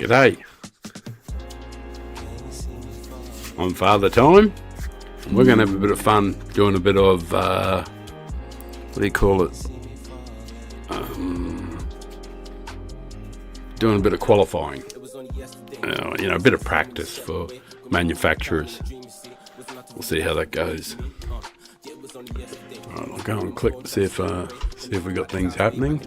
G'day. I'm Father Time. And we're going to have a bit of fun doing a bit of, what do you call it? Doing a bit of qualifying. You know, a bit of practice for manufacturers. We'll see how that goes. Alright, I'll go and click to see if we got things happening.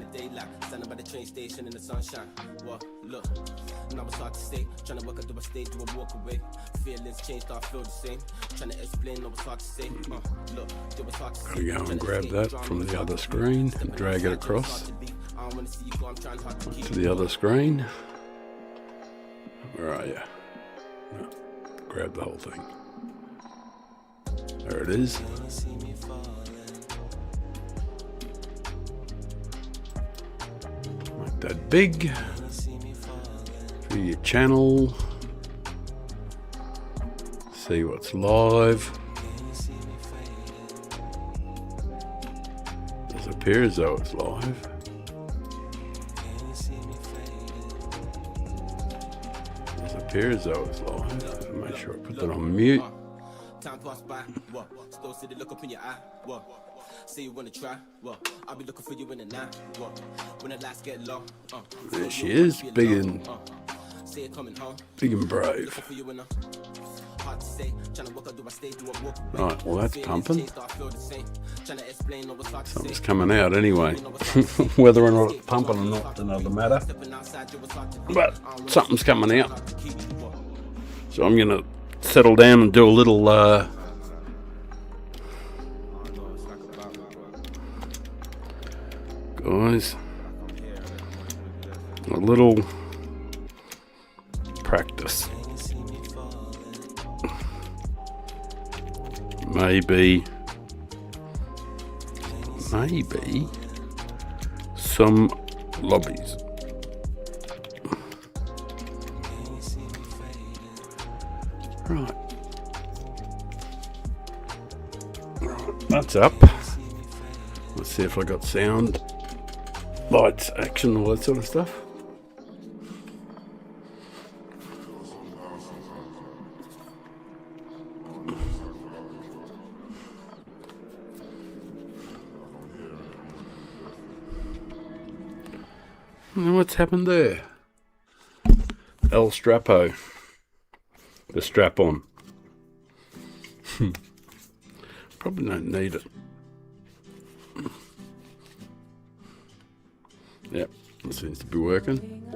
Gotta go and grab that from the other screen and drag it across to the other screen. Where are you? No, grab the whole thing. There it is. Make that big. Through your channel. See what's live. Does appear as though it's live. Does appear as though it's live. Make sure I put that on mute. Time pass by, what? Still see the look up in your eye, what? Say you wanna try, what? I'll be looking for you in the night, what? When the lights get low, there she is, big and brave. Right, well that's pumping. Something's coming out anyway. Whether or not it's pumping or not, another matter. But something's coming out. So I'm gonna settle down and do a little guys, a little practice. Maybe some lobbies. Right, that's up. Let's see if I got sound, lights, action, all that sort of stuff. And what's happened there? El Strapo. The strap on. Probably don't need it. Yep, it seems to be working.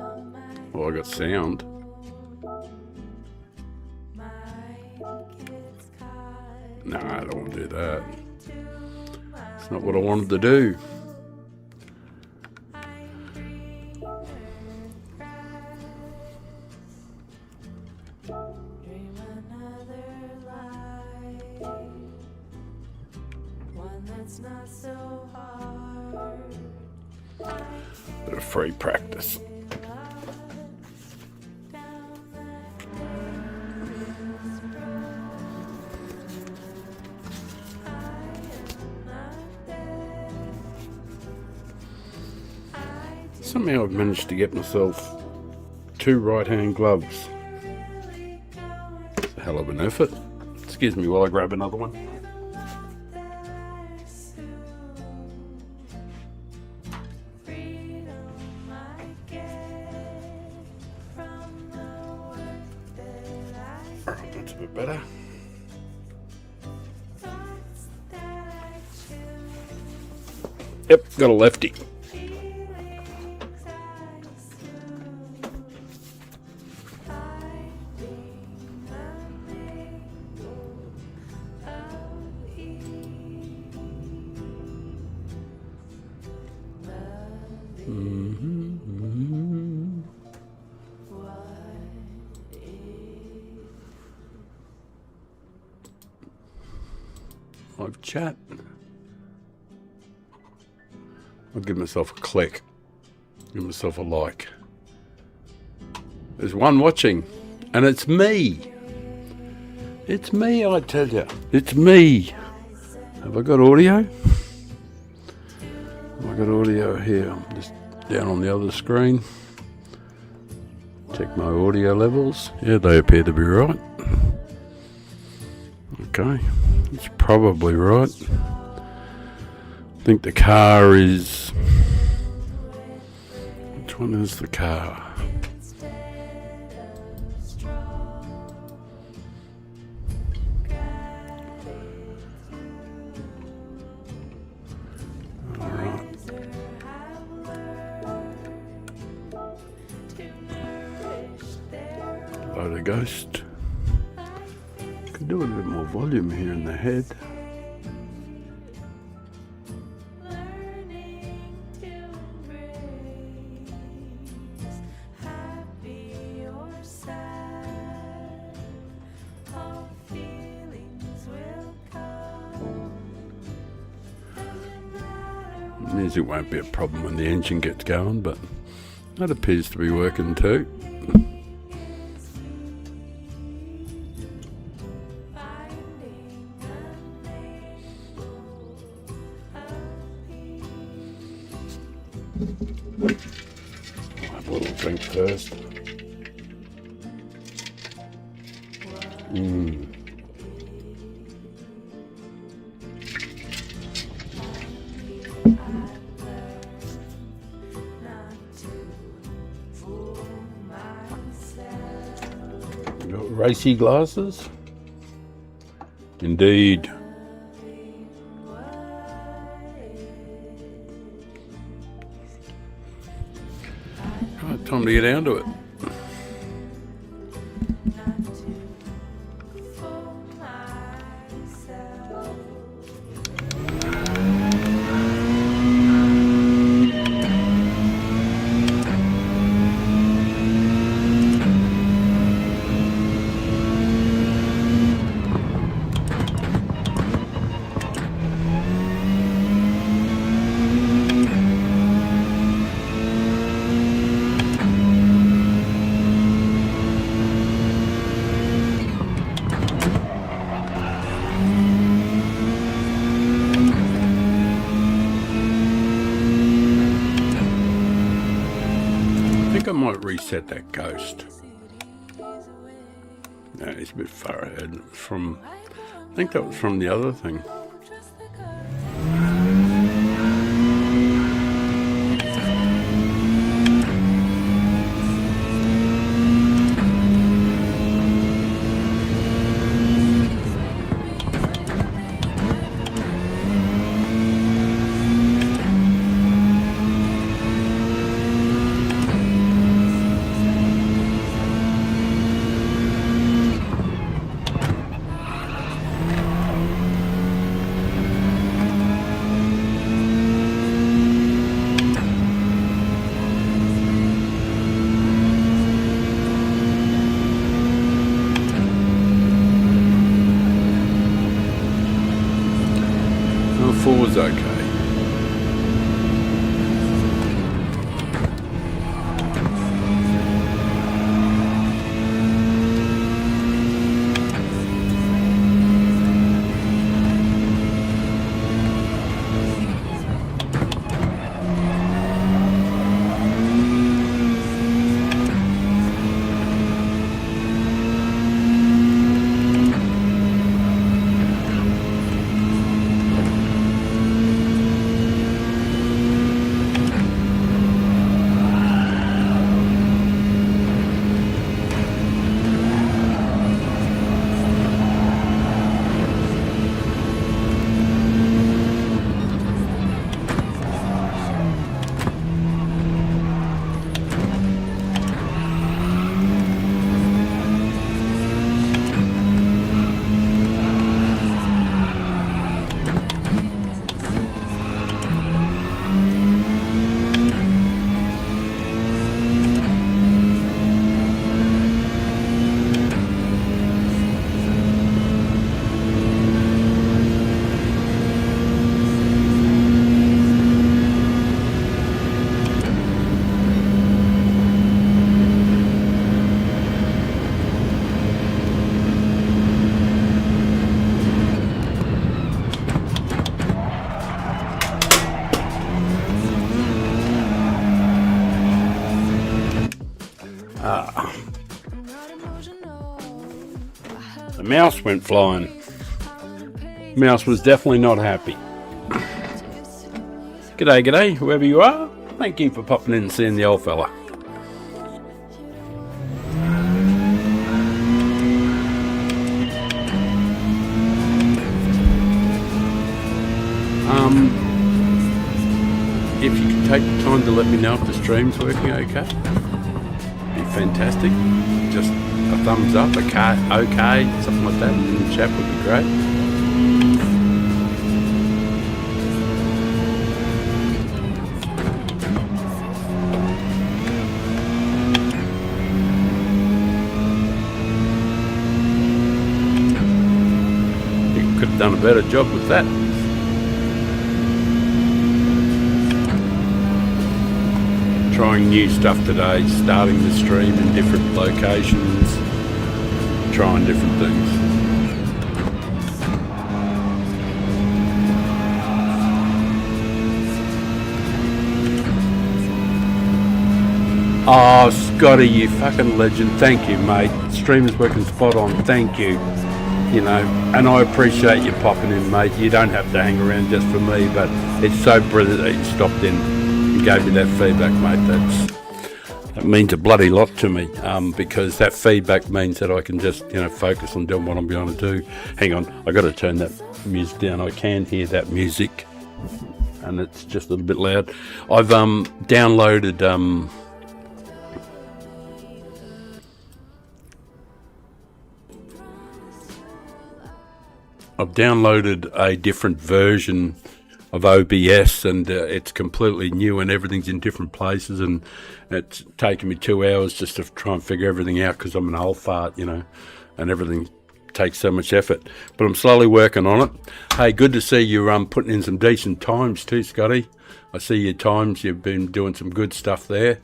Well, I got sound. No, I don't want to do that. It's not what I wanted to do. Bit of free practice. Somehow I've managed to get myself 2 right-hand gloves. It's a hell of an effort. Excuse me while I grab another one. That's a bit better. Yep, got a lefty. Live chat. I'll give myself a click. Give myself a like. There's one watching, and it's me. It's me, I tell you. It's me. Have I got audio? Have I got audio here? I'm just down on the other screen. Check my audio levels. Yeah, they appear to be right. Okay, it's probably right. I think the car is... Which one is the car? Load of Ghost. Could do a bit more volume here in the head. Music won't be a problem when the engine gets going, but that appears to be working too. I'll have a little drink first. Got racy glasses? Indeed. Right, time to get down to it. I think I might reset that Ghost. No, it's a bit far ahead from... I think that was from the other thing. Four's okay. Mouse went flying. Mouse was definitely not happy. G'day, g'day, whoever you are. Thank you for popping in and seeing the old fella. If you could take the time to let me know if the stream's working okay, be fantastic. Just a thumbs up, okay, something like that in the chat would be great. I think I could have done a better job with that. Trying new stuff today, starting the stream in different locations, trying different things. Oh, Scotty, you fucking legend. Thank you, mate. Stream is working spot on. Thank you. You know, and I appreciate you popping in, mate. You don't have to hang around just for me, but it's so brilliant that you stopped in. Gave me that feedback, mate. That means a bloody lot to me, because that feedback means that I can just, you know, focus on doing what I'm going to do. Hang on, I got to turn that music down. I can hear that music, and it's just a little bit loud. I've downloaded a different version of OBS, and it's completely new and everything's in different places, and it's taken me 2 hours just to try and figure everything out because I'm an old fart, you know, and everything takes so much effort, but I'm slowly working on it. Hey, good to see you putting in some decent times too, Scotty. I see your times, you've been doing some good stuff there.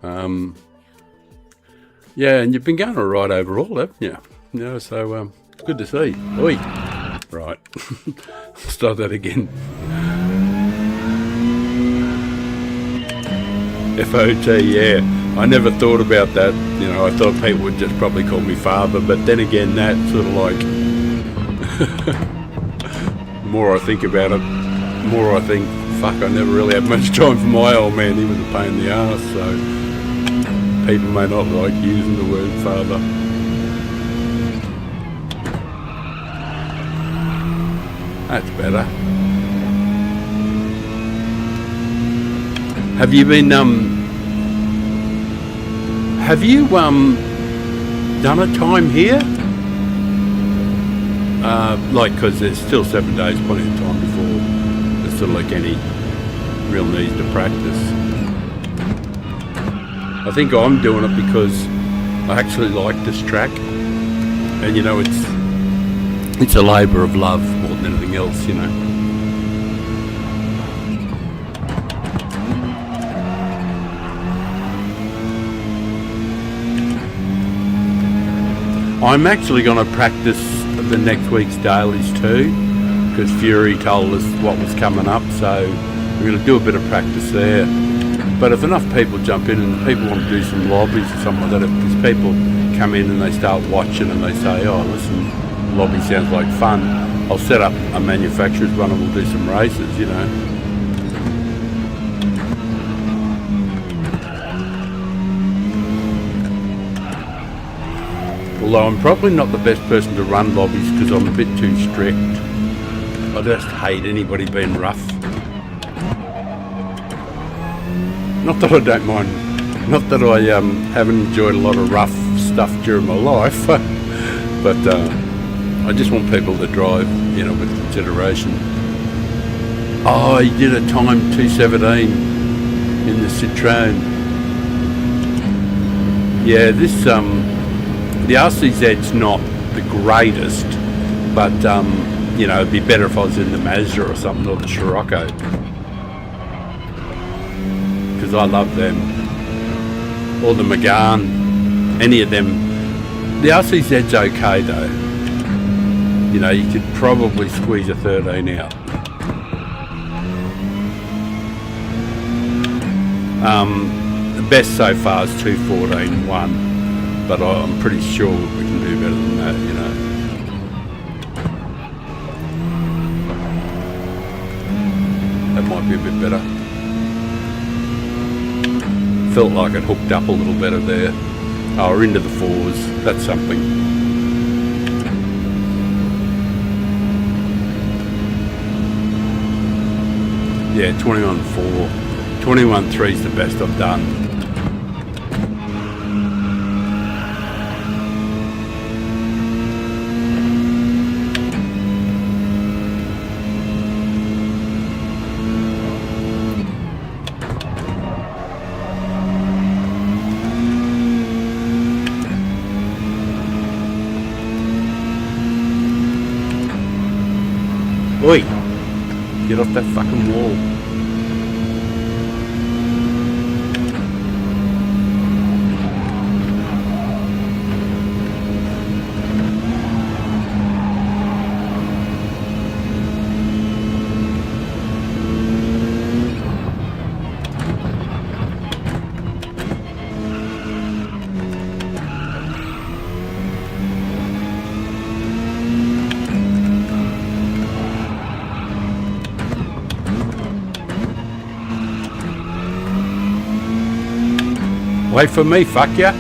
Yeah, and you've been going all right overall, haven't you? Yeah, so it's good to see. Oi. Right, start that again. FOT, yeah. I never thought about that. You know, I thought people would just probably call me father, but then again, that sort of like, the more I think about it, the more I think, fuck, I never really had much time for my old man. He was a pain in the ass, so people may not like using the word father. That's better. Have you been, have you, done a time here? Like, cause there's still 7 days, plenty of time before there's sort of like any real need to practice. I think I'm doing it because I actually like this track, and you know, it's a labour of love more than anything else, you know. I'm actually going to practice the next week's dailies too, because Fury told us what was coming up, so we're going to do a bit of practice there. But if enough people jump in and people want to do some lobbies or something like that, if these people come in and they start watching and they say, oh, listen, lobby sounds like fun, I'll set up a manufacturer's run and we'll do some races, you know. Although I'm probably not the best person to run lobbies because I'm a bit too strict. I just hate anybody being rough. Not that I don't mind, not that I haven't enjoyed a lot of rough stuff during my life, but I just want people to drive, you know, with consideration. Oh, he did a time 2:17 in the Citroen. Yeah, this the RCZ's not the greatest, but you know, it'd be better if I was in the Mazda or something, or the Scirocco, because I love them, or the Megane, any of them. The RCZ's okay though. You know, you could probably squeeze a 13 out. The best so far is 2:14.1, but I'm pretty sure we can do better than that, you know. might be a bit better. Felt like it hooked up a little better there. Oh, we're into the 4s. That's something. Yeah, 21.4. 21.3 is the best I've done. Oi! Get off that fucking wall. Wait for me, fuck ya.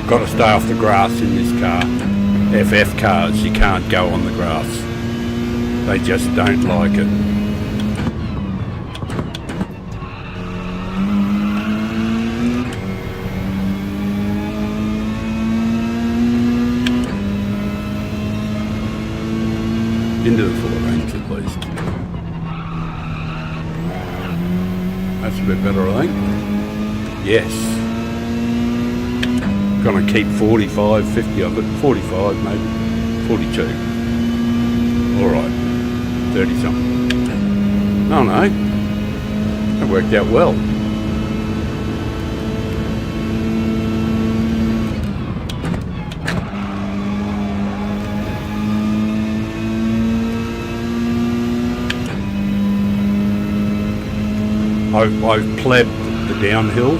Got to stay off the grass in this car. FF cars, you can't go on the grass. They just don't like it. Into the 14s at least. That's a bit better, I think. Yes. Gonna keep 45, 50 of it, 45 maybe, 42. Alright, 30 something. Oh no, that worked out well. I've plebbed the downhill.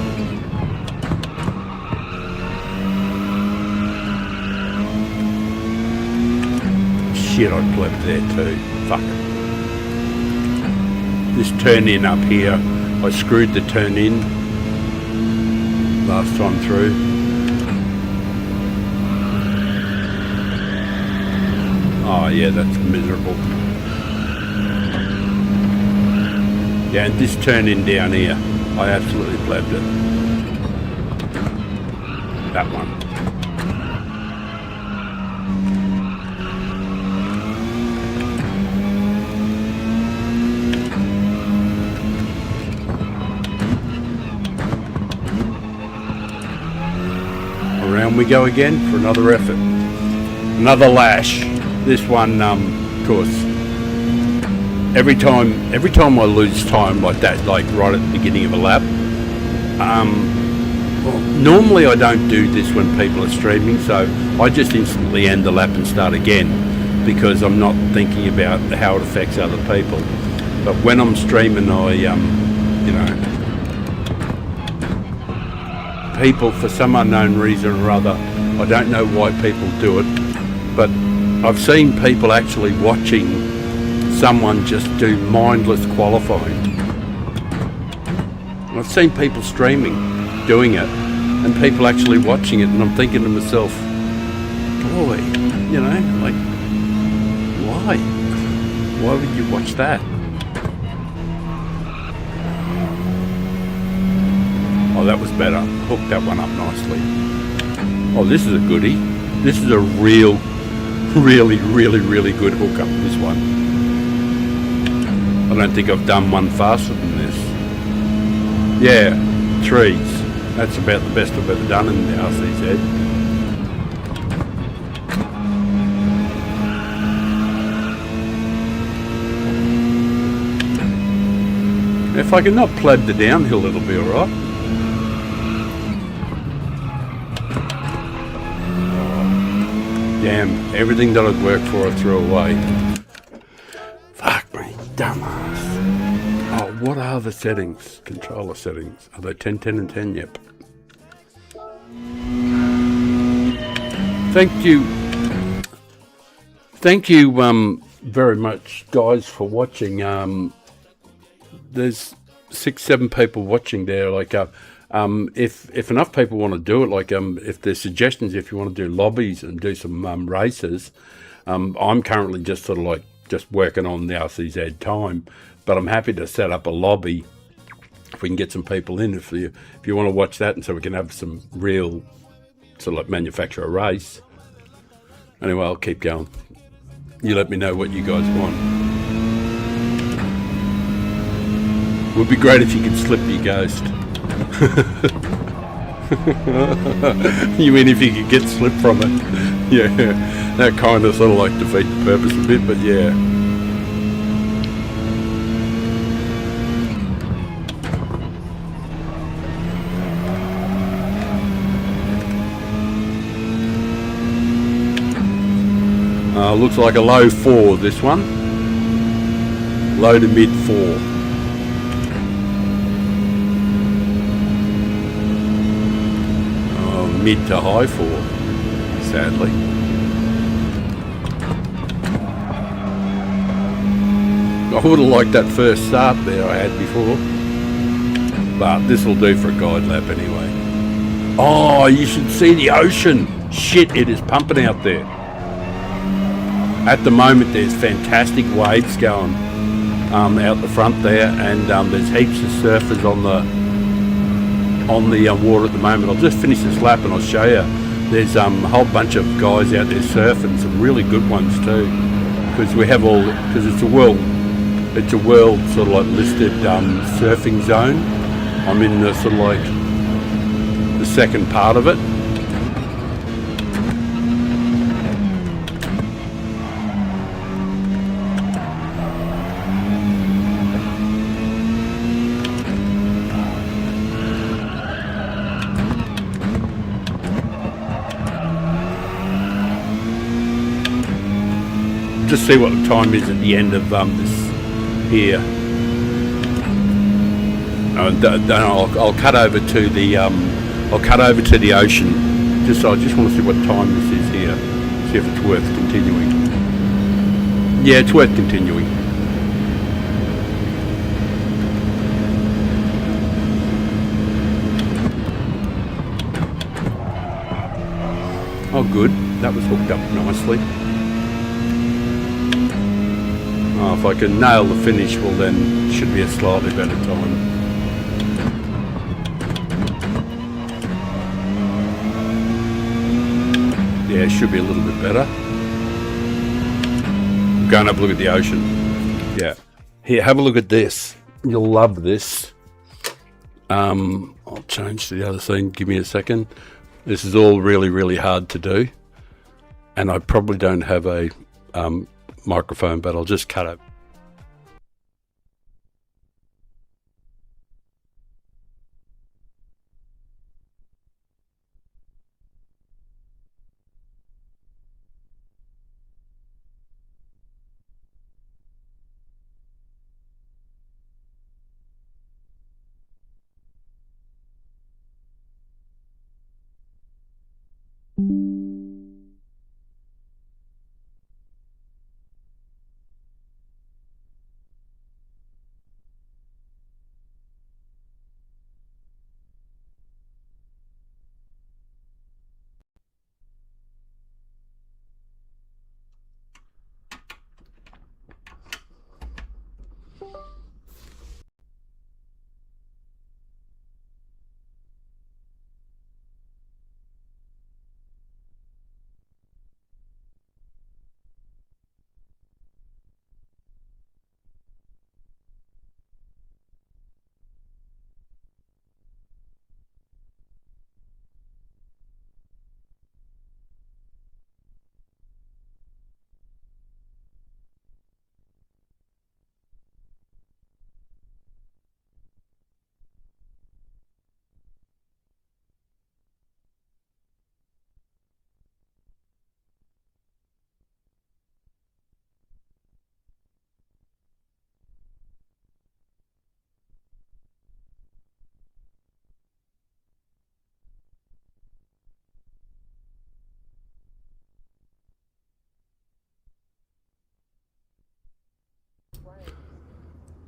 Shit, I plebbed there too. Fuck it. This turn in up here, I screwed the turn in last time through. Oh yeah, that's miserable. Yeah, and this turn in down here, I absolutely plebbed it. That one. Around we go again for another effort. Another lash. This one, of course, every time I lose time like that, like right at the beginning of a lap, well, normally I don't do this when people are streaming, so I just instantly end the lap and start again because I'm not thinking about how it affects other people. But when I'm streaming, I, you know, people, for some unknown reason or other, I don't know why people do it, but I've seen people actually watching someone just do mindless qualifying. I've seen people streaming doing it and people actually watching it, and I'm thinking to myself, boy, you know, like, why would you watch that? Oh, that was better. Hooked that one up nicely. Oh, this is a goodie. This is a really good hookup, this one. I don't think I've done one faster than this. Yeah, 3s. That's about the best I've ever done in the RCZ. If I can not pleb the downhill, it'll be alright. Damn, everything that I'd worked for I threw away. Fuck me, dumbass. Oh, what are the settings? Controller settings. Are they 10, 10 and 10? Yep. Thank you. Thank you very much, guys, for watching. There's 6, 7 people watching there. Like, if enough people want to do it, like, if there's suggestions, if you want to do lobbies and do some races, I'm currently just sort of like just working on the RCZ time, but I'm happy to set up a lobby if we can get some people in. If you want to watch that, and so we can have some real sort of like manufacture a race. Anyway, I'll keep going. You let me know what you guys want. Would be great if you could slip your ghost. You mean if you could get slip from it? Yeah, that kind of sort of like defeat the purpose a bit, but yeah. Looks like a low 4, this one. Low to mid 4. Mid to high 4, sadly. I would have liked that first start there I had before, but this will do for a guide lap anyway. Oh, you should see the ocean. Shit, it is pumping out there. At the moment there's fantastic waves going out the front there, and there's heaps of surfers on the water at the moment. I'll just finish this lap and I'll show you. There's a whole bunch of guys out there surfing, some really good ones too, because we have all, because it's a world sort of like listed surfing zone. I'm in the sort of like the second part of it. Just see what the time is at the end of this here. I'll cut over to the ocean. I just want to see what time this is here. See if it's worth continuing. Yeah, it's worth continuing. Oh, good. That was hooked up nicely. Oh, if I can nail the finish, well then it should be a slightly better time. Yeah, it should be a little bit better. Go and have a look at the ocean. Yeah. Here, have a look at this. You'll love this. I'll change to the other scene. Give me a second. This is all really, really hard to do. And I probably don't have a microphone, but I'll just cut it.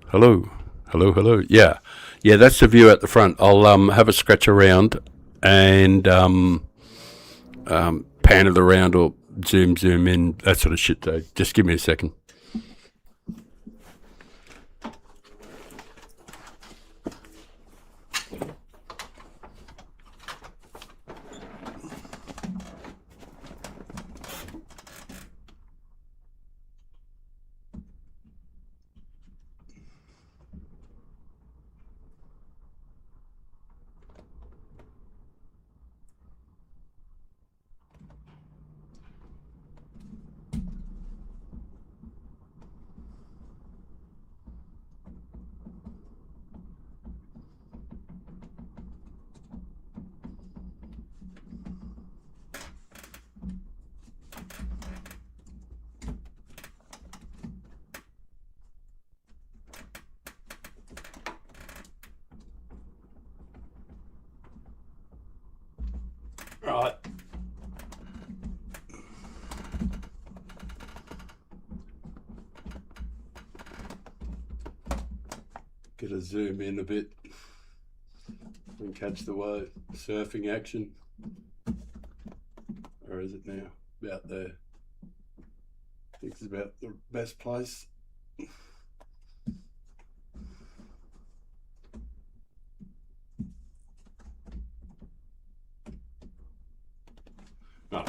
Hello, hello, hello. Yeah, yeah. That's the view at the front. I'll have a scratch around and pan it around or zoom in, that sort of shit. Though, just give me a second. Right. Get a zoom in a bit and catch the wave. Surfing action. Or is it now? About there. I think it's about the best place. No.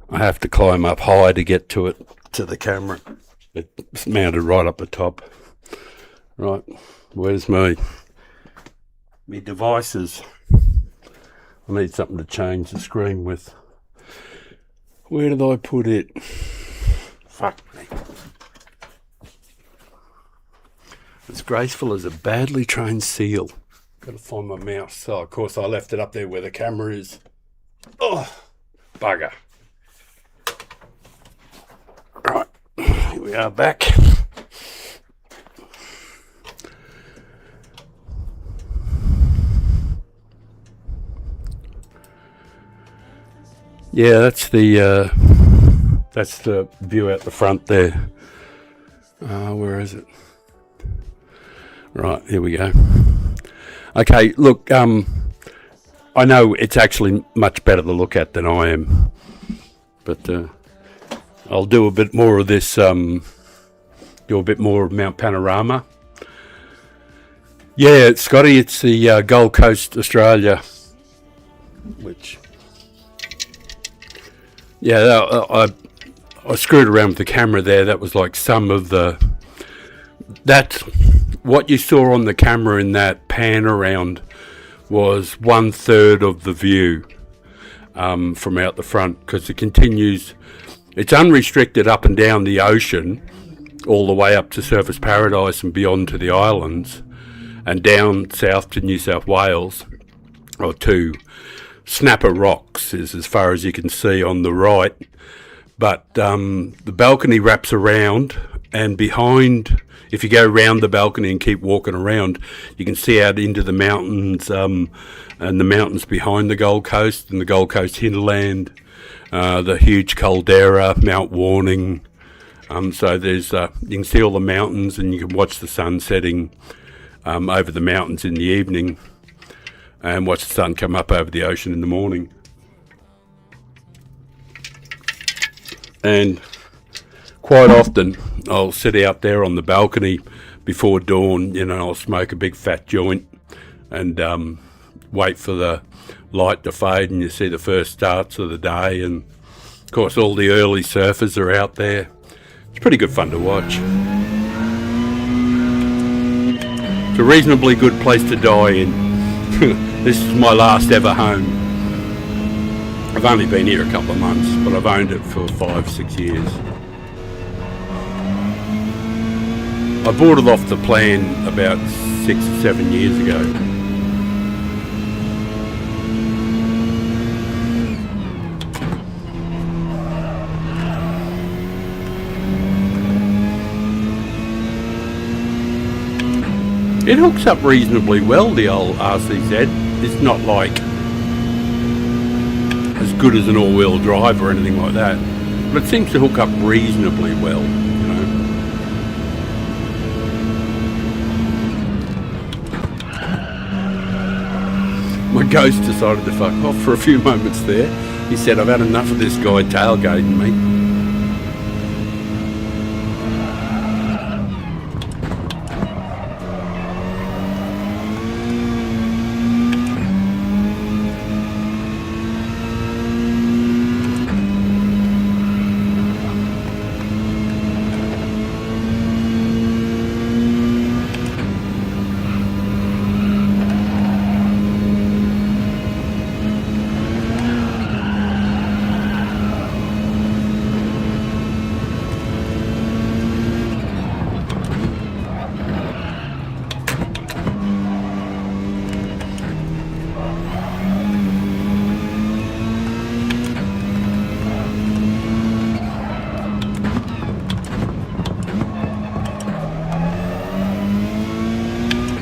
I have to climb up high to get to it, to the camera. It's mounted right up the top. Right, where's my devices? I need something to change the screen with. Where did I put it? Fuck me. As graceful as a badly trained seal. Got to find my mouse. So of course I left it up there where the camera is. Oh, bugger. Right, here we are back. Yeah, that's the view out the front there. Where is it? Right, here we go. Okay, look, I know it's actually much better to look at than I am, but I'll do a bit more of this, do a bit more of Mount Panorama. Yeah, Scotty, it's the Gold Coast, Australia, which... Yeah, I screwed around with the camera there. That was like some of what you saw on the camera in that pan around was 1/3 of the view from out the front, because it continues, it's unrestricted up and down the ocean all the way up to Surfers Paradise and beyond to the islands and down south to New South Wales, or to Snapper Rocks is as far as you can see on the right. But the balcony wraps around, and behind, if you go around the balcony and keep walking around, you can see out into the mountains, and the mountains behind the Gold Coast and the Gold Coast hinterland, the huge caldera, Mount Warning. So there's you can see all the mountains, and you can watch the sun setting over the mountains in the evening, and watch the sun come up over the ocean in the morning. And quite often I'll sit out there on the balcony before dawn, you know, I'll smoke a big fat joint and wait for the light to fade, and you see the first starts of the day, and of course all the early surfers are out there. It's pretty good fun to watch. It's a reasonably good place to die in. This is my last ever home. I've only been here a couple of months, but I've owned it for 5-6 years. I bought it off the plan about 6 or 7 years ago. It hooks up reasonably well, the old RCZ. It's not like as good as an all-wheel drive or anything like that, but it seems to hook up reasonably well, you know. My ghost decided to fuck off for a few moments there. He said, I've had enough of this guy tailgating me.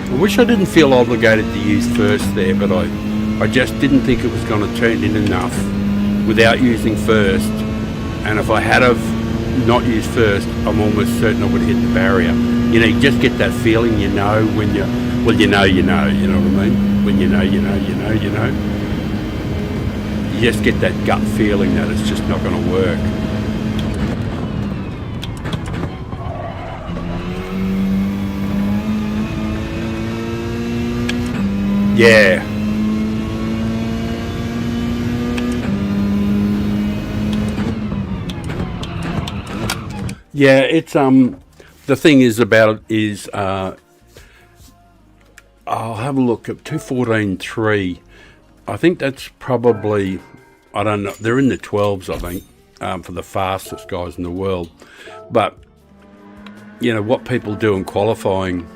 I wish I didn't feel obligated to use first there, but I just didn't think it was going to turn in enough without using first. And if I had have not used first, I'm almost certain I would have hit the barrier. You know, you just get that feeling, you know, when you, well, you know what I mean? When you know. You just get that gut feeling that it's just not going to work. Yeah. Yeah, it's the thing is about it is I'll have a look at 214.3. I think that's probably, I don't know, they're in the 12s, I think, for the fastest guys in the world. But you know what people do in qualifying,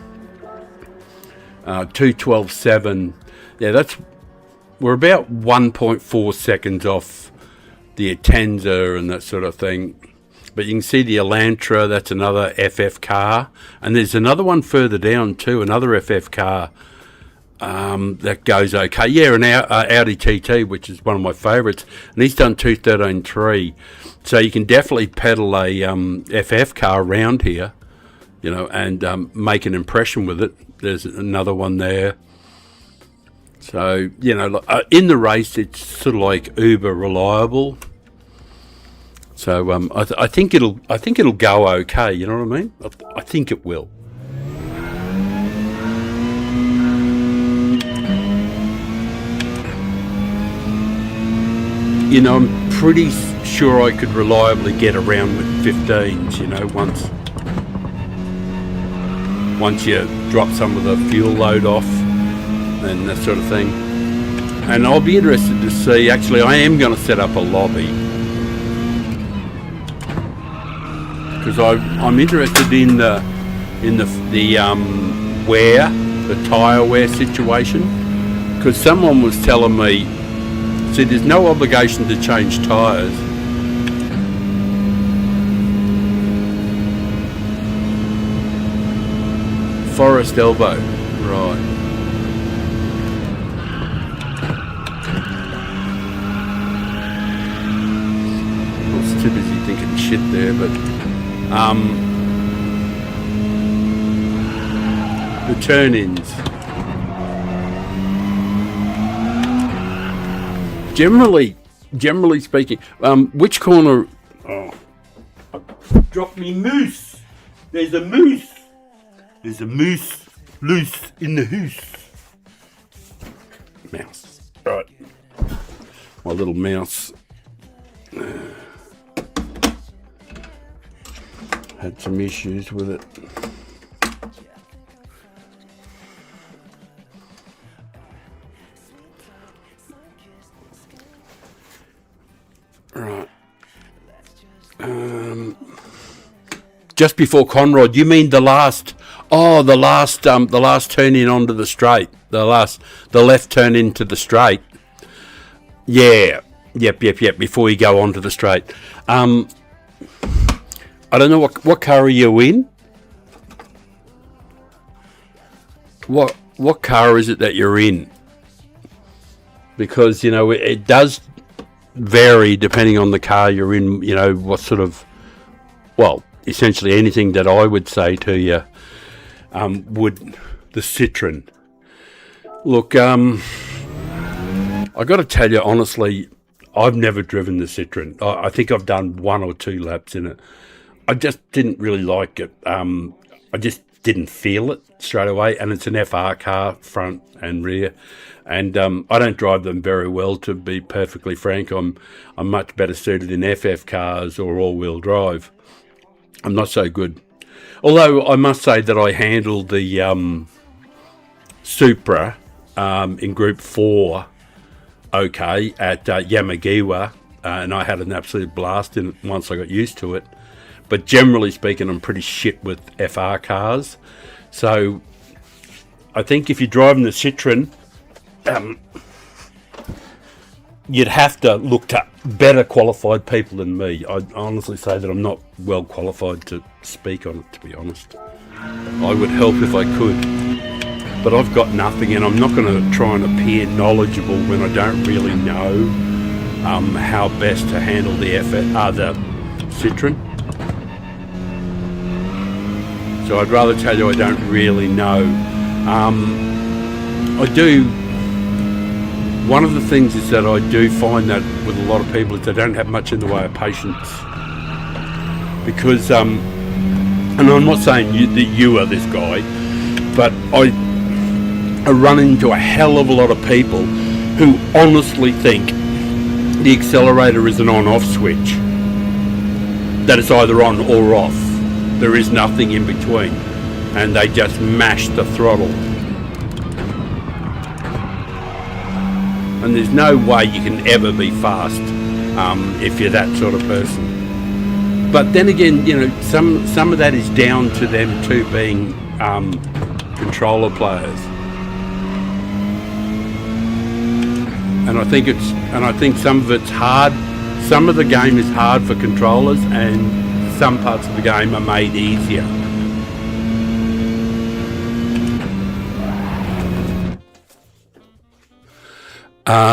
2:12.7. Yeah, we're about 1.4 seconds off the Atenza and that sort of thing. But you can see the Elantra, that's another FF car. And there's another one further down too, another FF car that goes okay. Yeah, an Audi TT, which is one of my favourites. And he's done 2:13.3. So you can definitely pedal a FF car around here, you know, and make an impression with it. There's another one there. So, you know, in the race, it's sort of like uber reliable. So I think it'll go okay. You know what I mean? I think it will. You know, I'm pretty sure I could reliably get around with 15s. You know, once you drop some of the fuel load off and that sort of thing. And I'll be interested to see. Actually, I am going to set up a lobby, because I'm interested in the wear, the tyre wear situation. Because someone was telling me, see, there's no obligation to change tyres. Forest elbow, right. I was too busy thinking shit there, but the turn-ins. Generally speaking, which corner? Oh, I dropped me moose. There's a moose. There's a moose loose in the hoose. Mouse. Right. My little mouse had some issues with it. Right. Just before Conrod, you mean the last turn in onto the straight, the left turn into the straight. Yeah, yep. Before you go onto the straight. I don't know what car are you in. what car is it that you're in? Because, you know, it does vary depending on the car you're in, you know, what sort of, well, essentially anything that I would say to you, would the Citroen. Look, I got to tell you honestly, I've never driven the Citroen. I think I've done 1 or 2 laps in it. I just didn't really like it. I just didn't feel it straight away, and it's an FR car, front and rear, and I don't drive them very well, to be perfectly frank. I'm much better suited in FF cars or all-wheel drive. I'm not so good. Although I must say that I handled the Supra in Group 4 okay at Yamagiwa, and I had an absolute blast in it once I got used to it. But generally speaking, I'm pretty shit with FR cars. So I think if you're driving the Citroen, you'd have to look to better qualified people than me. I honestly say that I'm not well qualified to speak on it, to be honest. I would help if I could, but I've got nothing, and I'm not going to try and appear knowledgeable when I don't really know how best to handle the Citroen. So I'd rather tell you I don't really know. I do. One of the things is that I do find that with a lot of people is they don't have much in the way of patience. Because, and I'm not saying that you are this guy, but I run into a hell of a lot of people who honestly think the accelerator is an on-off switch. That it's either on or off. There is nothing in between, and they just mash the throttle. And there's no way you can ever be fast if you're that sort of person. But then again, you know, some of that is down to them too being controller players. And I think some of it's hard. Some of the game is hard for controllers, and some parts of the game are made easier.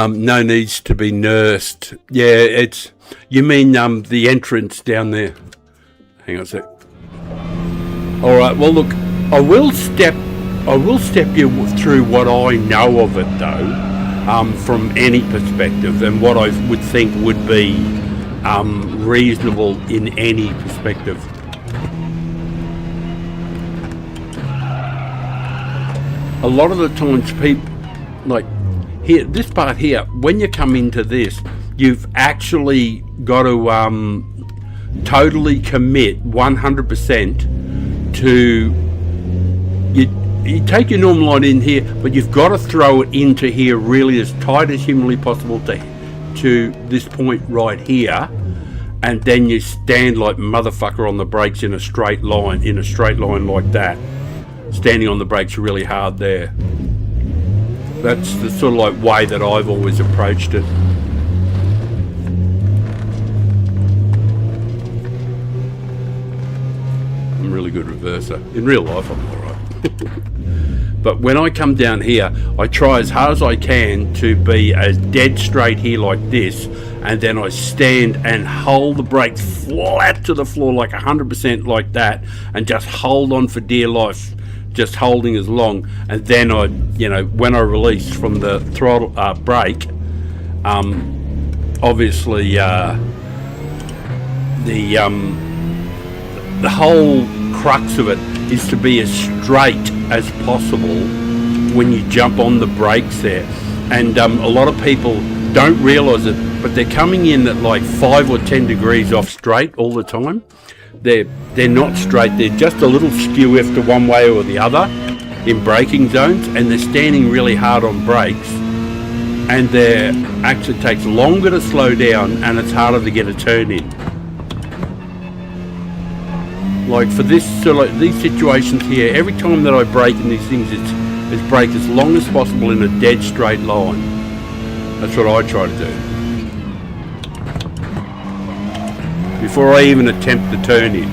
No needs to be nursed. Yeah, it's. You mean the entrance down there? Hang on a sec. All right. Well, look, I will step you through what I know of it, though, from any perspective, and what I would think would be reasonable in any perspective. A lot of the times people, like here, this part here, when you come into this, you've actually got to totally commit 100% to, you take your normal line in here, but you've got to throw it into here really as tight as humanly possible to this point right here, and then you stand like motherfucker on the brakes in a straight line like that, standing on the brakes really hard there. That's the sort of like way that I've always approached it. I'm a really good reverser. In real life I'm alright. But when I come down here, I try as hard as I can to be as dead straight here like this, and then I stand and hold the brakes flat to the floor like 100% like that, and just hold on for dear life, just holding as long. And then I, you know, when I release from the throttle brake, obviously the whole crux of it is to be as straight as possible when you jump on the brakes there. And a lot of people don't realise it, but they're coming in at like 5 or 10 degrees off straight all the time. They're not straight, they're just a little skew if to one way or the other in braking zones, and they're standing really hard on brakes, and they actually takes longer to slow down, and it's harder to get a turn in. Like for this, so like these situations here, every time that I brake in these things, it's brake as long as possible in a dead straight line. That's what I try to do before I even attempt the turn in.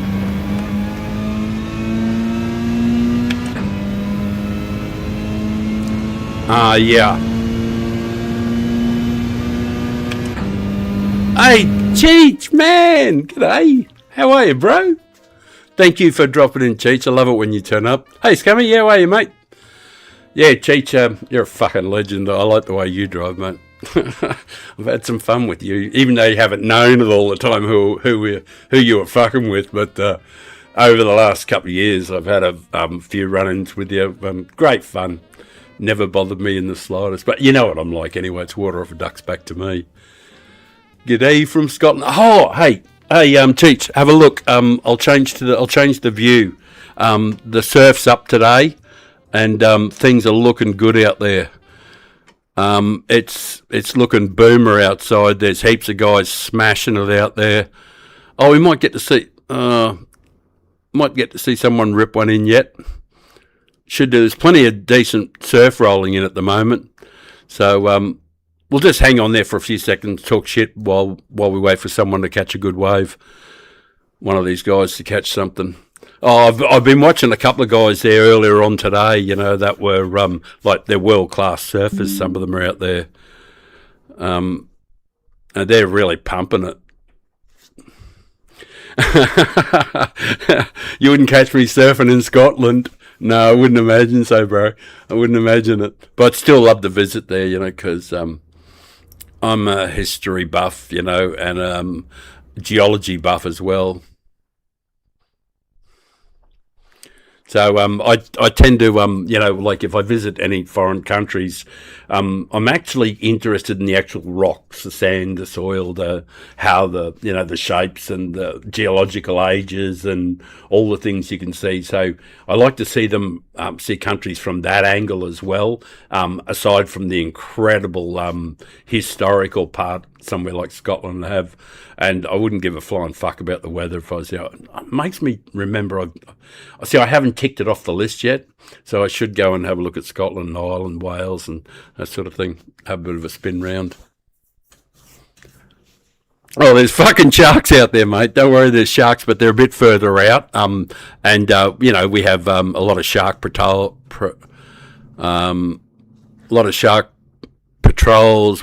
Yeah. Hey, Cheech, man. G'day. How are you, bro? Thank you for dropping in, Cheech. I love it when you turn up. Hey, Scummy, how are you, mate? Yeah, Cheech, you're a fucking legend. I like the way you drive, mate. I've had some fun with you, even though you haven't known it all the time who you were fucking with. But over the last couple of years, I've had a few run-ins with you. Great fun. Never bothered me in the slightest. But you know what I'm like anyway. It's water off a duck's back to me. G'day from Scotland. Oh, hey, Cheech, have a look. I'll change the view. The surf's up today, and things are looking good out there. It's looking boomer outside. There's heaps of guys smashing it out there. Oh, we might get to see someone rip one in yet. There's plenty of decent surf rolling in at the moment. So we'll just hang on there for a few seconds, talk shit while we wait for someone to catch a good wave. One of these guys to catch something. Oh, I've been watching a couple of guys there earlier on today, you know, that were like they're world-class surfers. Some of them are out there. And they're really pumping it. You wouldn't catch me surfing in Scotland. No, I wouldn't imagine so, bro. I wouldn't imagine it. But I'd still love to visit there, you know, because I'm a history buff, you know, and geology buff as well. So I tend to, you know, like if I visit any foreign countries, I'm actually interested in the actual rocks, the sand, the soil, the shapes and the geological ages and all the things you can see. So I like to see them, see countries from that angle as well, aside from the incredible historical part somewhere like Scotland have. And I wouldn't give a flying fuck about the weather if I was there. It makes me remember, I haven't ticked it off the list yet, so I should go and have a look at Scotland, Ireland, Wales, and that sort of thing. Have a bit of a spin round. Oh, there's fucking sharks out there, mate. Don't worry, there's sharks, but they're a bit further out. You know, we have a lot of shark patrols.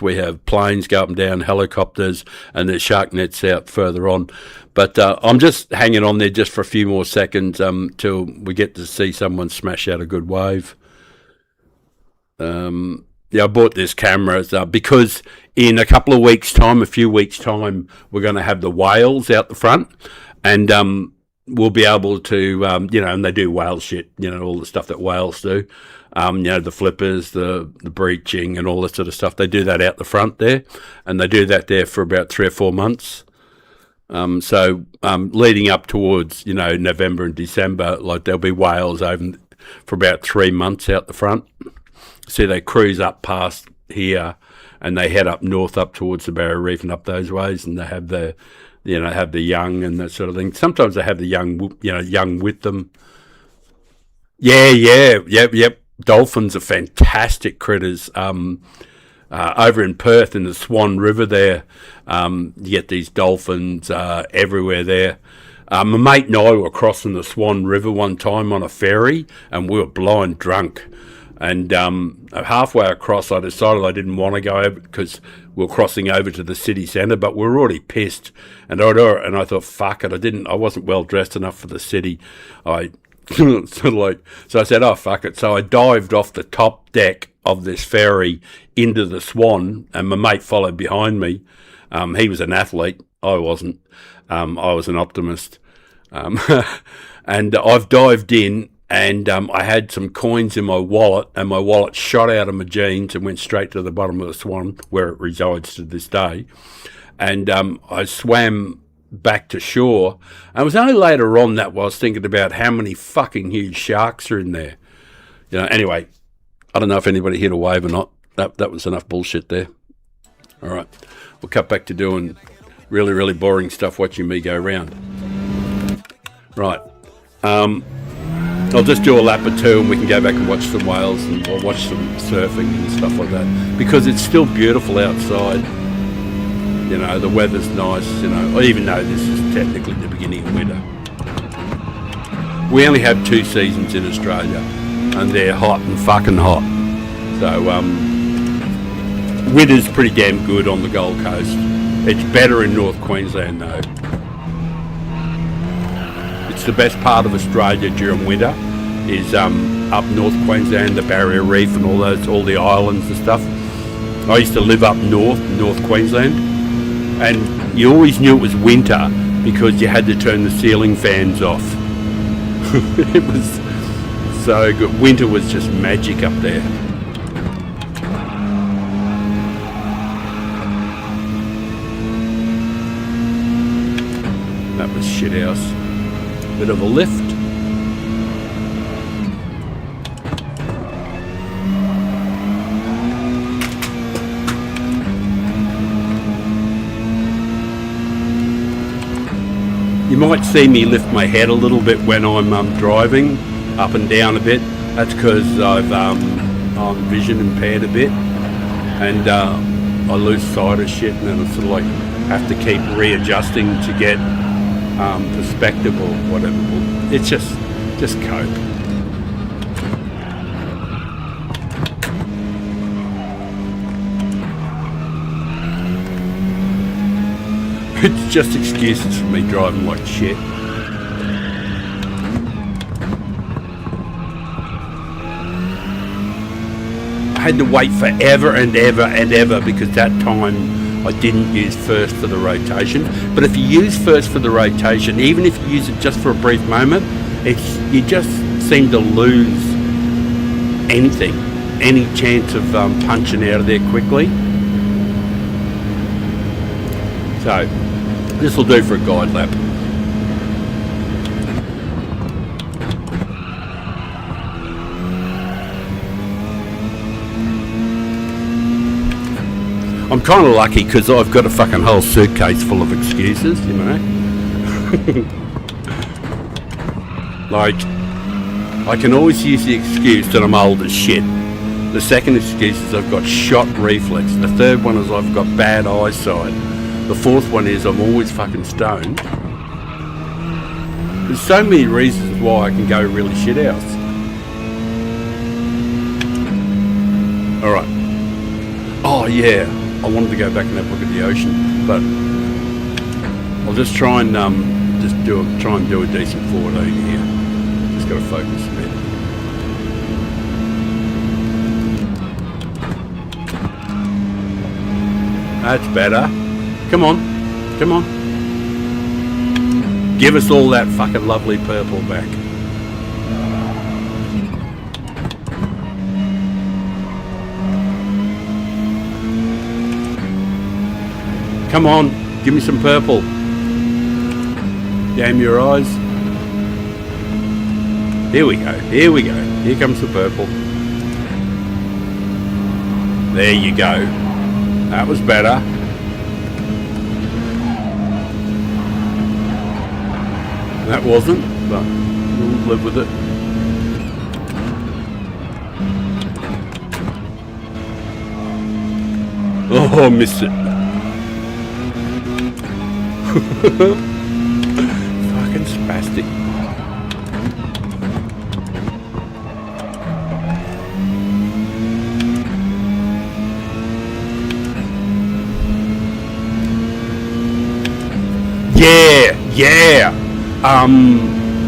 We have planes go up and down, helicopters, and there's shark nets out further on. But I'm just hanging on there just for a few more seconds till we get to see someone smash out a good wave. I bought this camera because in a couple of weeks' time, a few weeks' time, we're going to have the whales out the front, and we'll be able to, you know, and they do whale shit, you know, all the stuff that whales do. You know, the flippers, the breaching and all that sort of stuff. They do that out the front there, and they do that there for about 3 or 4 months. So leading up towards, you know, November and December, like there'll be whales over for about 3 months out the front. So they cruise up past here, and they head up north up towards the Barrier Reef and up those ways, and they have the, you know, have the young and that sort of thing. Sometimes they have the young, you know, young with them. Yep. Dolphins are fantastic critters. Over in Perth in the Swan River there, you get these dolphins everywhere there. My mate and I were crossing the Swan River one time on a ferry, and we were blind drunk. And halfway across, I decided I didn't want to go over because we were crossing over to the city centre, but we were already pissed. And I thought, fuck it, I wasn't well dressed enough for the city. So I said, oh, fuck it. So I dived off the top deck of this ferry into the Swan, and my mate followed behind me. He was an athlete. I wasn't. I was an optimist. And I've dived in, and I had some coins in my wallet, and my wallet shot out of my jeans and went straight to the bottom of the Swan, where it resides to this day. And I swam back to shore. And it was only later on that I was thinking about how many fucking huge sharks are in there. You know, anyway, I don't know if anybody hit a wave or not. That was enough bullshit there. All right, we'll cut back to doing really, really boring stuff, watching me go around. Right. I'll just do a lap or two, and we can go back and watch some whales and or watch some surfing and stuff like that, because it's still beautiful outside. You know, the weather's nice, you know, even though this is technically the beginning of winter. We only have 2 seasons in Australia, and they're hot and fucking hot. So winter's pretty damn good on the Gold Coast. It's better in North Queensland though. It's the best part of Australia during winter is up North Queensland, the Barrier Reef and all the islands and stuff. I used to live up North Queensland, and you always knew it was winter because you had to turn the ceiling fans off. It was so good. Winter was just magic up there. That was shithouse. Bit of a lift. You might see me lift my head a little bit when I'm driving, up and down a bit. That's because I'm vision impaired a bit, and I lose sight of shit, and then I sort of like have to keep readjusting to get perspective or whatever. It's just cope. It's just excuses for me driving like shit. I had to wait forever and ever and ever because that time I didn't use first for the rotation. But if you use first for the rotation, even if you use it just for a brief moment, you just seem to lose anything, any chance of punching out of there quickly. So this will do for a guide lap. I'm kind of lucky because I've got a fucking whole suitcase full of excuses, you know. Like, I can always use the excuse that I'm old as shit. The second excuse is I've got shot reflex. The third one is I've got bad eyesight. The fourth one is I'm always fucking stoned. There's so many reasons why I can go really shit house. Alright. Oh yeah, I wanted to go back and have a look at the ocean, but I'll just try and try and do a decent 14 here. Just gotta focus a bit. That's better. Come on, come on. Give us all that fucking lovely purple back. Come on, give me some purple. Damn your eyes. Here we go, here we go. Here comes the purple. There you go. That was better. That wasn't, but we'll live with it. Oh, I missed it. Fucking spastic. Yeah.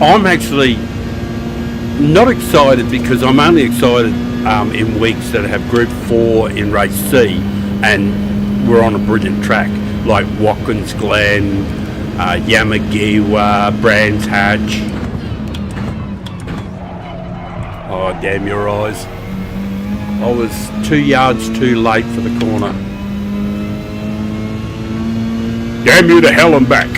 I'm actually not excited because I'm only excited in weeks that have Group 4 in Race C and we're on a brilliant track like Watkins Glen, Yamagiwa, Brands Hatch. Oh, damn your eyes. I was 2 yards too late for the corner. Damn you to hell and back.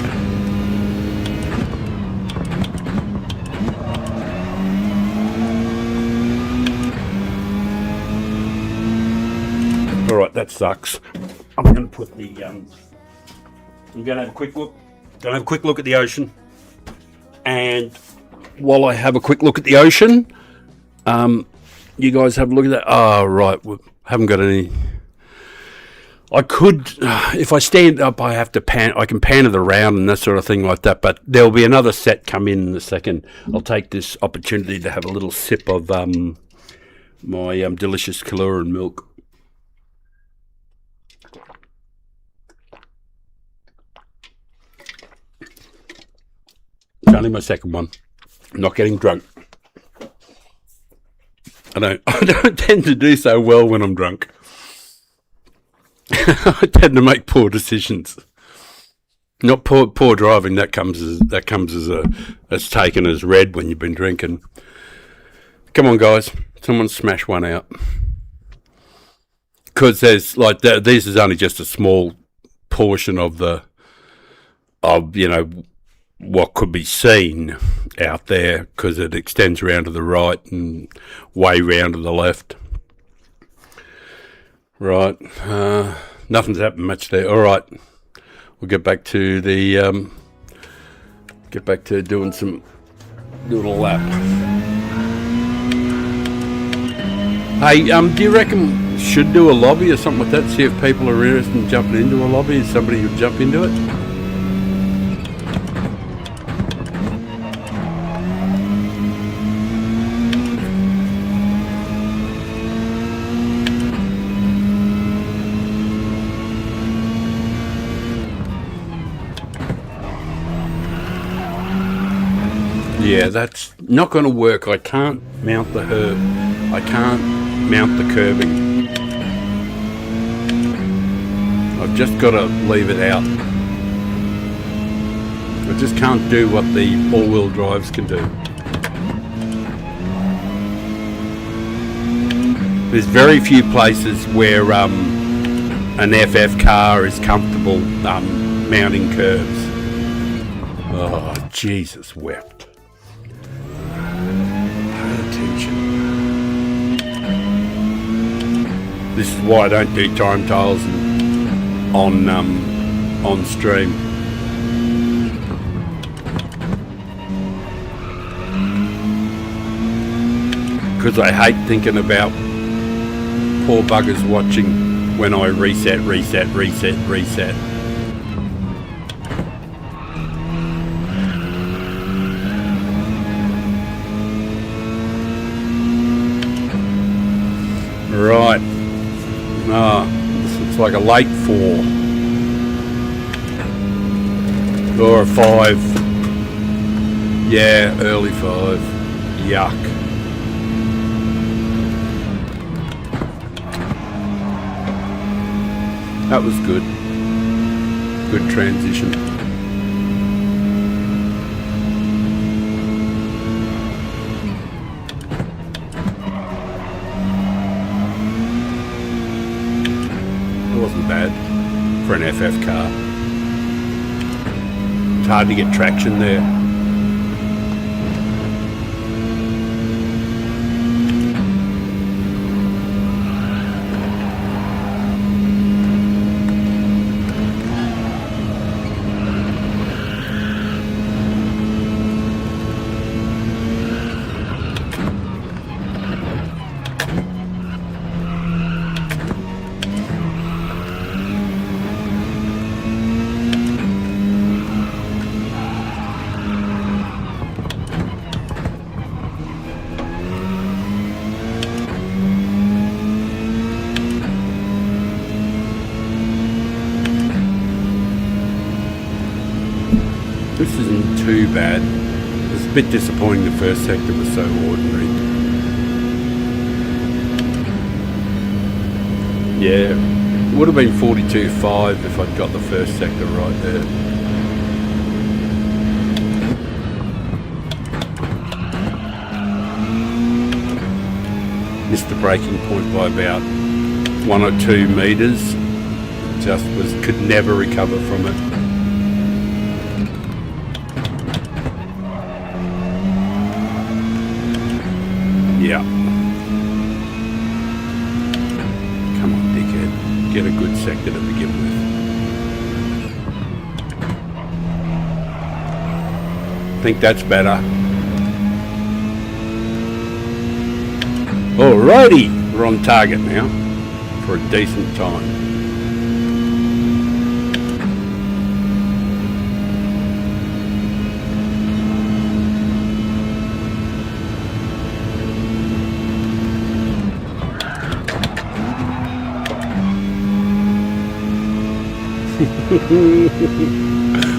Alright, that sucks. I'm going to put the I'm going to have a quick look. Going to have a quick look at the ocean. And while I have a quick look at the ocean, you guys have a look at that. Oh, right. We haven't got any. I could, if I stand up, I have to pan. I can pan it around and that sort of thing like that. But there'll be another set come in a second. I'll take this opportunity to have a little sip of my delicious Kahlua and milk. It's only my second one. I'm not getting drunk. I don't tend to do so well when I'm drunk. I tend to make poor decisions. Not poor driving. That comes as taken as read when you've been drinking. Come on, guys, someone smash one out. Because there's like this is only just a small portion of what could be seen out there, because it extends around to the right and way round to the left. Right, nothing's happened much there. All right, we'll get back to doing a lap. Hey, do you reckon we should do a lobby or something like that? See if people are interested in jumping into a lobby. Is somebody who'd jump into it? Yeah, that's not going to work. I can't mount the herb. I can't mount the curbing. I've just got to leave it out. I just can't do what the all-wheel drives can do. There's very few places where an FF car is comfortable mounting curbs. Oh, Jesus wept. This is why I don't do time trials on stream. Because I hate thinking about poor buggers watching when I reset. Right. It's like a late 4 or a 5. Yeah, early 5. Yuck. That was good. Good transition. Wasn't bad for an FF car. It's hard to get traction there. This isn't too bad. It's a bit disappointing the first sector was so ordinary. Yeah, it would have been 42.5 if I'd got the first sector right there. Missed the breaking point by about 1 or 2 metres. Just could never recover from it. Yeah. Come on, dickhead. Get a good sector to begin with. Think that's better. Alrighty, we're on target now for a decent time.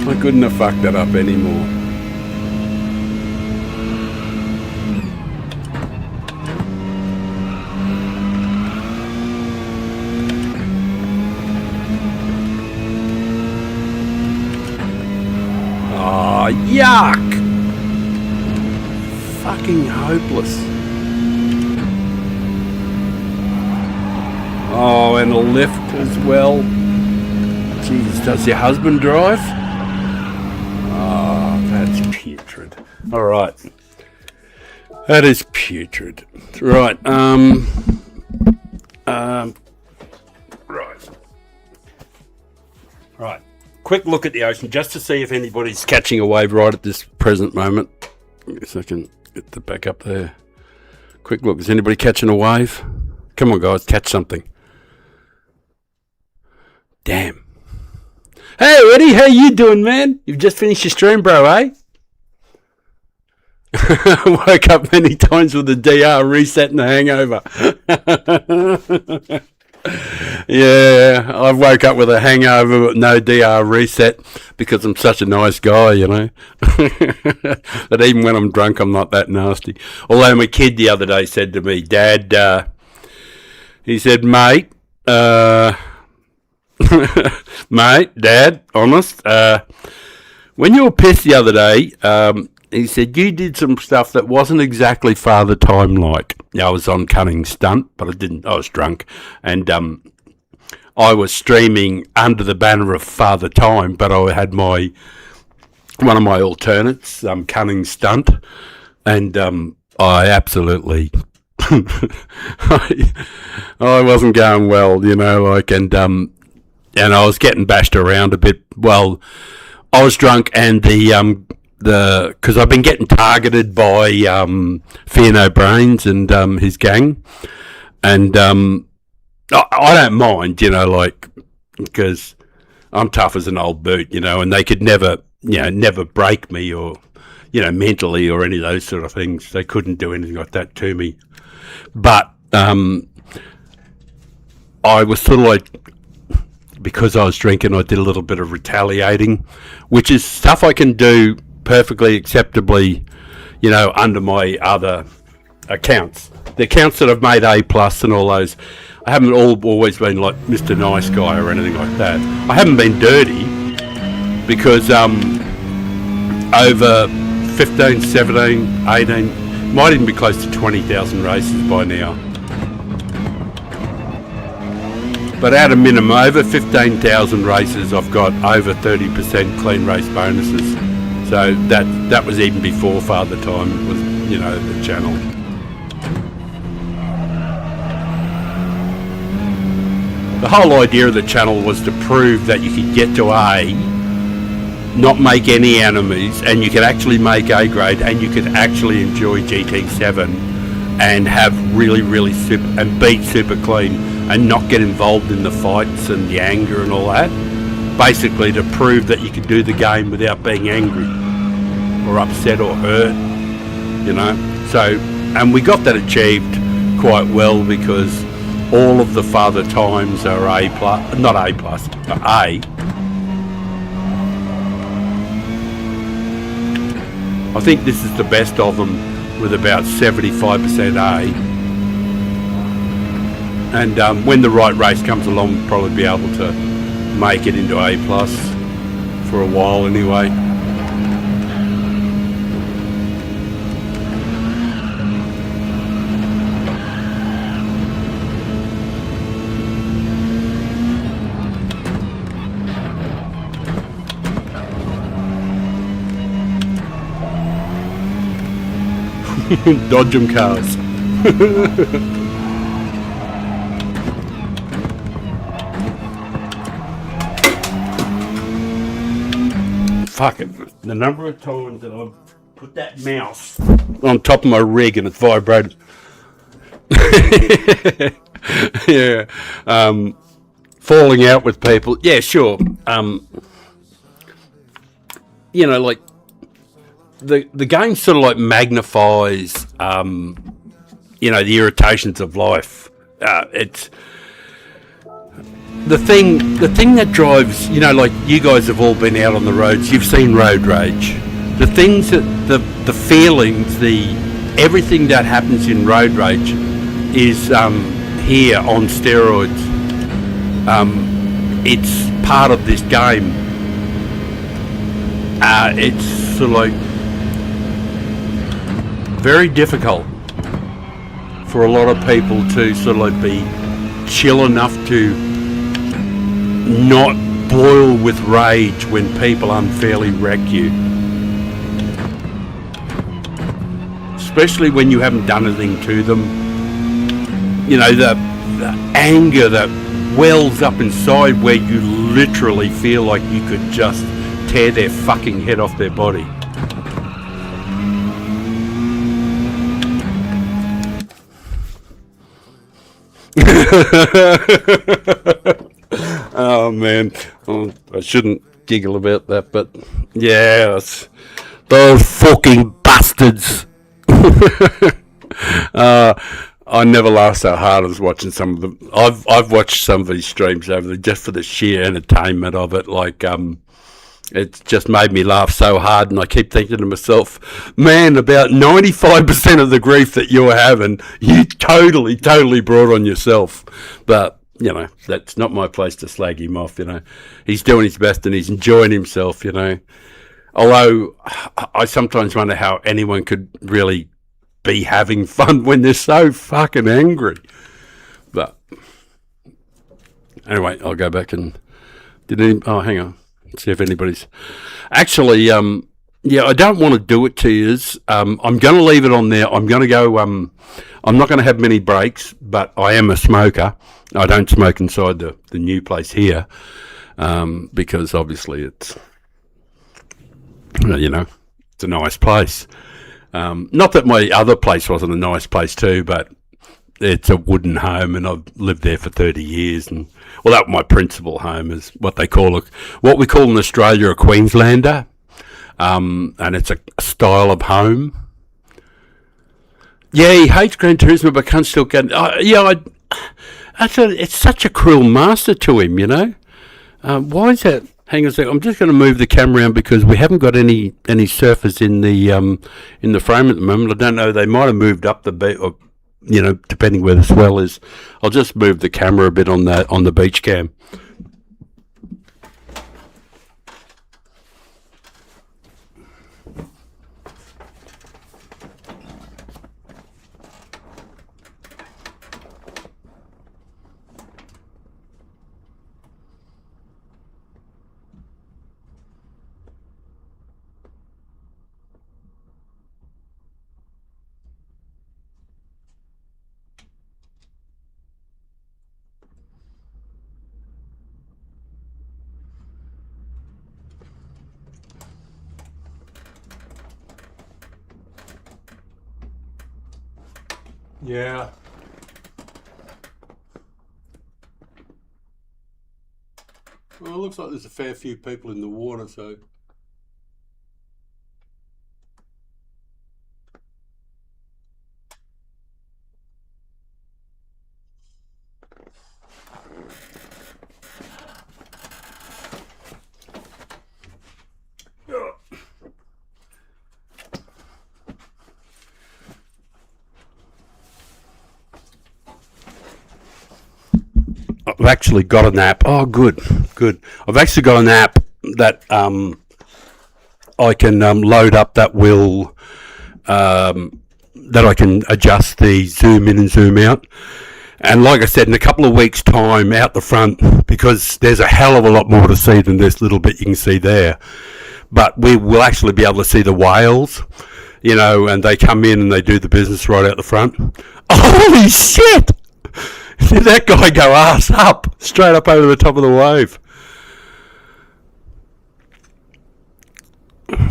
I couldn't have fucked that up anymore. Oh, yuck! Fucking hopeless. Oh, and a lift as well. Jeez, does your husband drive? Oh, that's putrid. All right. That is putrid. Right. Right. Quick look at the ocean just to see if anybody's catching a wave right at this present moment. I guess I can get the back up there. Quick look. Is anybody catching a wave? Come on, guys. Catch something. Damn. Hey, Eddie, how you doing, man? You've just finished your stream, bro, eh? Woke up many times with the DR reset and the hangover. Yeah, I woke up with a hangover but no DR reset because I'm such a nice guy, you know. But even when I'm drunk, I'm not that nasty. Although my kid the other day said to me, Dad, he said, mate, Dad, honest, when you were pissed the other day, he said, you did some stuff that wasn't exactly Father Time like. I was on Cunning Stunt, but I was drunk, and I was streaming under the banner of Father Time, but I had one of my alternates, Cunning Stunt, and I absolutely, I wasn't going well, you know, like, and I was getting bashed around a bit. Well, I was drunk, and because I've been getting targeted by Fear No Brains and his gang, and I don't mind, you know, like, because I'm tough as an old boot, you know, and they could never break me or, you know, mentally or any of those sort of things. They couldn't do anything like that to me. But I was sort of like, because I was drinking, I did a little bit of retaliating, which is stuff I can do perfectly acceptably, you know, under my other accounts. The accounts that I've made A+ and all those, I haven't always been like Mr. Nice Guy or anything like that. I haven't been dirty because over 15, 17, 18, might even be close to 20,000 races by now. But at a minimum, over 15,000 races, I've got over 30% clean race bonuses. So that was even before Father Time was, you know, the channel. The whole idea of the channel was to prove that you could get to A, not make any enemies, and you could actually make A grade, and you could actually enjoy GT7 and have really super, and beat super clean, and not get involved in the fights and the anger and all that. Basically to prove that you could do the game without being angry or upset or hurt, you know. So, and we got that achieved quite well because all of the Father Times are A+, not A+, but A. I think this is the best of them with about 75% A. And when the right race comes along, we'll probably be able to make it into A+ for a while anyway. Dodge them cars. Fuck it. The number of times that I've put that mouse on top of my rig and it's vibrated. Yeah. Falling out with people. Yeah, sure. You know, like the game sort of like magnifies you know, the irritations of life. It's the thing that drives, you know, like you guys have all been out on the roads, you've seen road rage. The things that the feelings, everything that happens in road rage is here on steroids. It's part of this game. It's sort of like very difficult for a lot of people to sort of like be chill enough to not boil with rage when people unfairly wreck you. Especially when you haven't done anything to them. You know, the anger that wells up inside where you literally feel like you could just tear their fucking head off their body. Oh man, I shouldn't giggle about that, but yeah, those fucking bastards. I never laughed so hard as watching some of them. I've watched some of these streams over there just for the sheer entertainment of it. Like, it's just made me laugh so hard, and I keep thinking to myself, man, about 95% of the grief that you're having, you totally brought on yourself. But, you know, that's not my place to slag him off, you know. He's doing his best and he's enjoying himself, you know. Although, I sometimes wonder how anyone could really be having fun when they're so fucking angry. But, anyway, I'll go back and... Oh, hang on. See if anybody's actually yeah, I don't want to do it to yous. I'm going to leave it on there. I'm going to go I'm not going to have many breaks, but I am a smoker. I don't smoke inside the new place here, because obviously it's, you know, it's a nice place. Not that my other place wasn't a nice place too, but it's a wooden home, and I've lived there for 30 years. And well, that my principal home is what we call in Australia a Queenslander, and it's a style of home. Yeah, he hates Gran Turismo, but can't still get. It's such a cruel master to him, you know. Why is that? Hang on a second. I'm just going to move the camera around because we haven't got any surfers in the frame at the moment. I don't know. They might have moved up the beat, or, you know, depending where the swell is. I'll just move the camera a bit on the beach cam. Yeah. Well, it looks like there's a fair few people in the water, so... I've actually got an app. Oh, good. I've actually got an app that I can load up that will that I can adjust the zoom in and zoom out. And like I said, in a couple of weeks' time, out the front, because there's a hell of a lot more to see than this little bit you can see there. But we will actually be able to see the whales, you know, and they come in and they do the business right out the front. Holy shit! That guy go ass up, straight up over the top of the wave.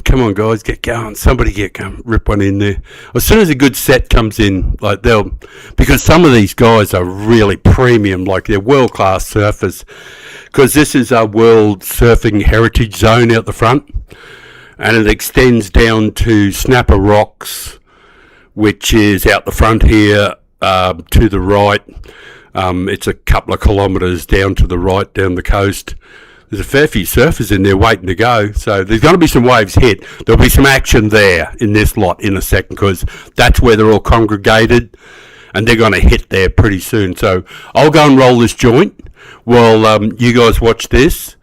Come on, guys, get going. Somebody get going. Rip one in there. As soon as a good set comes in, like because some of these guys are really premium, like they're world-class surfers. Because this is our World Surfing Heritage Zone out the front, and it extends down to Snapper Rocks, which is out the front here, to the right. It's a couple of kilometres down to the right, down the coast. There's a fair few surfers in there waiting to go, so there's going to be some waves hit. There'll be some action there in this lot in a second, because that's where they're all congregated, and they're going to hit there pretty soon. So I'll go and roll this joint while you guys watch this.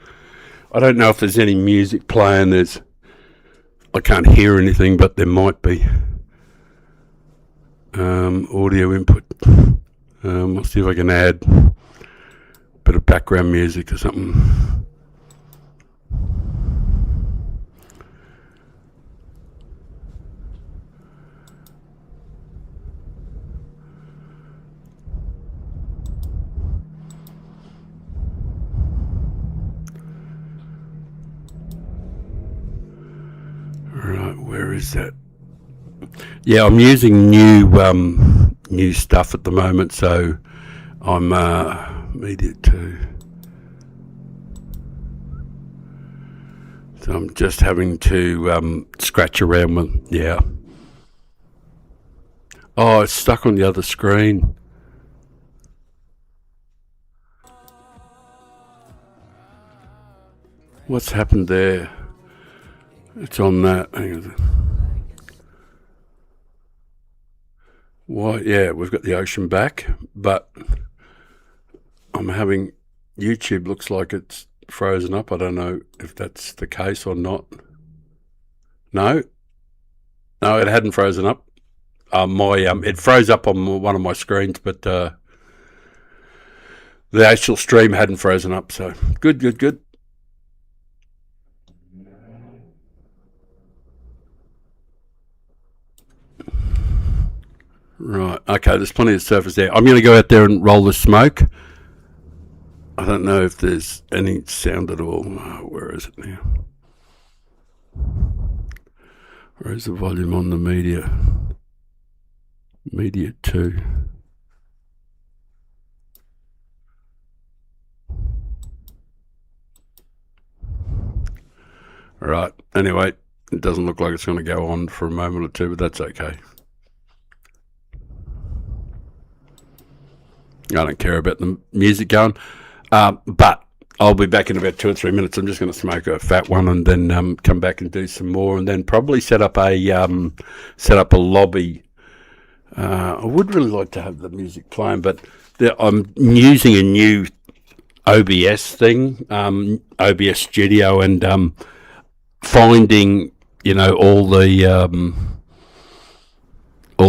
I don't know if there's any music playing. I can't hear anything, but there might be. Audio input. I'll see if I can add a bit of background music or something. Right, where is that? Yeah, I'm using new stuff at the moment, so I'm media 2. So I'm just having to scratch around with, yeah. Oh, it's stuck on the other screen. What's happened there? It's on that. Hang on. Why? Yeah, we've got the ocean back, but I'm having YouTube looks like it's frozen up. I don't know if that's the case or not. No, it hadn't frozen up. It froze up on one of my screens, but the actual stream hadn't frozen up. So good. Right, okay, there's plenty of surface there. I'm going to go out there and roll the smoke. I don't know if there's any sound at all. Oh, where is it now? Where's the volume on the media? Media 2. Right, anyway, it doesn't look like it's going to go on for a moment or two, but that's okay. I don't care about the music going, but I'll be back in about 2 or 3 minutes. I'm just going to smoke a fat one and then come back and do some more, and then probably set up a lobby. I would really like to have the music playing, but I'm using a new OBS thing, OBS Studio, and finding all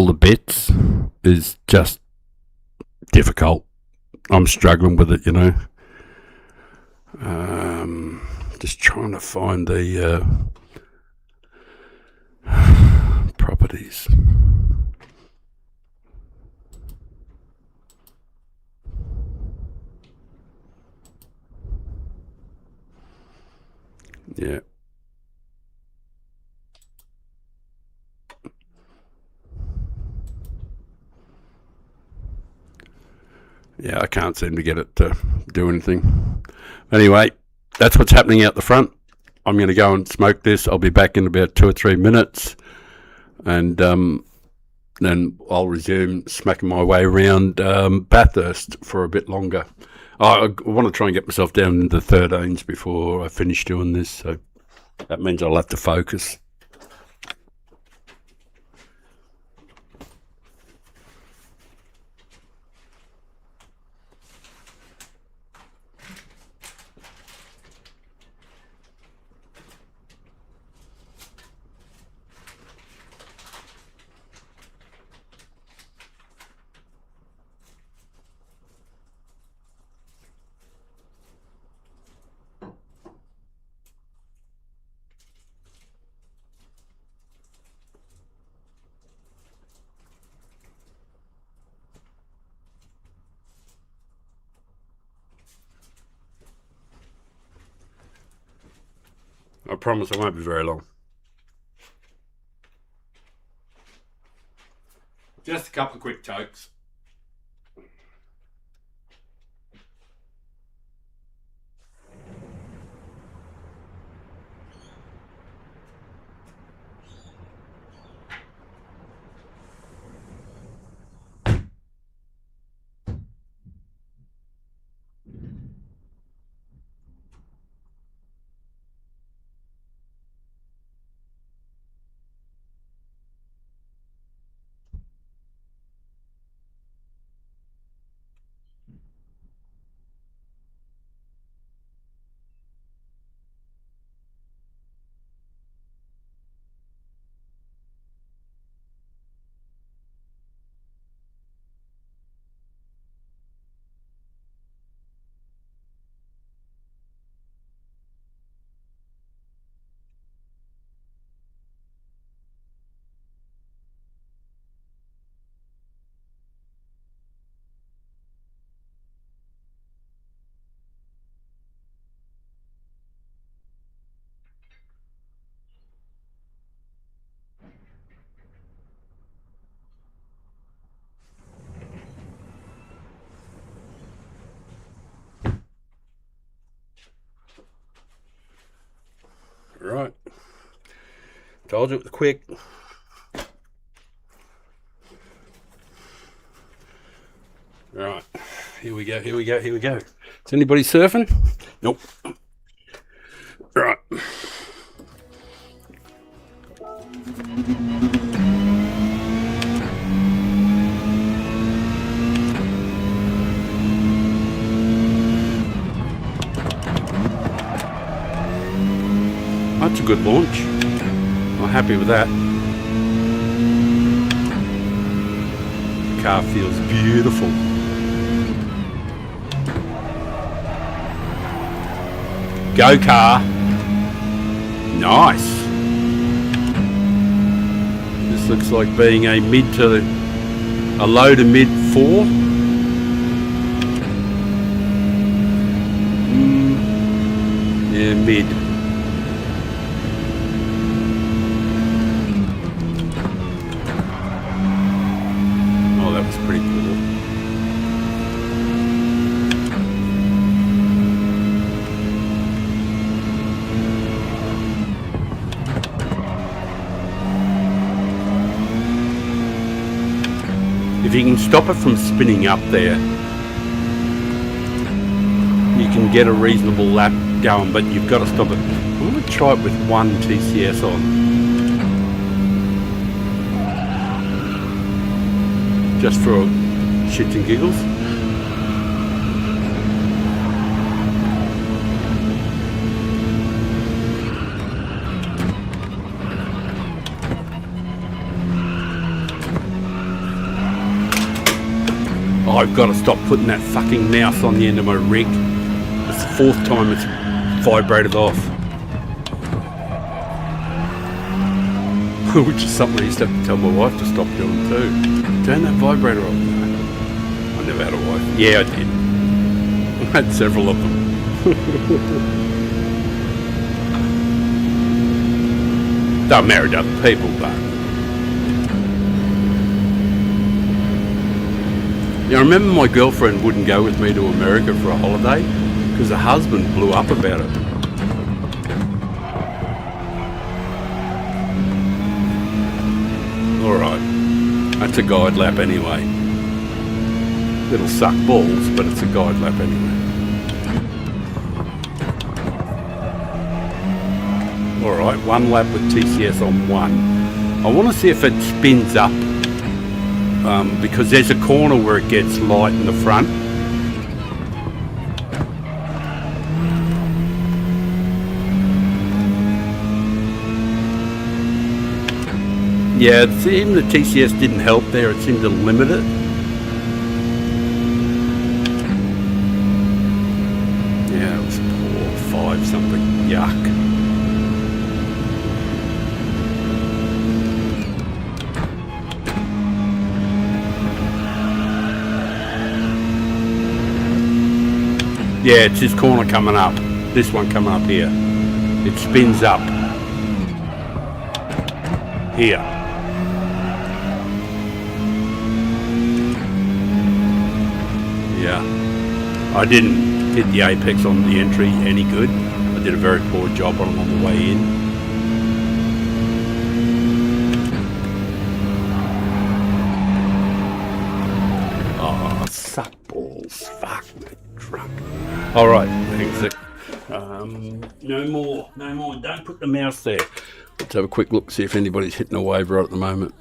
the bits is just difficult. I'm struggling with it, just trying to find the properties. Yeah. Yeah, I can't seem to get it to do anything. Anyway, that's what's happening out the front. I'm going to go and smoke this. I'll be back in about 2 or 3 minutes, and then I'll resume smacking my way around Bathurst for a bit longer. I want to try and get myself down into 13s before I finish doing this, so that means I'll have to focus. I promise I won't be very long. Just a couple of quick tokes. Told you it was quick. Right, here we go. Is anybody surfing? Nope. Right. That's a good launch. I'm happy with that. The car feels beautiful. Go car. Nice. This looks like being a low to mid 4. Yeah, mid. Oh, that was pretty cool. If you can stop it from spinning up there, you can get a reasonable lap going, but you've got to stop it. I'm going to try it with one TCS on. Just for shits and giggles. I've got to stop putting that fucking mouse on the end of my rig. It's the 4th time it's vibrated off. Which is something I used to have to tell my wife to stop doing too. Turn that vibrator off. No, I never had a wife. Yeah, I did. I had several of them. They're married other people, but... I remember my girlfriend wouldn't go with me to America for a holiday because her husband blew up about it. Alright, that's a guide lap anyway. It'll suck balls, but it's a guide lap anyway. Alright, 1 lap with TCS on 1. I want to see if it spins up. Because there's a corner where it gets light in the front. Yeah, even the TCS didn't help there. It seemed to limit it. Yeah, it was 4 or 5 something. Yuck. Yeah, it's this corner coming up. This one coming up here. It spins up. Here. Yeah. I didn't hit the apex on the entry any good. I did a very poor job on the way in. Oh, suck balls. Fuck me. Drunk. All right, thanks. No more. Don't put the mouse there. Let's have a quick look, see if anybody's hitting a wave right at the moment.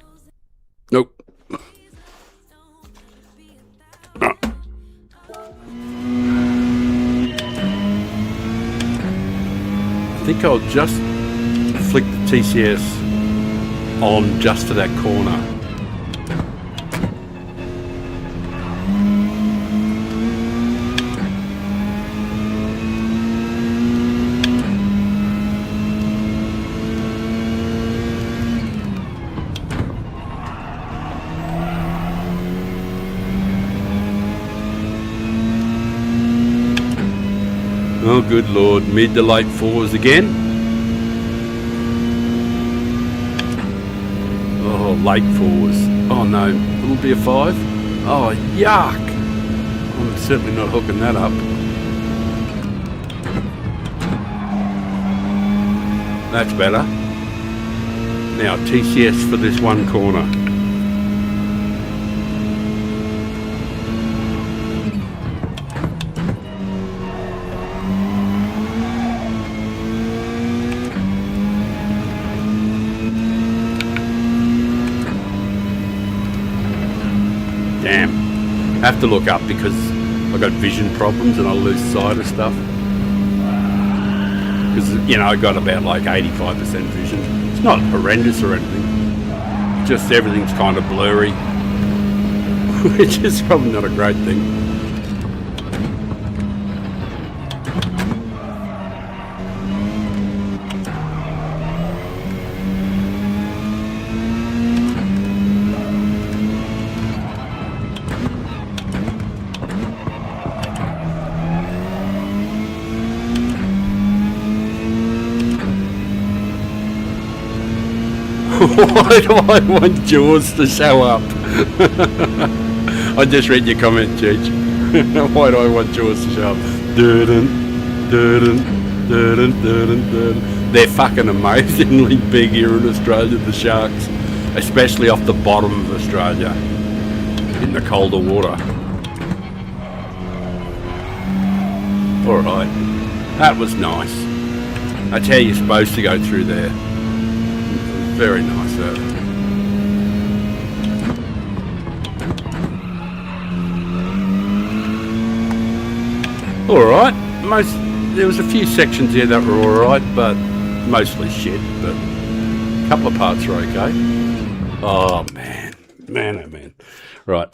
Nope. I think I'll just flick the TCS on just to that corner. Oh, good Lord, mid to late 4s again. Oh, late 4s. Oh no, it'll be a 5. Oh, yuck. I'm certainly not hooking that up. That's better. Now TCS for this one corner. Damn. I have to look up because I've got vision problems and I lose sight of stuff. Because, you know, I got about like 85% vision. It's not horrendous or anything. Just everything's kind of blurry. Which is probably not a great thing. Why do I want Jaws to show up? I just read your comment, Cheech. Why do I want Jaws to show up? They're fucking amazingly big here in Australia, the sharks. Especially off the bottom of Australia. In the colder water. Alright. That was nice. That's how you're supposed to go through there. Very nice, Alright, there was a few sections here that were alright, but mostly shit, but a couple of parts are okay. Oh man, oh man. Right,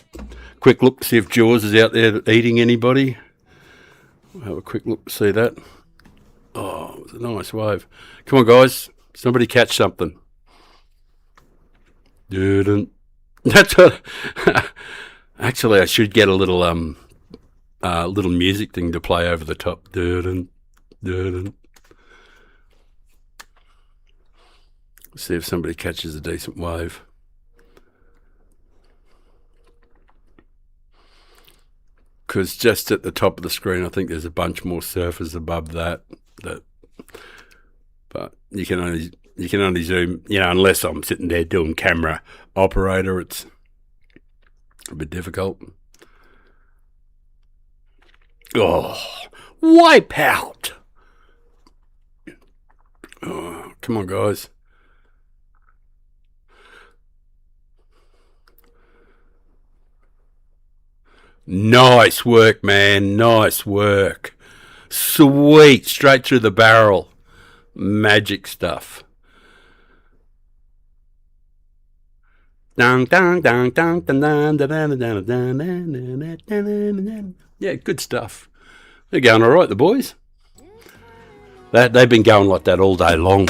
quick look to see if Jaws is out there eating anybody. We'll have a quick look to see that. Oh, it was a nice wave. Come on guys, somebody catch something. That's what. Actually, I should get a little little music thing to play over the top. See if somebody catches a decent wave. Because just at the top of the screen, I think there's a bunch more surfers above that. But you can only zoom, you know, unless I'm sitting there doing camera operator, it's a bit difficult. Oh, wipe out. Oh, come on, guys. Nice work, man. Nice work. Sweet. Straight through the barrel. Magic stuff. Yeah, good stuff. They're going all right, the boys. They've been going like that all day long.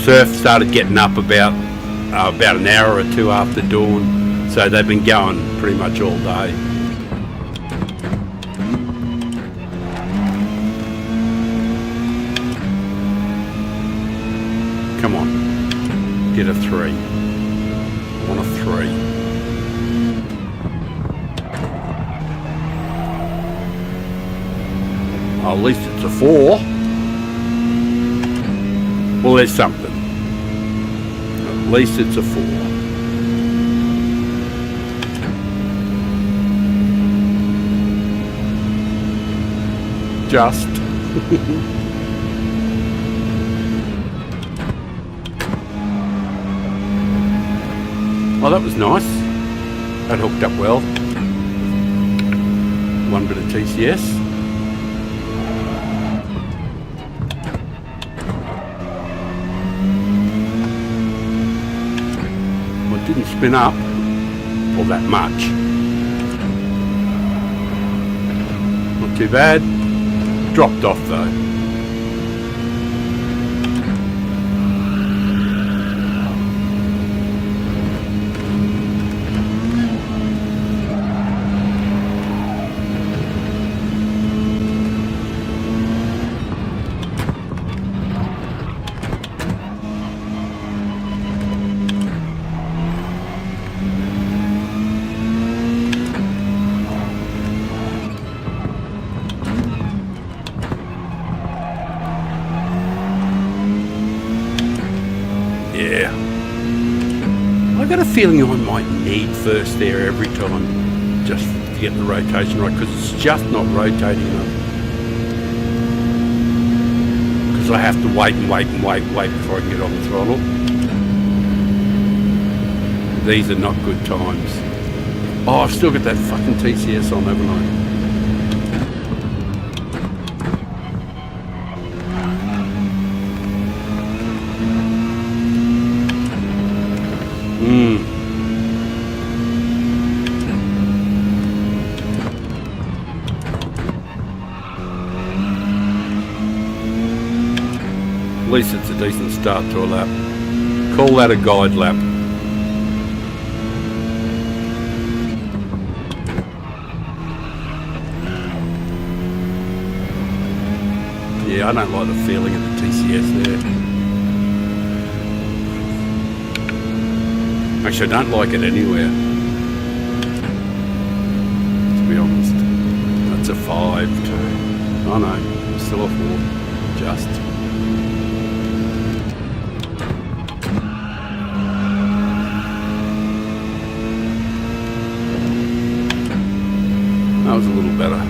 Surf started getting up about an hour or two after dawn, so they've been going pretty much all day. Come on, get a 3. I want a 3. Oh, at least it's a 4. Well, there's something. At least it's a 4. Just. Oh, that was nice. That hooked up well. One bit of TCS. Well, it didn't spin up all that much. Not too bad. Dropped off though. I got a feeling I might need first there every time just to get the rotation right, because it's just not rotating enough. Because I have to wait before I can get on the throttle. These are not good times. Oh, I've still got that fucking TCS on, haven't I? At least it's a decent start to a lap. Call that a guide lap. Yeah, I don't like the feeling of the TCS there. Actually, I don't like it anywhere, to be honest. That's a 5 too. Oh no, still a 4. Just. That was a little better.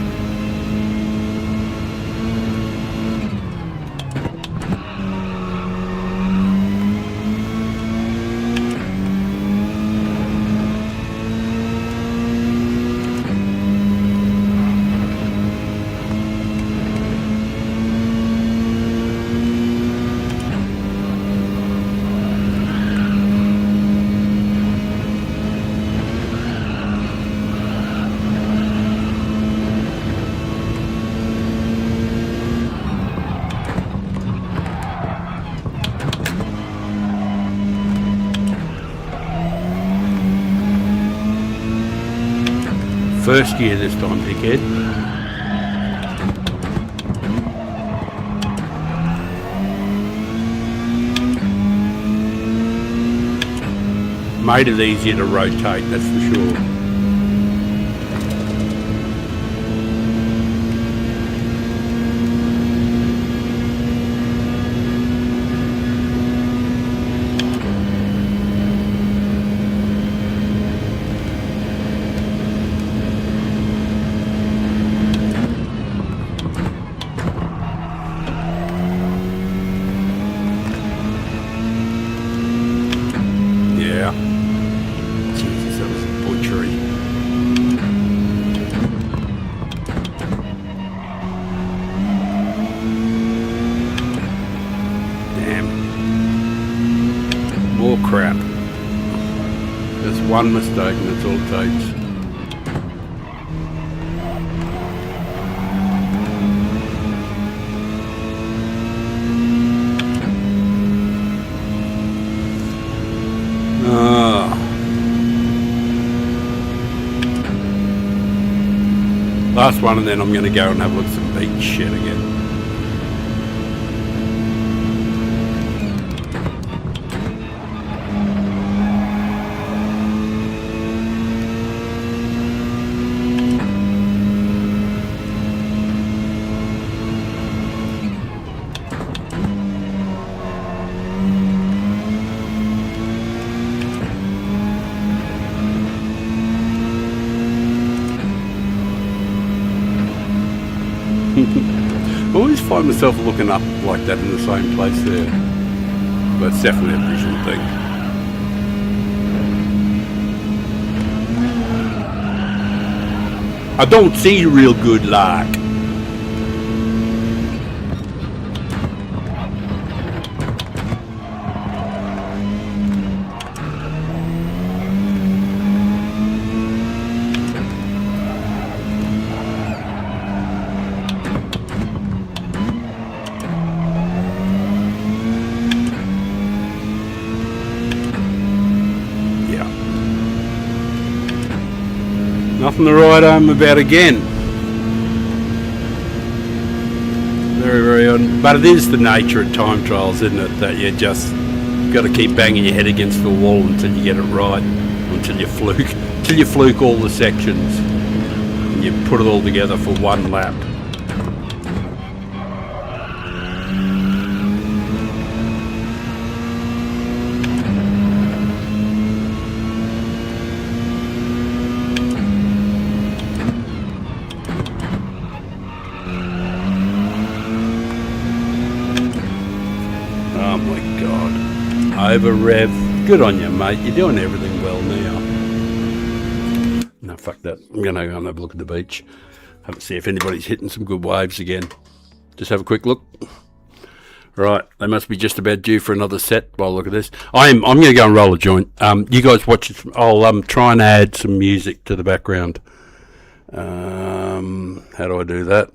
First gear this time, dickhead. Made it easier to rotate, that's for sure. Jesus, that was a butchery. Damn. More crap. Just one mistake and that's all it takes. Last one, and then I'm going to go and have a look at some beach shit again. I always find myself looking up like that in the same place there. But it's definitely a visual thing. I don't see real good like. Nothing to write home about again. Very, very odd. But it is the nature of time trials, isn't it? That you just got to keep banging your head against the wall until you get it right, until you fluke all the sections, and you put it all together for one lap. over, Rev. Good on you, mate. You're doing everything well now. No, fuck that. I'm going to go and have a look at the beach. Have to see if anybody's hitting some good waves again. Just have a quick look. Right, they must be just about due for another set by the look at this. I'm going to go and roll a joint. You guys watch it. I'll try and add some music to the background. How do I do that?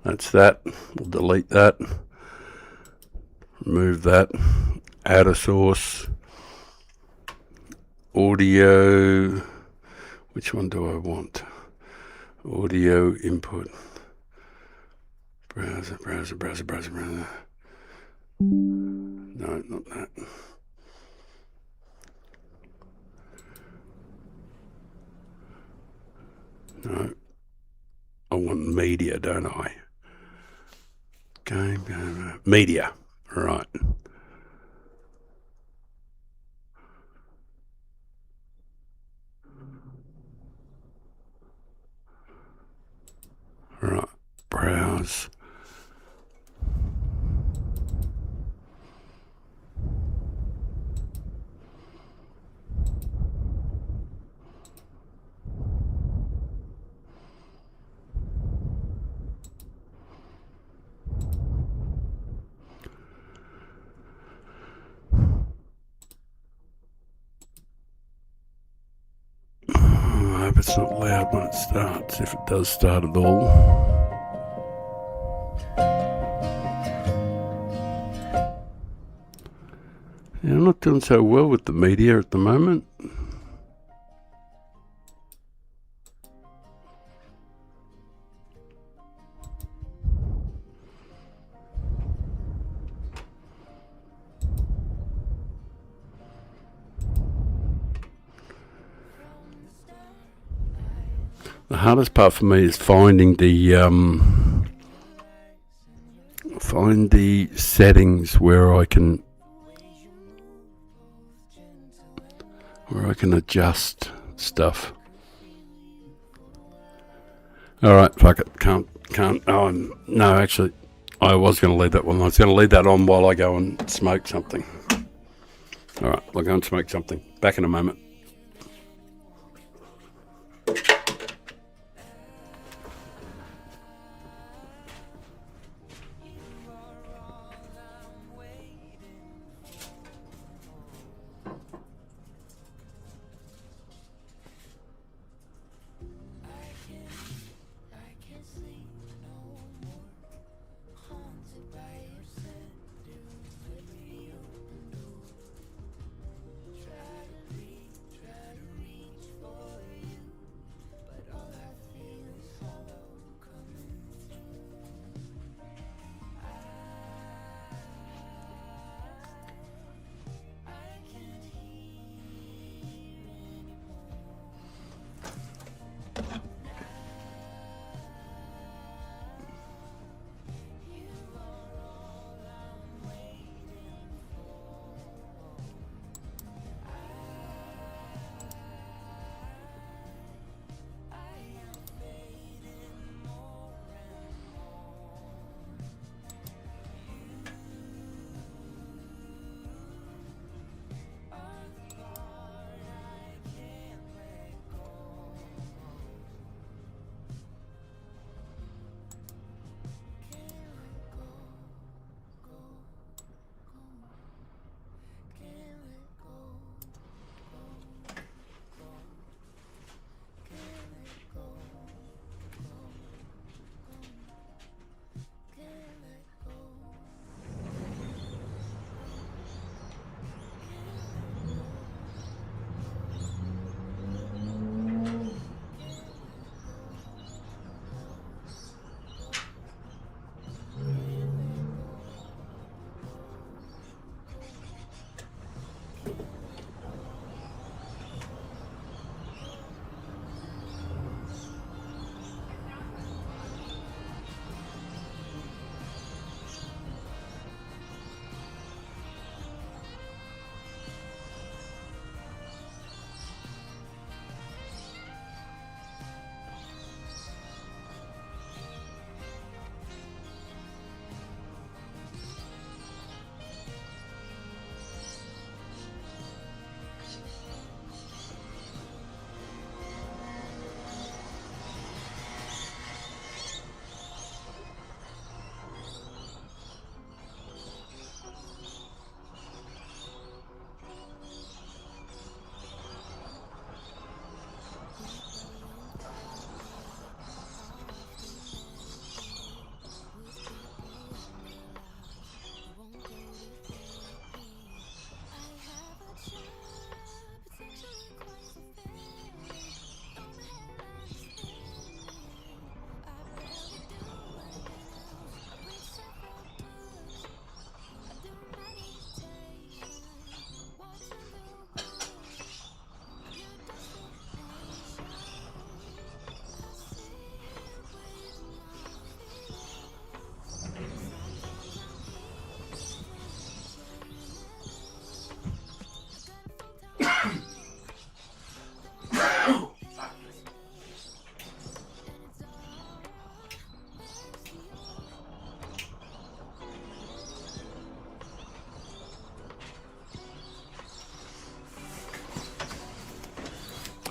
That's that. We'll delete that. Remove that. Add a source. Audio. Which one do I want? Audio input. Browser. No, not that. No. I want media, don't I? Game. Media. Right. Right. Browse. I hope it's not loud when it starts, if it does start at all. Yeah, I'm not doing so well with the media at the moment. The hardest part for me is finding the settings where I can adjust stuff. All right, fuck it. Can't. Oh, no, actually, I was going to leave that one. I was going to leave that on while I go and smoke something. All right, I'll go and smoke something. Back in a moment.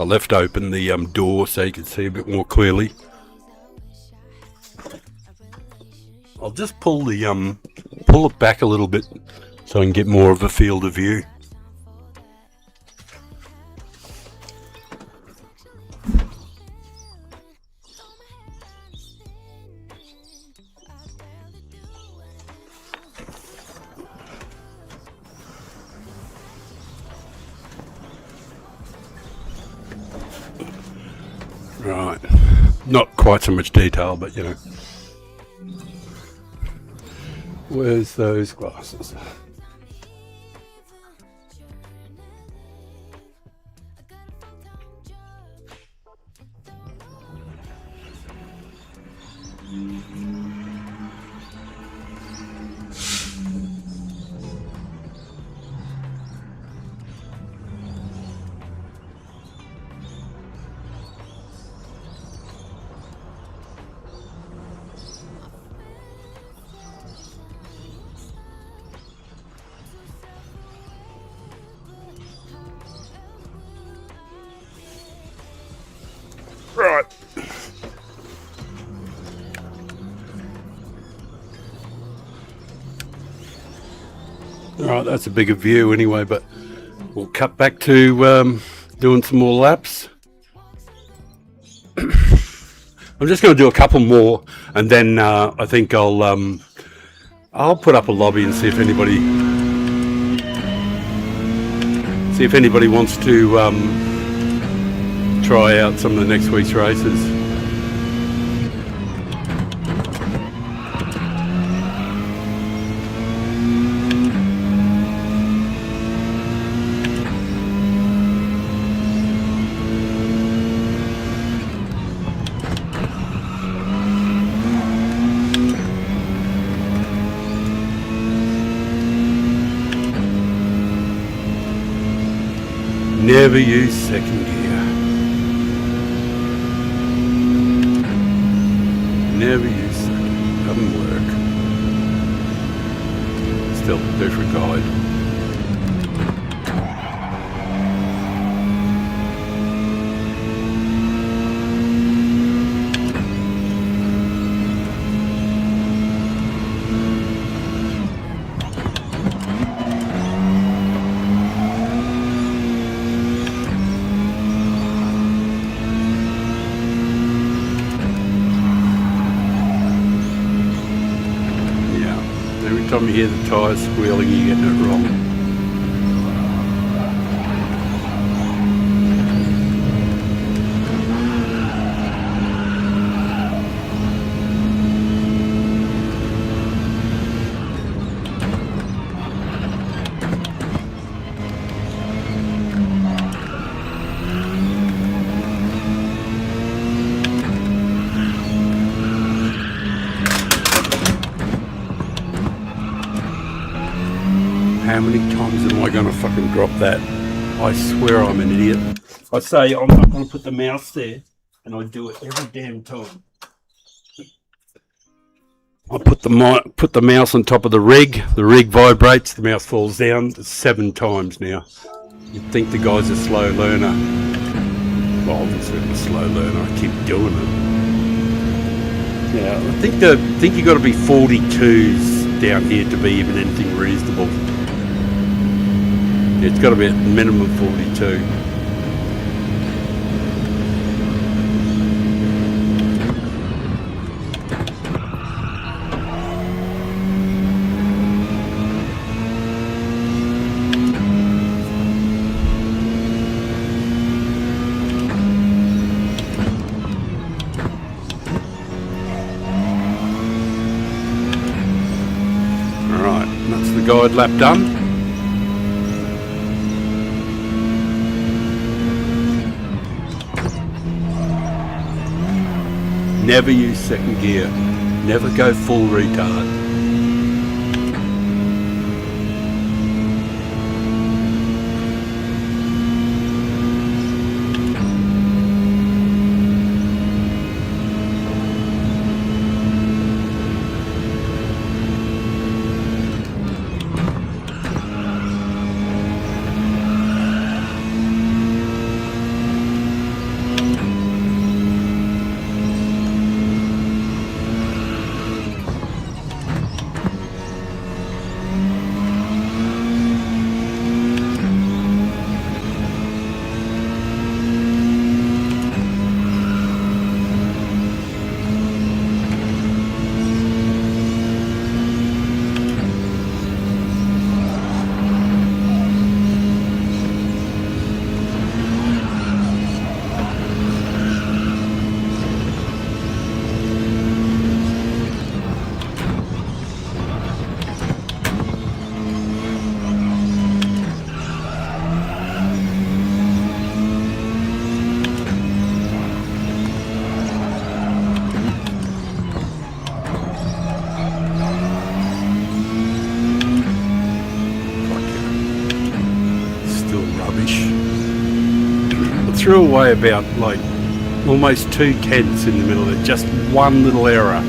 I left open the door so you can see a bit more clearly. I'll just pull it back a little bit so I can get more of a field of view. Right, not quite so much detail, but you know. Where's those glasses? Right. Alright, that's a bigger view anyway, but we'll cut back to doing some more laps. I'm just going to do a couple more, and then I think I'll put up a lobby and see if anybody wants to try out some of the next week's races. Never use second gear. Never use second. Doesn't work. Still, different guide. Every time you hear the tyres squealing, you're getting it wrong. How many times am I going to fucking drop that? I swear I'm an idiot. I say I'm not going to put the mouse there, and I do it every damn time. I put the mouse on top of the rig vibrates, the mouse falls down 7 times now. You'd think the guy's a slow learner. Well, obviously I'm a slow learner, I keep doing it. Yeah, I think you got to be 42s down here to be even anything reasonable. It's got to be at minimum 42. All right, that's the guide lap done. Never use second gear. Never go full retard. rubbish. I threw away about like almost 2 tenths in the middle of it, just one little error.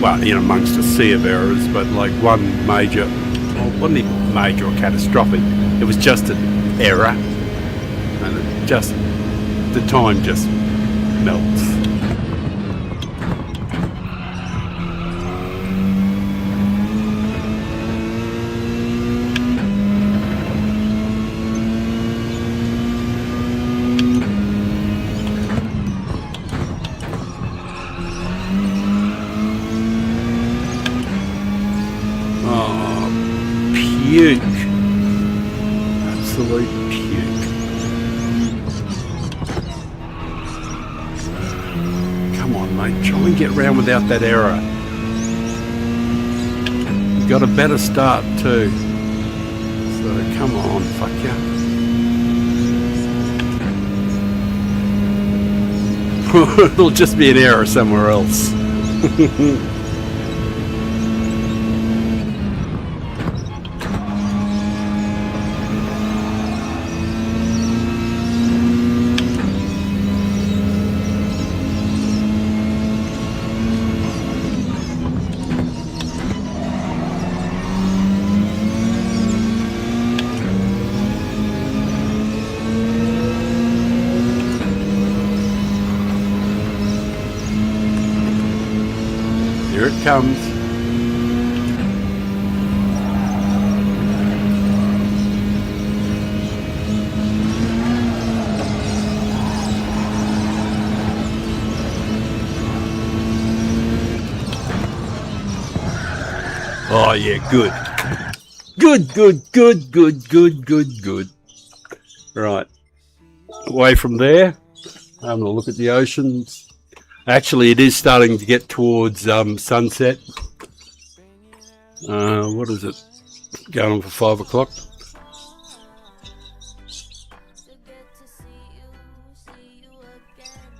Well, you know, amongst a sea of errors, but like one major, well, it wasn't even major or catastrophic. It was just an error, and it just, the time just melts. Puke. Absolute puke. Come on, mate. Try and get round without that error. You've got a better start too. So come on, fuck ya. It'll just be an error somewhere else. Here it comes. Oh yeah, good. Good. Right. Away from there, having a look at the oceans. Actually, it is starting to get towards sunset. What is it? Going on for 5 o'clock.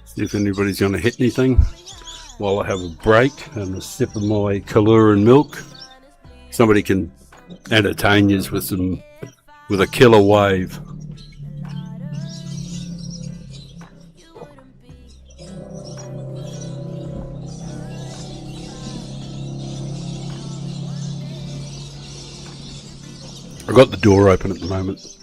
See if anybody's going to hit anything while I have a break and a sip of my Kahlua and milk. Somebody can entertain you with a killer wave. I've got the door open at the moment.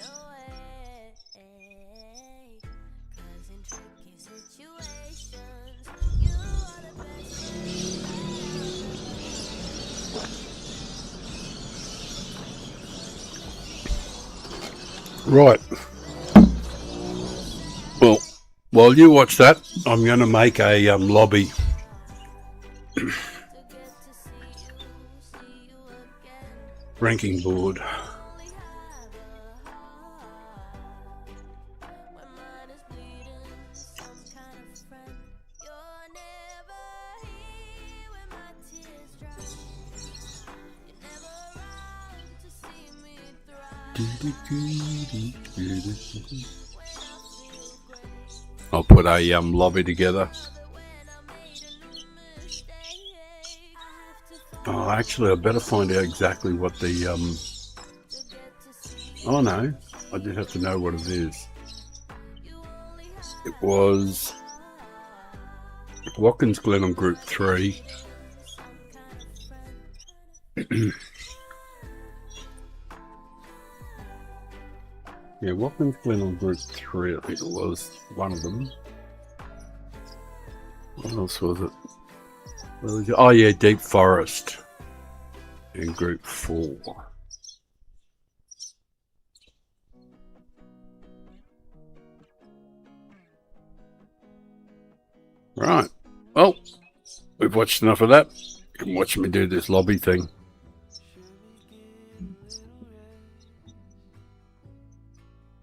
Right. Well, while you watch that, I'm going to make a lobby. Ranking board. I'll put a lobby together. Oh, actually, I better find out exactly what the oh no, I just have to know what it is. It was Watkins Glen on Group 3. Yeah, Watkins Glen on Group 3, I think it was one of them. What else was it? Oh yeah, Deep Forest in Group 4. Right. Well, we've watched enough of that. You can watch me do this lobby thing.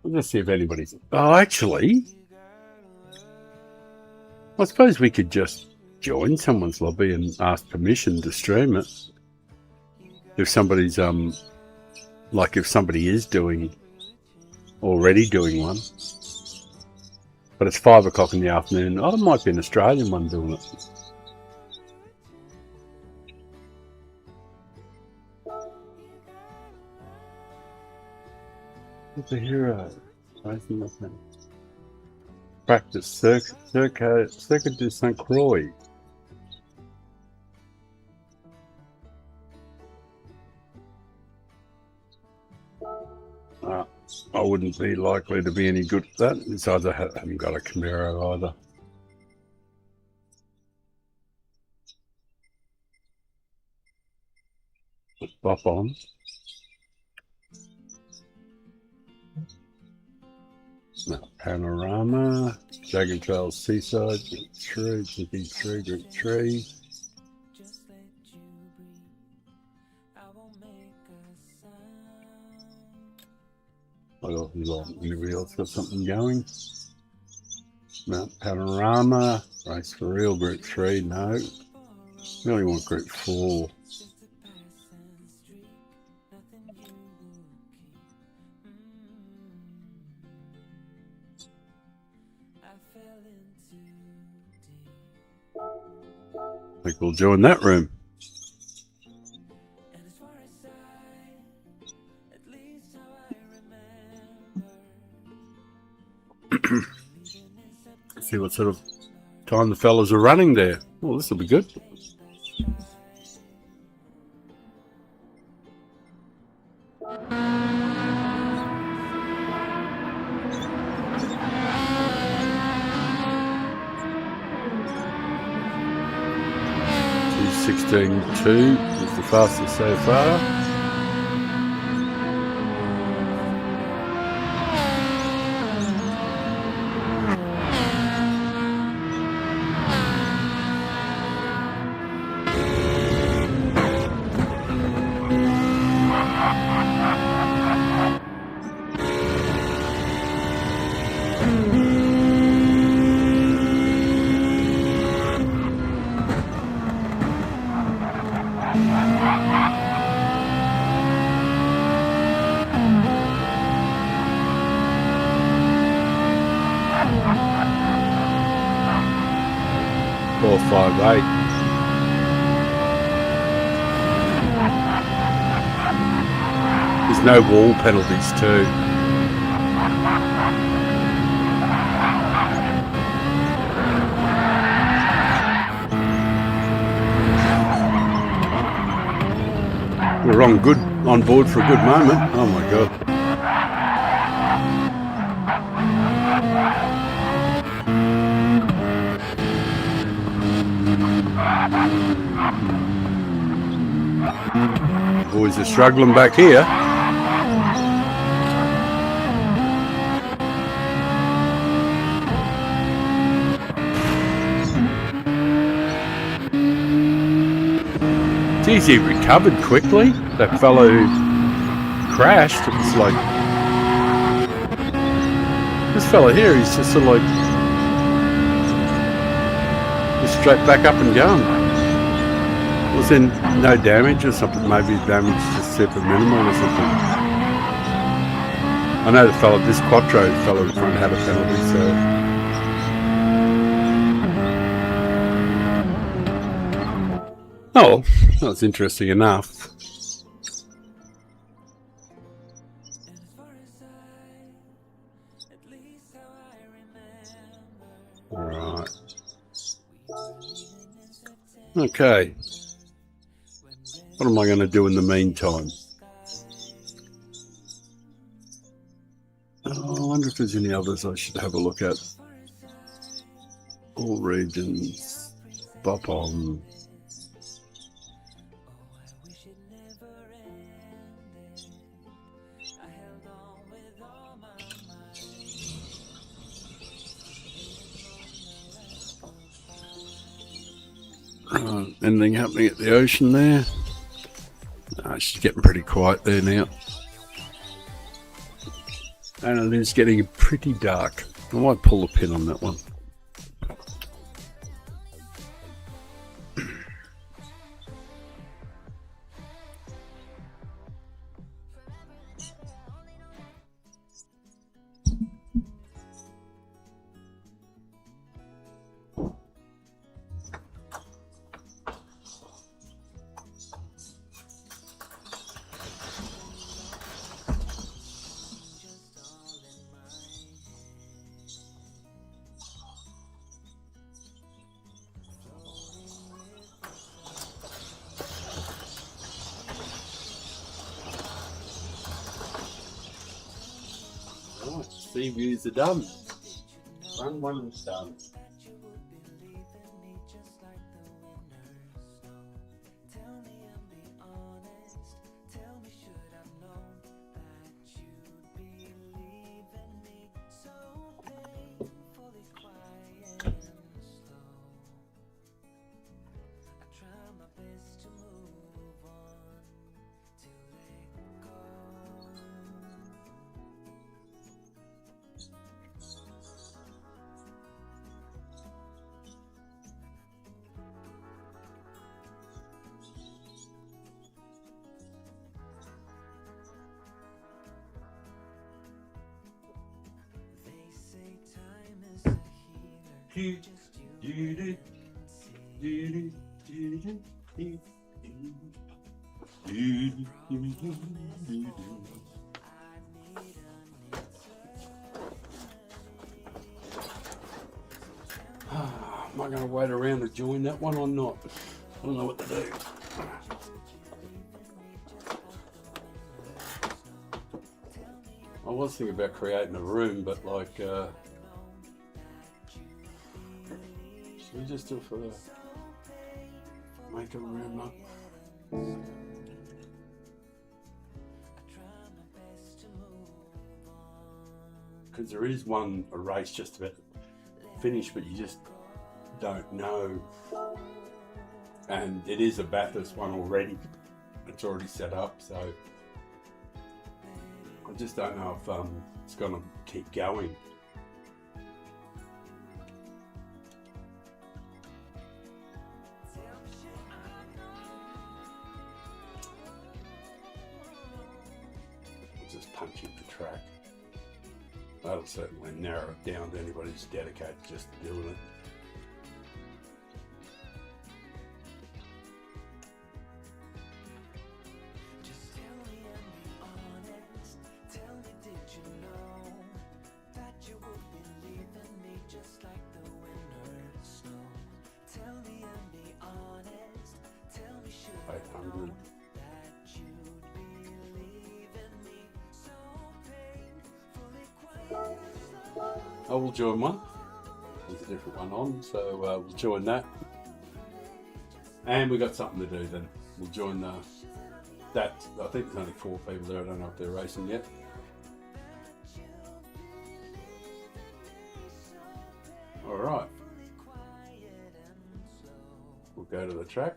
Let's see if anybody's... Oh, actually, I suppose we could just join someone's lobby and ask permission to stream it. If somebody's, like if somebody is already doing one. But it's 5 o'clock in the afternoon. Oh, there might be an Australian one doing it. The hero. Racing the thing. Practice Circuit de St. Croix. I wouldn't be likely to be any good at that. Besides, I haven't got a Camaro either. Put bop on. No, Panorama, Jagged Trails, Seaside, Group 3, GP3, Group 3. What else is on? Anybody else got something going? Mount Panorama, Race for Real, Group 3, no. We only want Group 4. I think we'll join that room. See what sort of time the fellas are running there. Well, this will be good. $2:16.2 is the fastest so far. Four, 5, 8. There's no wall penalties too. We're on board for a good moment. Oh my god. Boys are struggling back here. Geez, he recovered quickly. That fellow who crashed, it was like... This fellow here, he's just sort of like... Just straight back up and going. Was there no damage or something? Maybe damage just super minimal or something. I know the fellow, this Quattro fellow in front had a penalty, so... Oh, that's interesting enough. All right. Okay. What am I going to do in the meantime? Oh, I wonder if there's any others I should have a look at. All regions. Bop on. Anything happening at the ocean there? No, it's getting pretty quiet there now. And it is getting pretty dark. I might pull the pin on that one. sea views are done. Run one and done. Am I going to wait around to join that one or not? I don't know what to do. I was thinking about creating a room, but like, should we just do it for the make a room up? Because there is a race just about finished, but you just don't know. And it is a Bathurst one already. It's already set up, so I just don't know if it's going to keep going. I'll just punch in the track. That'll certainly narrow it down to anybody who's dedicated just to doing it. I will join one. There's a different one on, so we'll join that. And we got something to do then. We'll join that. I think there's only 4 people there. I don't know if they're racing yet. All right. We'll go to the track.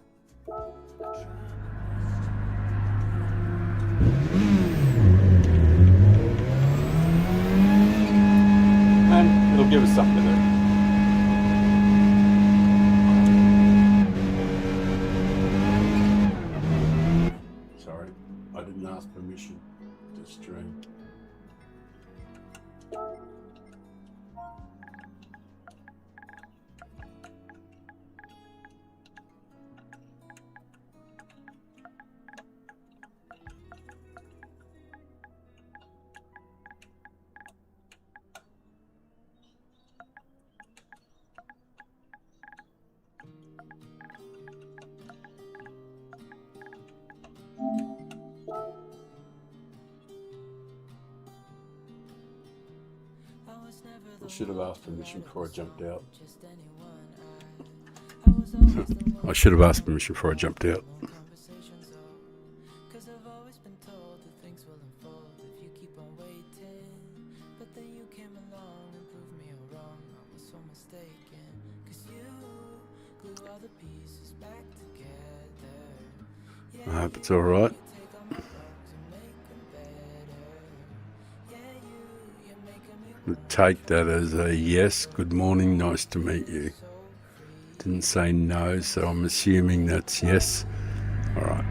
And it'll give us something to do. Sorry, I didn't ask permission to stream. I should have asked permission before I jumped out. I should have asked permission before I jumped out. I hope it's all right. Take that as a yes. Good morning, nice to meet you. Didn't say no, so I'm assuming that's yes. All right.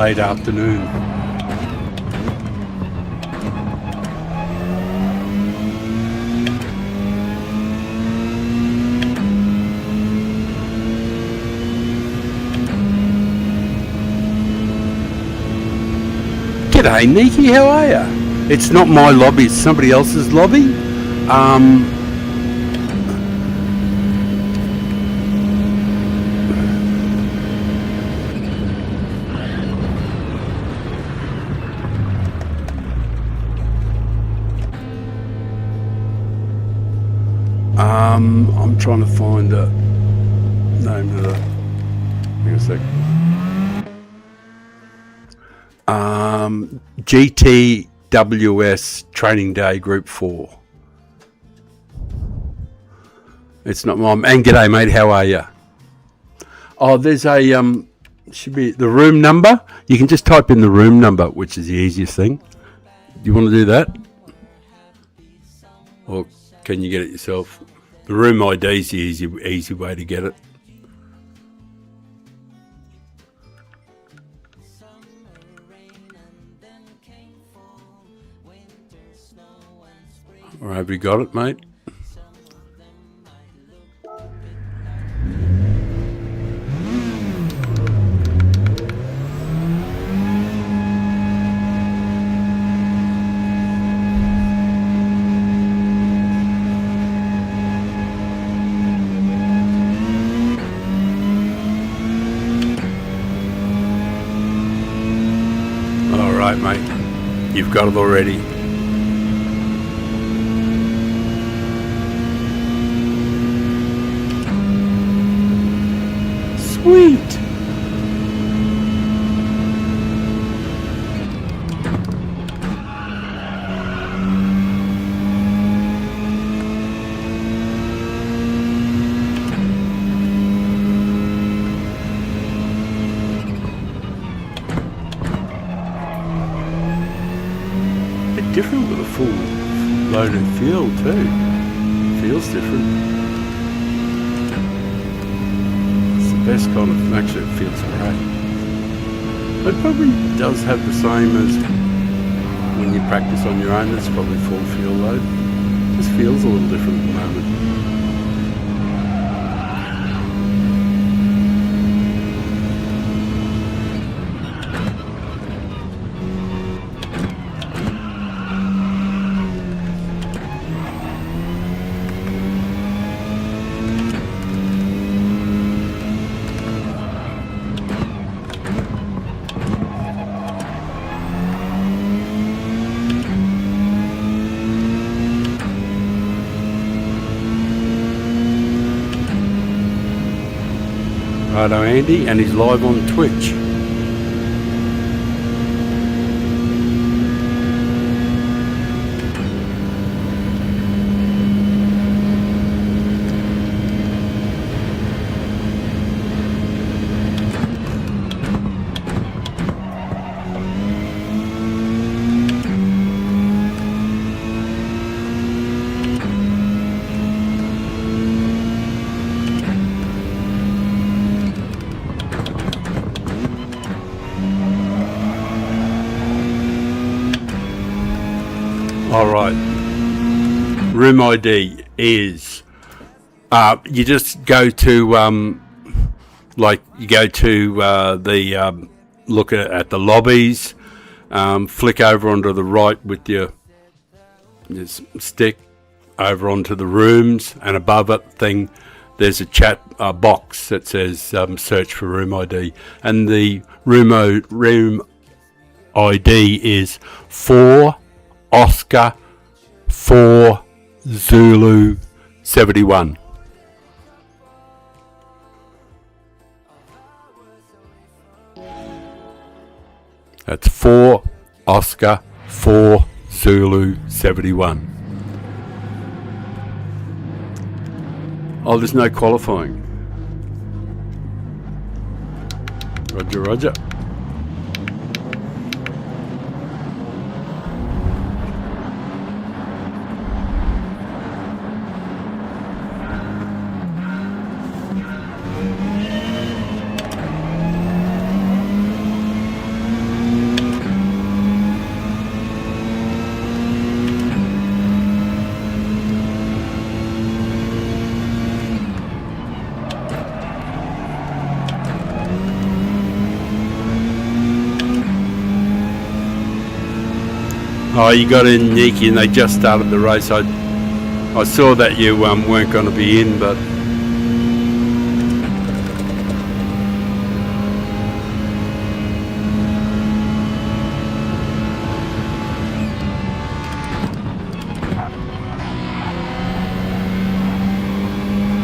late afternoon. G'day, Nikki, how are ya? It's not my lobby, it's somebody else's lobby. I'm trying to find the name of the. Hang on a sec. GTWS Training Day Group 4. It's not mine. And g'day, mate. How are you? Oh, there's a should be the room number. You can just type in the room number, which is the easiest thing. Do you want to do that, or can you get it yourself? The room ID is the easy way to get it. All right, have you got it, mate? All right, mate. You've got it already. Sweet. Bit different with a full loaded fuel too. Feels different. Best kind of, actually it feels great. It probably does have the same as when you practice on your own. It's probably full fuel load. Just feels a little different at the moment. Righto, Andy, and he's live on Twitch. All right. Room ID is you just go to the look at the lobbies, flick over onto the right with your stick over onto the rooms, and above it there's a chat box that says search for room ID, and the room ID is 4 Oscar 4 Zulu 71. That's 4 Oscar 4 Zulu 71. Oh, there's no qualifying. Roger, roger. Oh, you got in, Nikki, and they just started the race. I saw that you weren't going to be in, but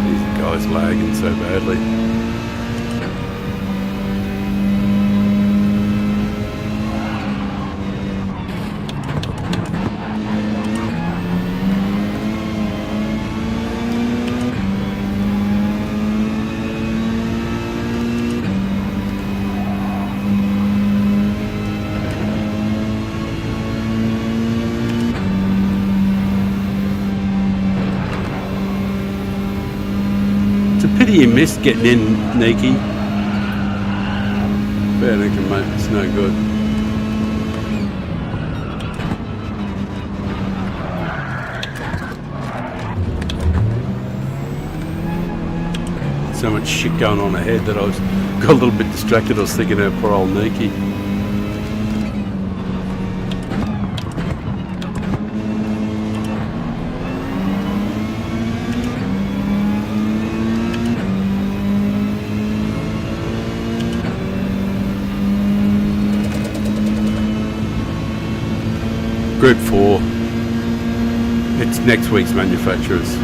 these guys lagging so badly. Pity you missed getting in, Nikki. Fair dinkum, mate. It's no good. So much shit going on ahead that I got a little bit distracted. I was thinking of poor old Nikki. Group 4. It's next week's manufacturers.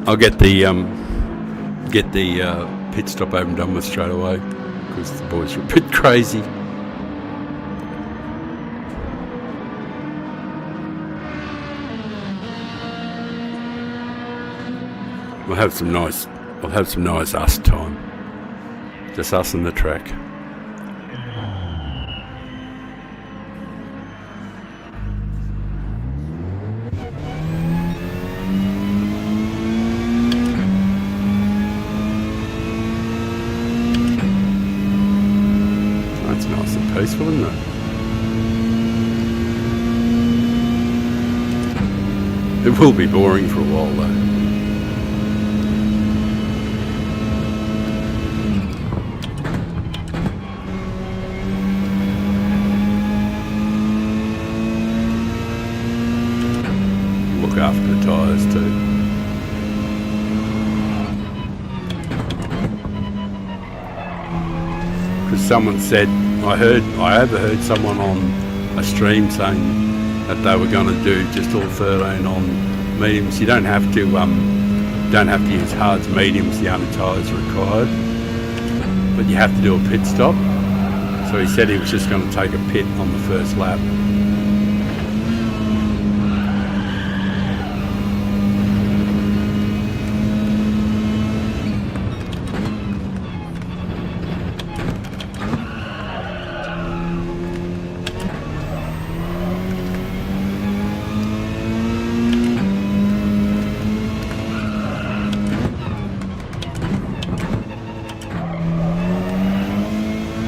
I'll get the pit stop over and done with straight away because the boys are a bit crazy. I'll have some nice us time. Just us and the track. Peaceful, isn't it? It will be boring for a while though. Look after the tyres too. Because someone said, I overheard someone on a stream saying that they were going to do just all 13 on mediums. You don't have to use hards, mediums. The only tyres required, but you have to do a pit stop. So he said he was just going to take a pit on the first lap.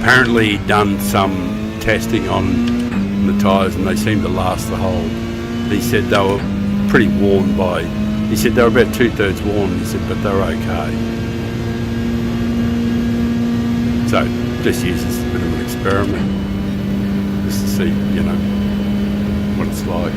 Apparently done some testing on the tyres and they seem to last the whole. He said they were pretty worn by, he said they were about 2/3 worn, he said, but they were okay. So just use this as a bit of an experiment, just to see, you know, what it's like.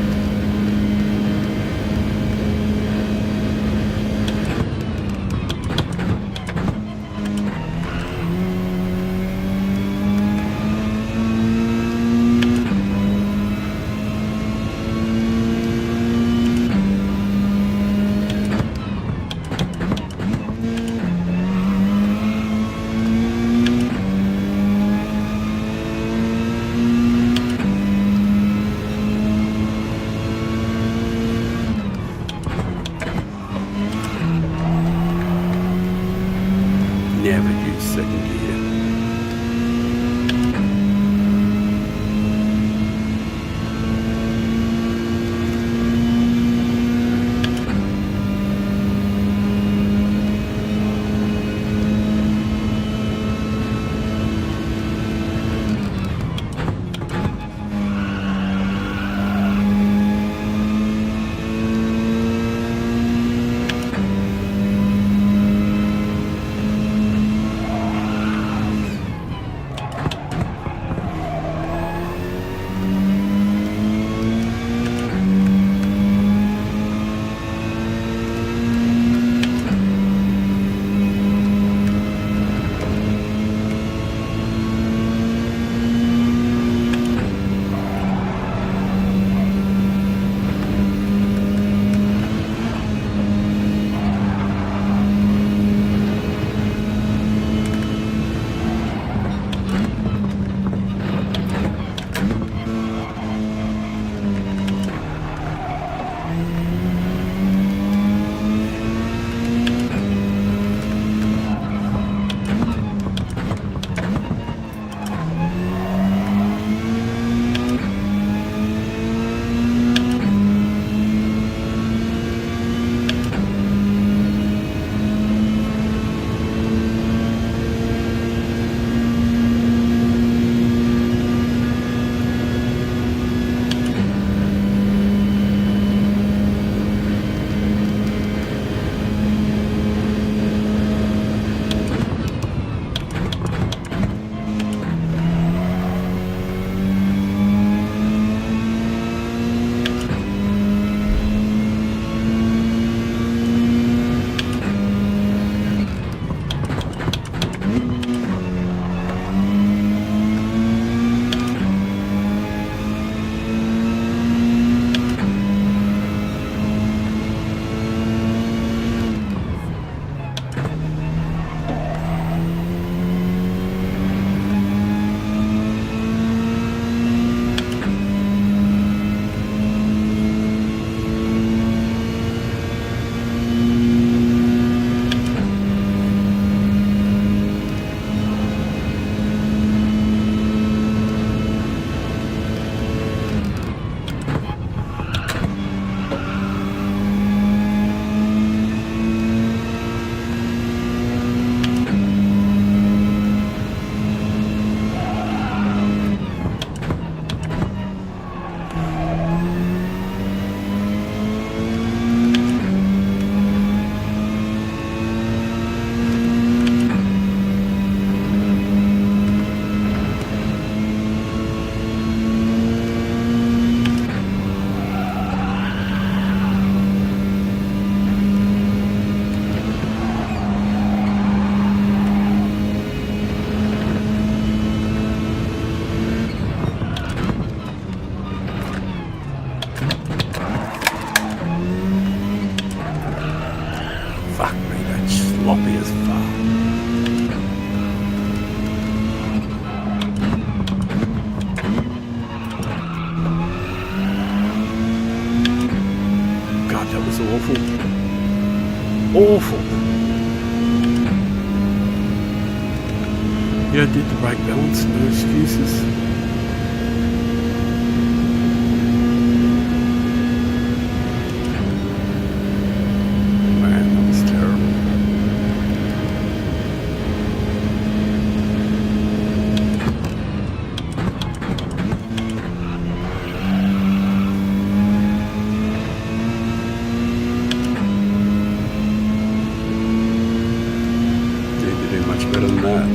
sloppy as fuck. God, that was awful. Awful. Yeah, I did the brake balance, no excuses. Man, that was terrible. Didn't do much better than that.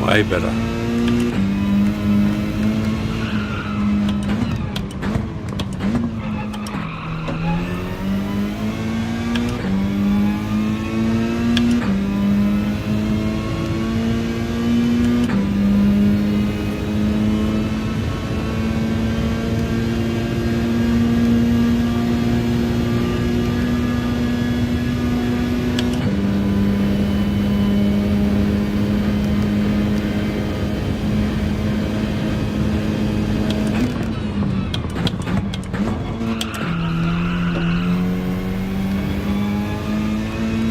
Way better.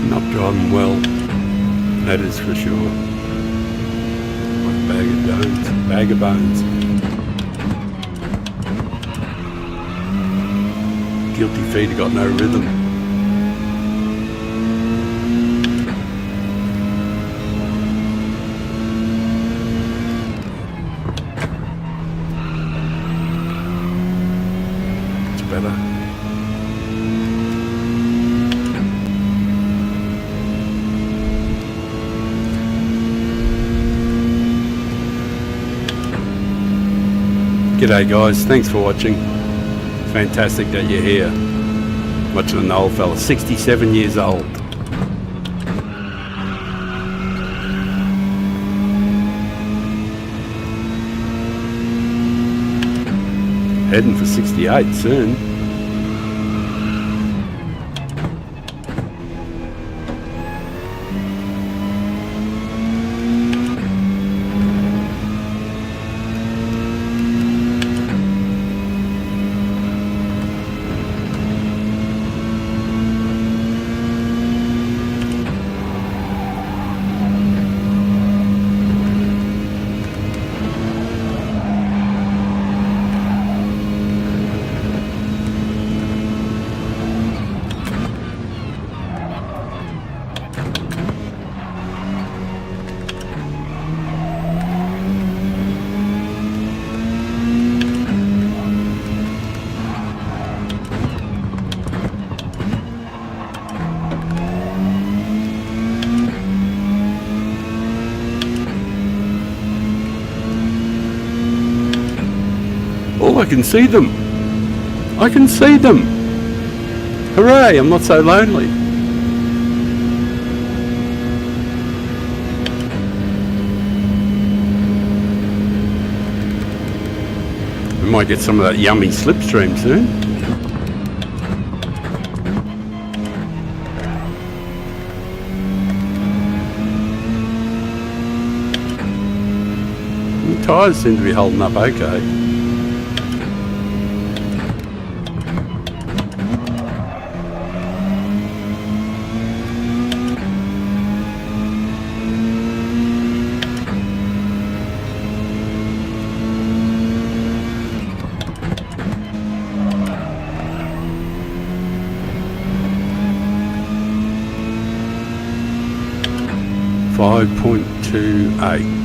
Not driving well, that is for sure. Like a bag of bones, bag of bones. Guilty feet have got no rhythm. It's better. G'day guys, thanks for watching. Fantastic that you're here. Watching an old fella, 67 years old. Heading for 68 soon. Oh, I can see them. I can see them. Hooray, I'm not so lonely. Might get some of that yummy slipstream soon. The tyres seem to be holding up okay. .28.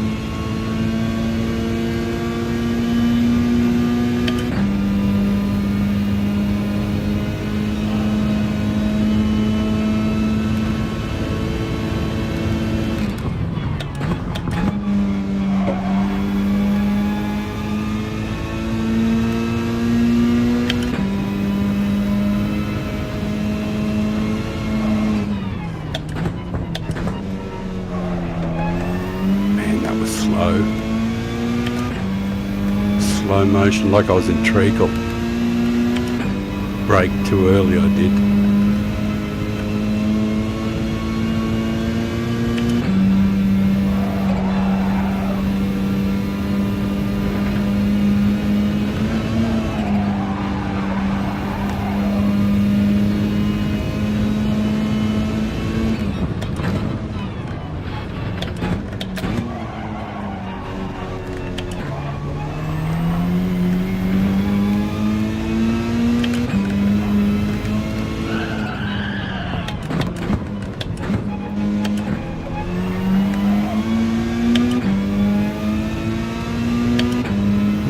Slow motion, like I was in treacle. Brake too early, I did.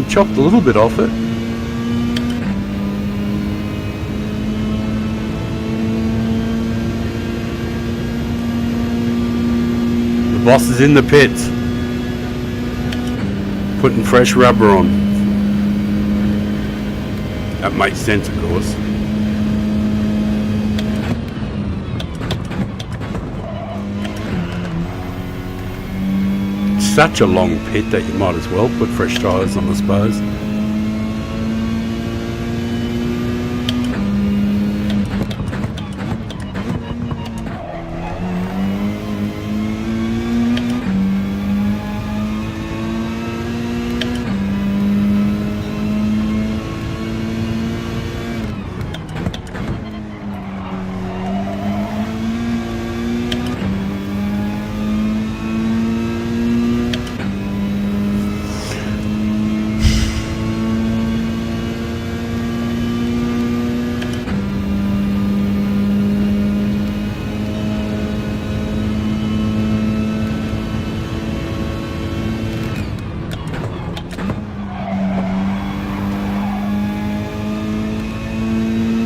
Chopped a little bit off it. The boss is in the pits, putting fresh rubber on. That makes sense, of course. Such a long pit that you might as well put fresh tyres on, I suppose.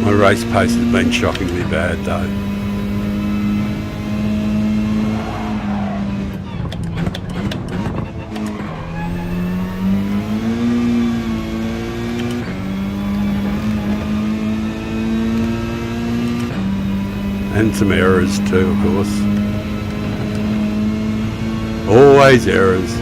My race pace has been shockingly bad though. And some errors too, of course. Always errors.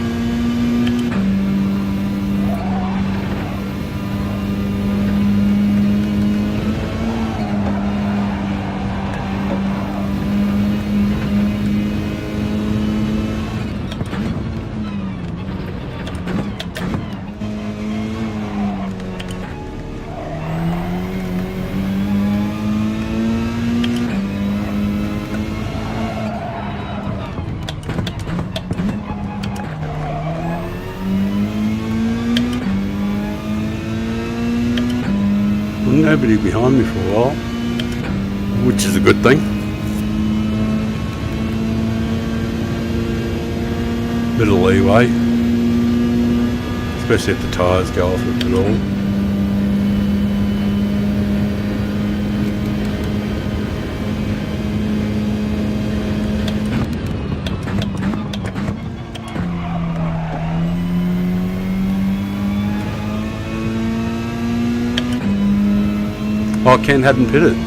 Nobody behind me for a while, which is a good thing. Bit of leeway, especially if the tyres go off it at all. Oh, Ken hadn't pitted.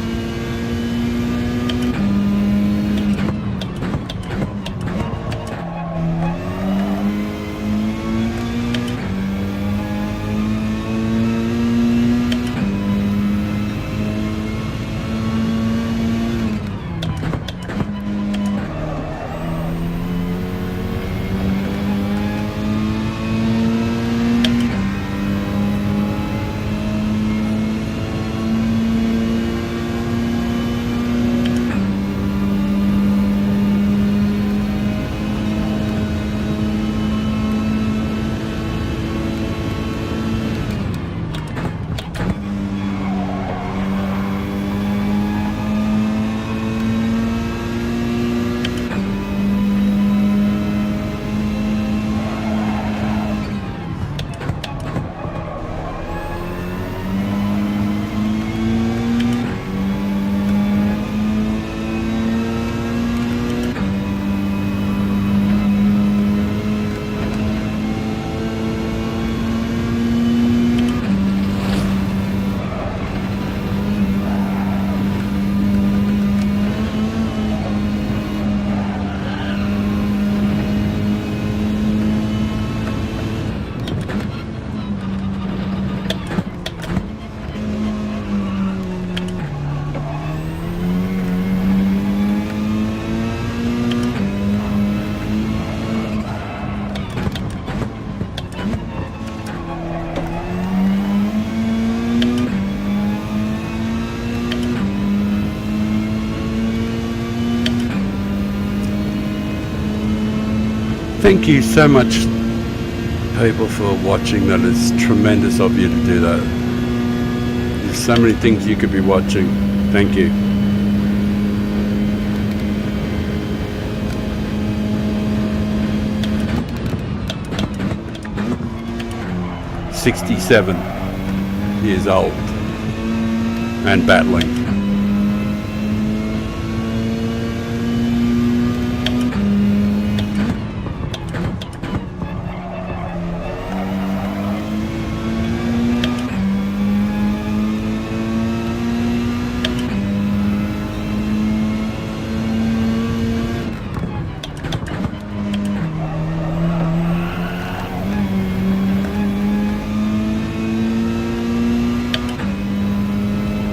Thank you so much, people, for watching. That is tremendous of you to do that. There's so many things you could be watching. Thank you. "67 years old and battling."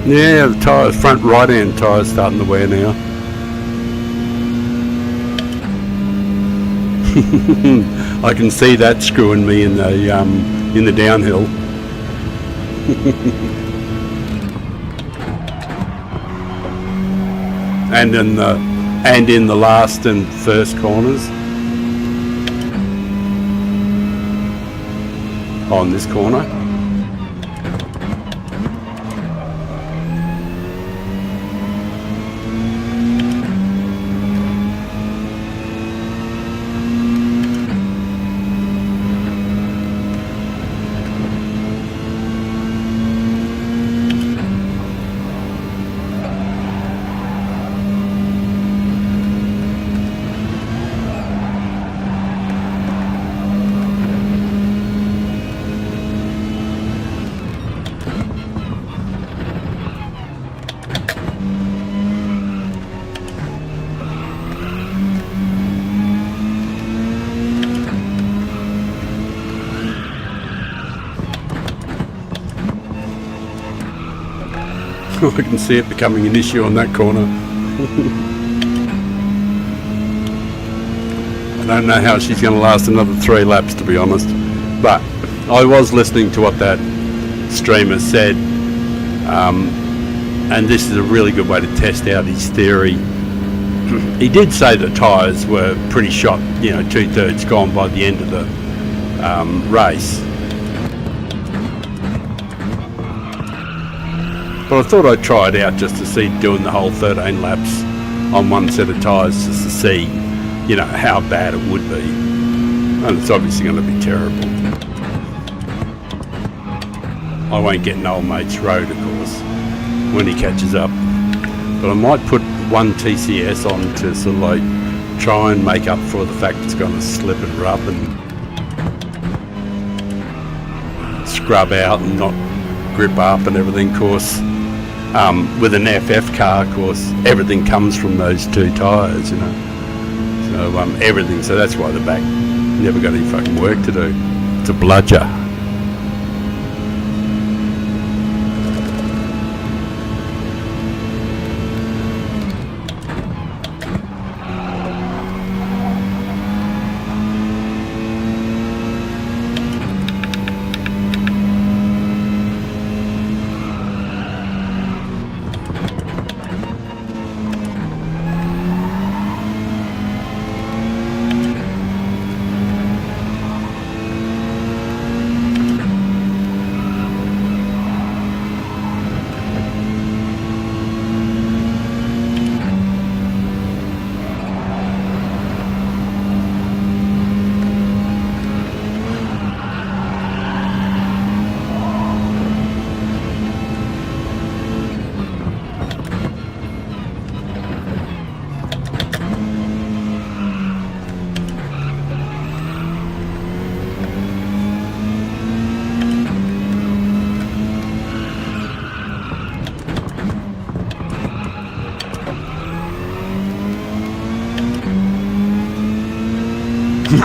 Yeah, the tyres, front right-hand tyres starting to wear now. I can see that screwing me in the downhill. and in the last and first corners. On this corner. I can see it becoming an issue on that corner. I don't know how she's going to last another 3 laps, to be honest. But I was listening to what that streamer said, and this is a really good way to test out his theory. He did say the tyres were pretty shot, 2/3 gone by the end of the race. But I thought I'd try it out just to see, doing the whole 13 laps on one set of tyres, just to see, how bad it would be. And it's obviously going to be terrible. I won't get in old mate's road, of course, when he catches up. But I might put one TCS on to sort of like try and make up for the fact it's going to slip and rub and scrub out and not grip up and everything, of course. With an FF car, of course, everything comes from those 2 tyres, So everything. So that's why the back never got any fucking work to do. It's a bludger.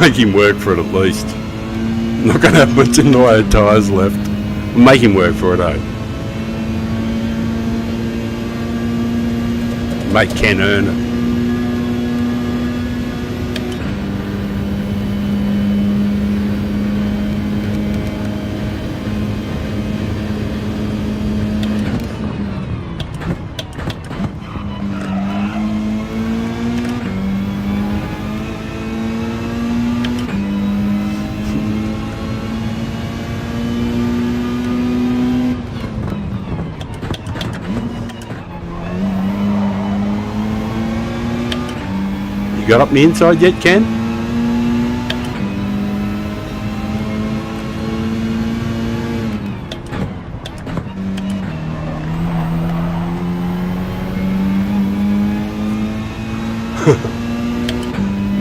Make him work for it at least. Not going to have much in the way of tyres left. Make him work for it, eh? Make Ken earn it. You got up the inside yet, Ken?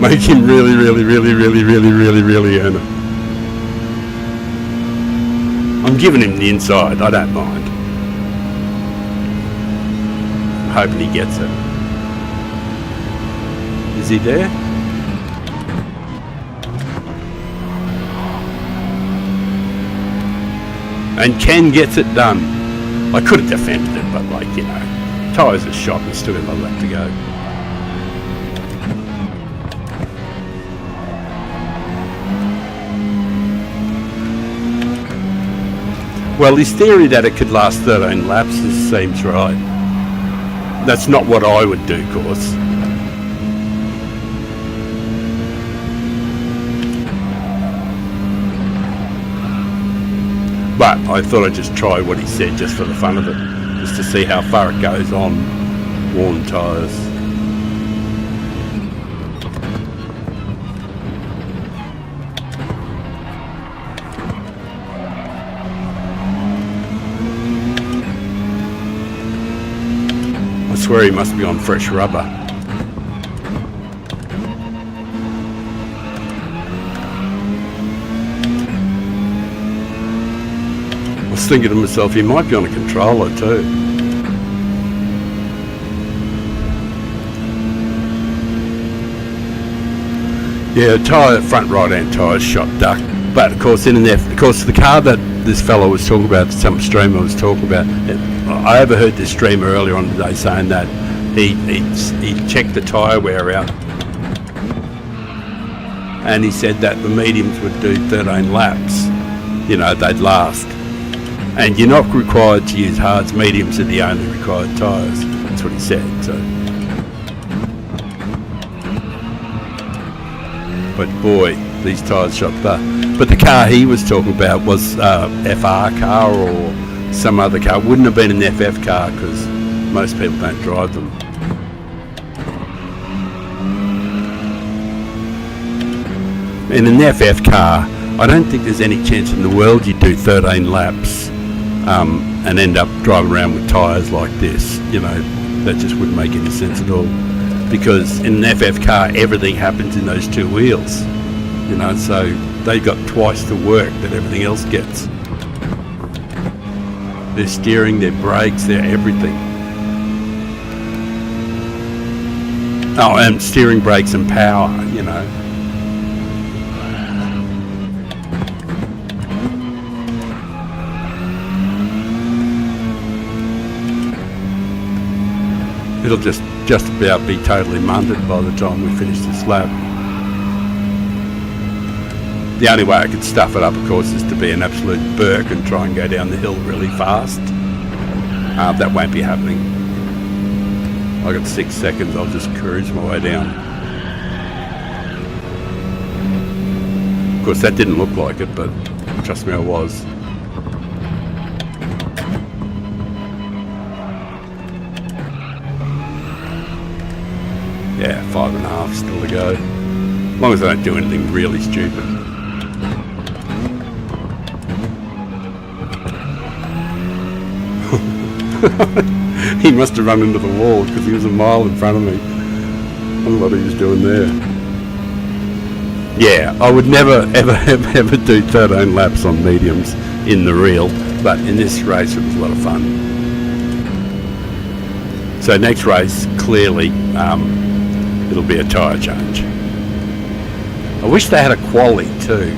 Make him really earn it. I'm giving him the inside, I don't mind. I'm hoping he gets it. Is he there? And Ken gets it done. I could have defended it, but like, you know, tyres are shot and still got a lot left to go. Well, his theory that it could last 13 laps seems right. That's not what I would do, of course. But I thought I'd just try what he said just for the fun of it, just to see how far it goes on worn tyres. I swear he must be on fresh rubber. I was thinking to myself, he might be on a controller too. Yeah, tyre, front right-hand tyre shot duck. But of course, the car that this fellow was talking about, some streamer was talking about, I overheard this streamer earlier on today saying that he checked the tyre wear out, and he said that the mediums would do 13 laps. You know, they'd last. And you're not required to use hards. Mediums are the only required tyres. That's what he said. So, but boy, these tyres shot that. But the car he was talking about was FR car or some other car. Wouldn't have been an FF car because most people don't drive them. In an FF car, I don't think there's any chance in the world you'd do 13 laps and end up driving around with tyres like this. You know, that just wouldn't make any sense at all. Because in an FF car, everything happens in those two wheels. You know, so they've got twice the work that everything else gets. Their steering, their brakes, their everything. Oh, and steering, brakes and power, you know. It'll just about be totally munted by the time we finish this lap. The only way I could stuff it up, of course, is to be an absolute Burke and try and go down the hill really fast. That won't be happening. I got 6 seconds, I'll just cruise my way down. Of course, that didn't look like it, but trust me, I was. Yeah, 5.5 still to go. As long as I don't do anything really stupid. He must have run into the wall because he was a mile in front of me. I don't know what he was doing there. Yeah, I would never ever do 13 laps on mediums in the real, but in this race it was a lot of fun. So next race, clearly, it'll be a tyre change. I wish they had a quali too.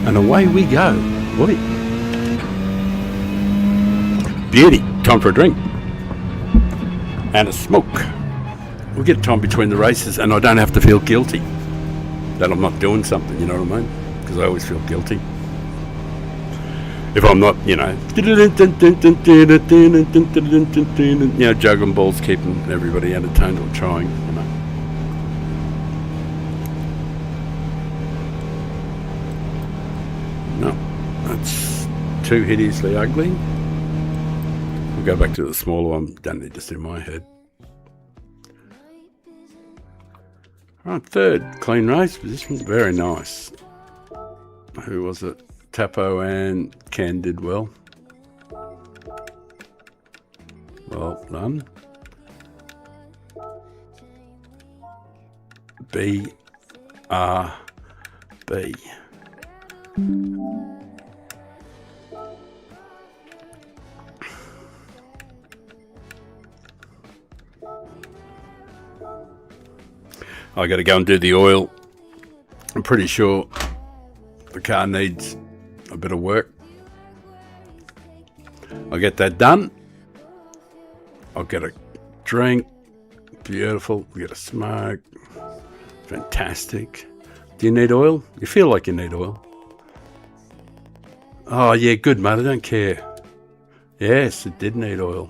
And away we go. Boy. Beauty. Time for a drink. And a smoke. We'll get time between the races and I don't have to feel guilty that I'm not doing something, you know what I mean? Because I always feel guilty. If I'm not, juggling balls, keeping everybody entertained or trying, No, that's too hideously ugly. We'll go back to the smaller one. Don't need to see my head. Right, third, clean race position. Very nice. Who was it? Tapo and Ken did well. Well done. B, R, B. I got to go and do the oil. I'm pretty sure the car needs a bit of work. I'll get that done. I'll get a drink. Beautiful. We get a smoke. Fantastic. Do you need oil? You feel like you need oil. Oh yeah, good mate. I don't care. Yes, it did need oil.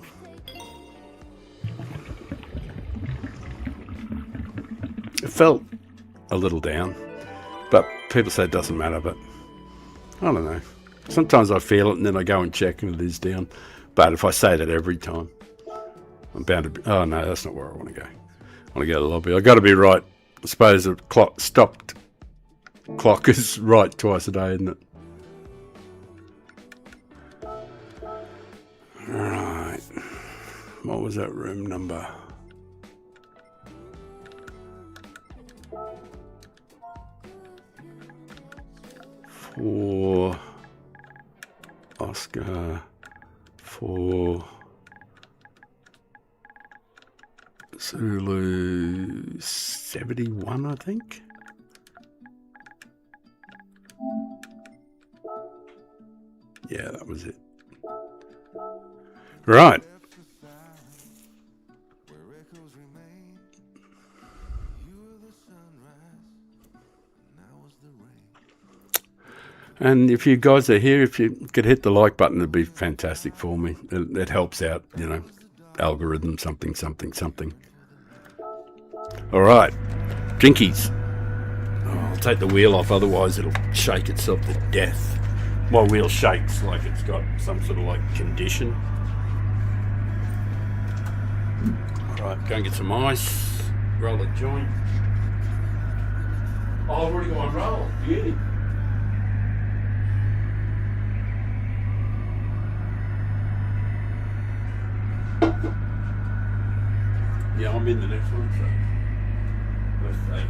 It felt a little down, but people say it doesn't matter, but I don't know. Sometimes I feel it and then I go and check and it is down. But if I say that every time, I'm bound to be, oh no, that's not where I want to go. I want to go to the lobby. I've got to be right. I suppose the stopped clock is right twice a day, isn't it? Right. What was that room number? For Oscar, for Zulu 71, I think. Yeah, that was it. Right. And if you guys are here, if you could hit the like button, it'd be fantastic for me. It helps out, algorithm, something. All right, drinkies. Oh, I'll take the wheel off, otherwise it'll shake itself to death. My wheel shakes like it's got some sort of condition. All right, go and get some ice. Roll a joint. Oh, I've already got one roll. Beauty. Yeah, I'm in the next one, so let's take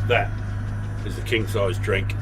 that is a king size drink.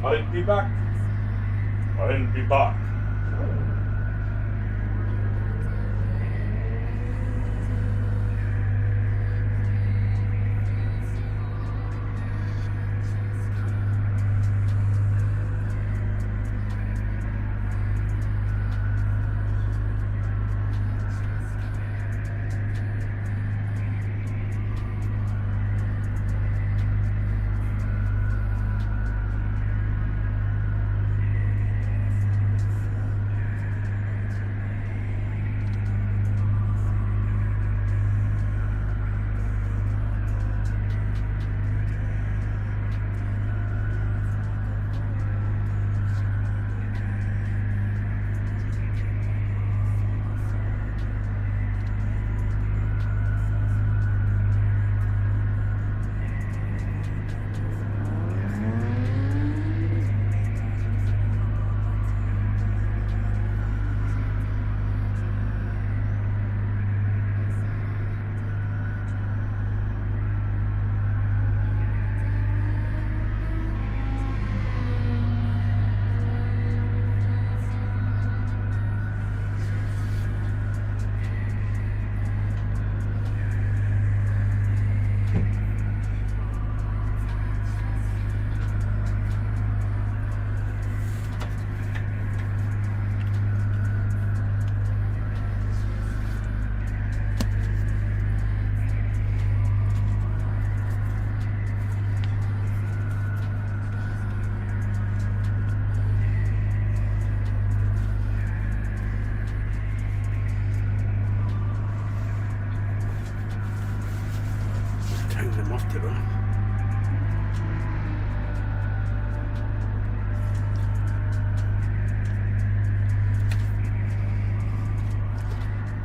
I'll be back. I'll be back.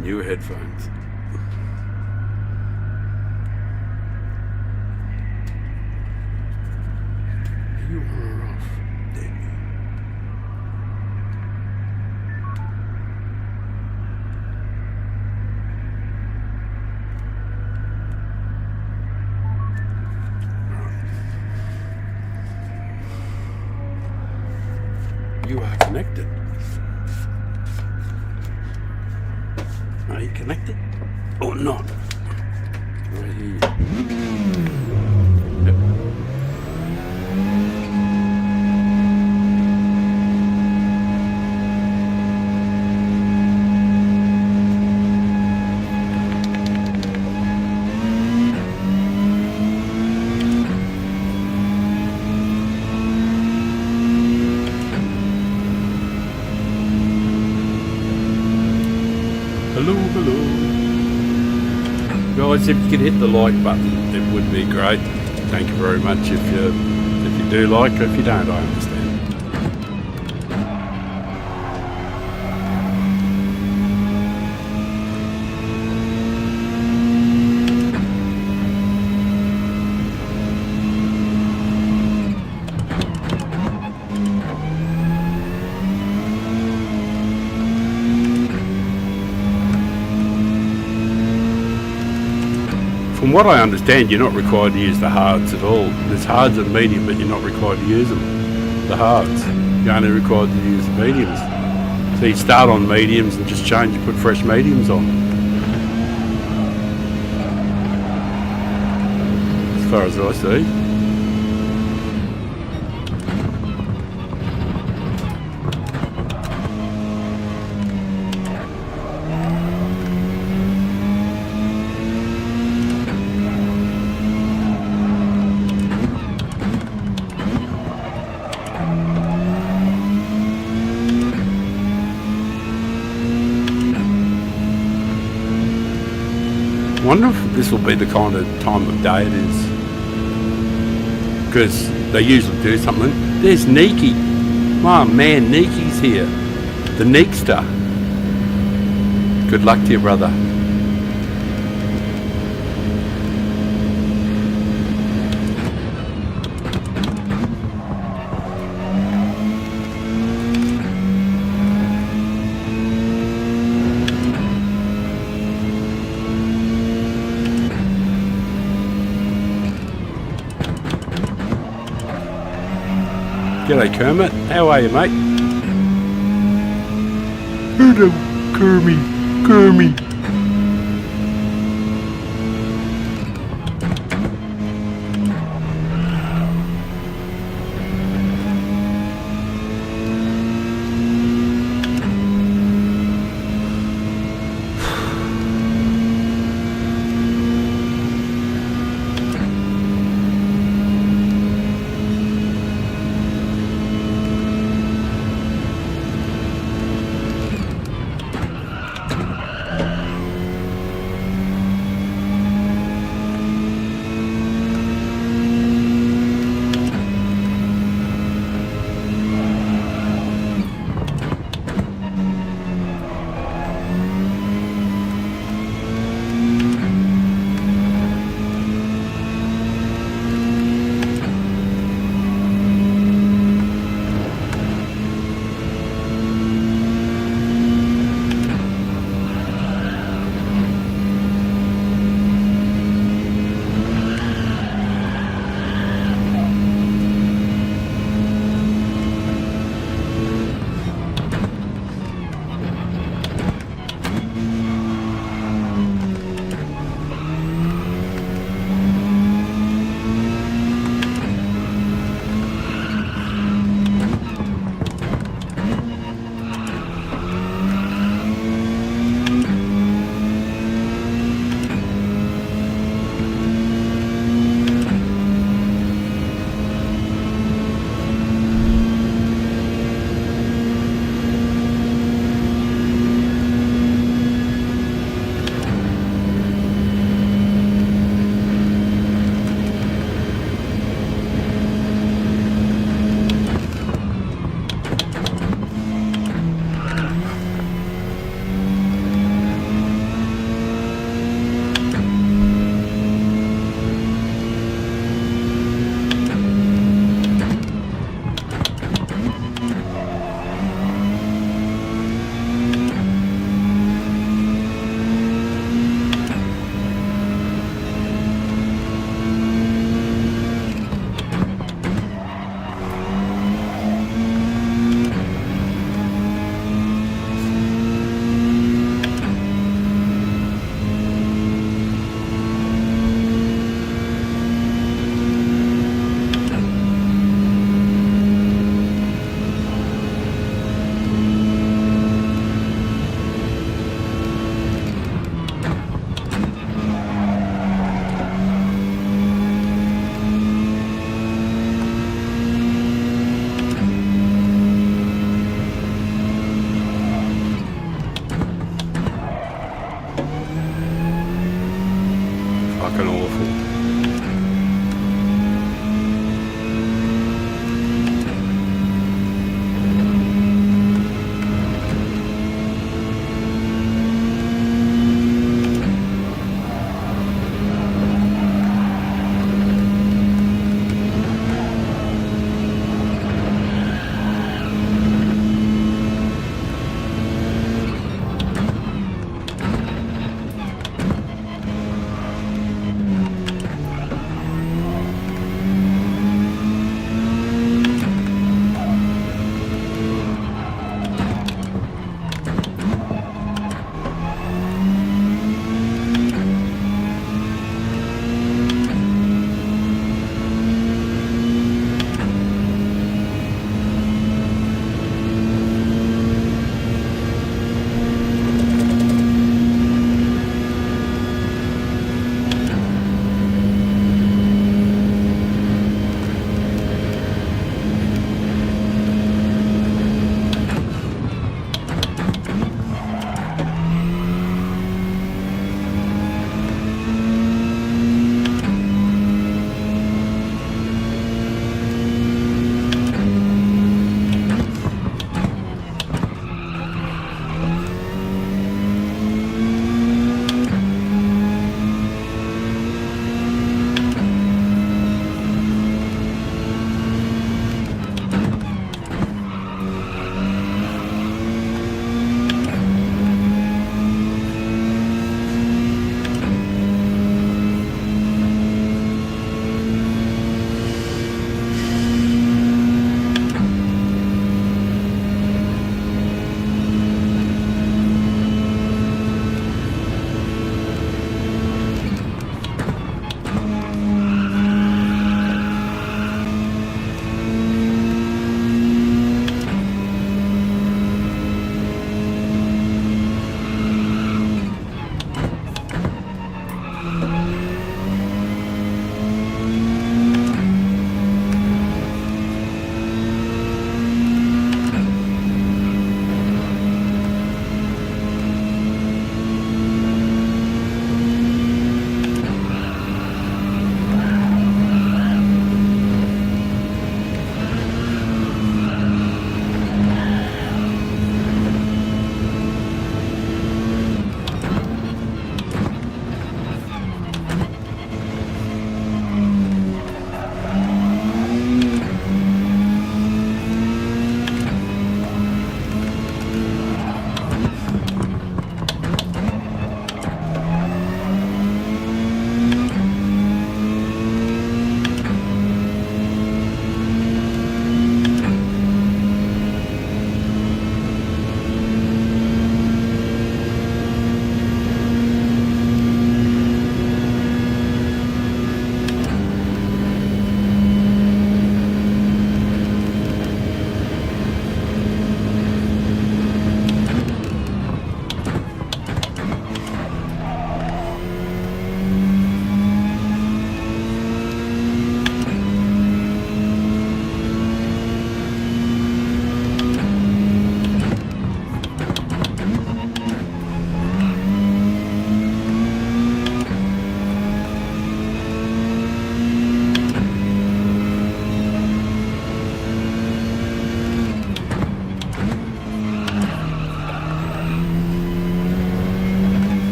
New headphones. Are you on or off? You are connected. Are you connected or not? Right here. Yep. Hello. Guys, if you could hit the like button, it would be great. Thank you very much if you do like, or if you don't, I understand. From what I understand, you're not required to use the hards at all. There's hards and medium, but you're not required to use them. The hards. You're only required to use the mediums. So you start on mediums and just change, put fresh mediums on. As far as I see. I wonder if this will be the kind of time of day it is, because they usually do something. There's Niki. Oh man, Niki's here. The Neekster. Good luck to you, brother. G'day Kermit, how are you mate? Hello Kermit.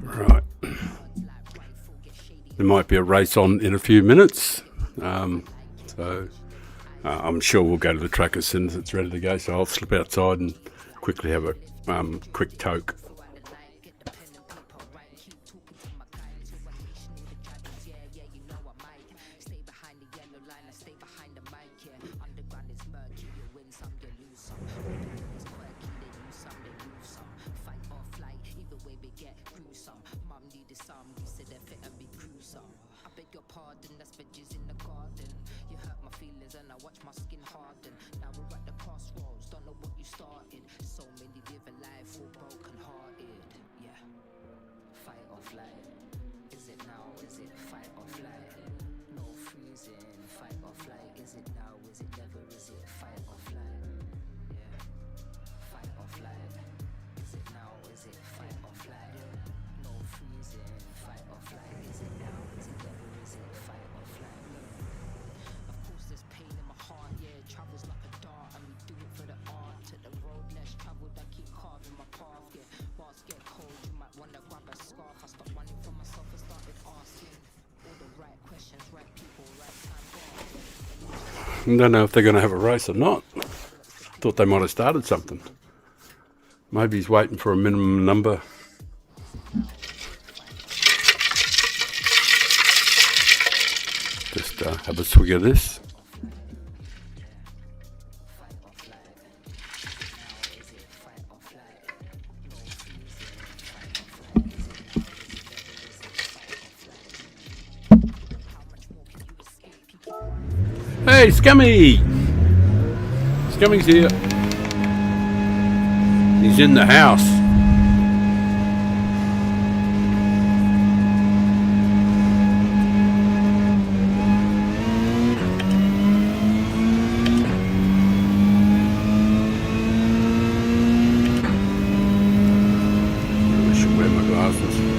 Right. There might be a race on in a few minutes. So I'm sure we'll go to the track as soon as it's ready to go. So I'll slip outside and quickly have a quick toke. I don't know if they're going to have a race or not. Thought they might have started something. Maybe he's waiting for a minimum number. Just have a swig of this. Hey, Scummy! Scummy's here. He's in the house. I should wear my glasses.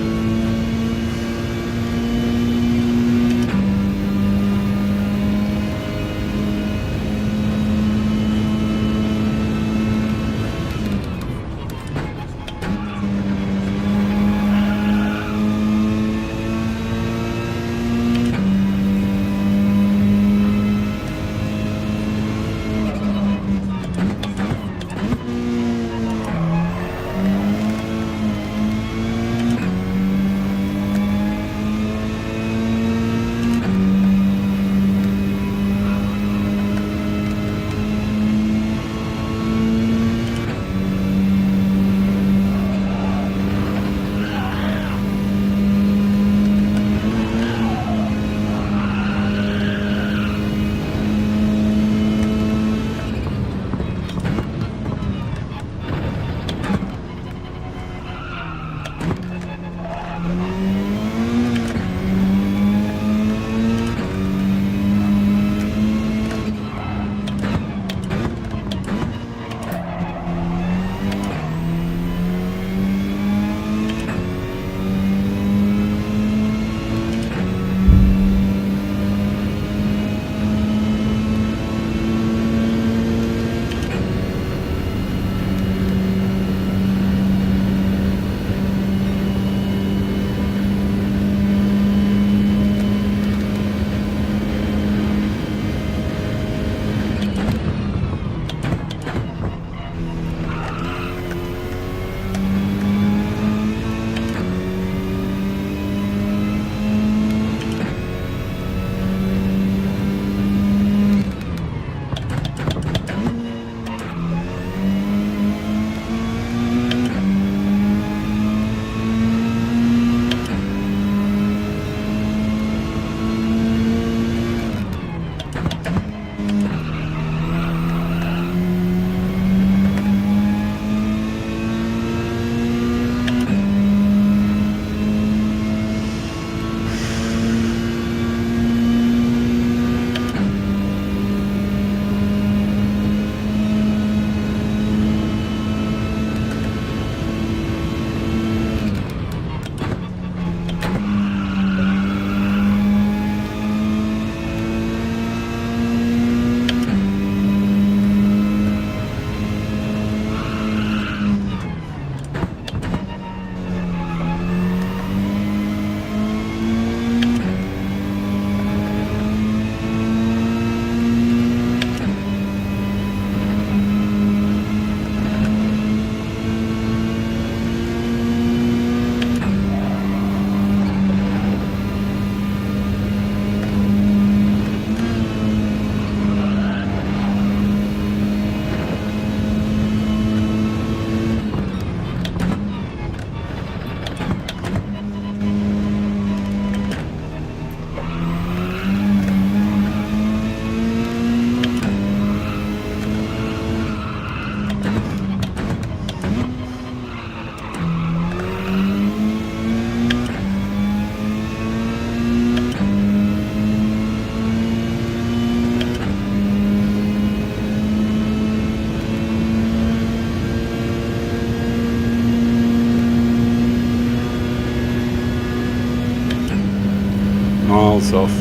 else off.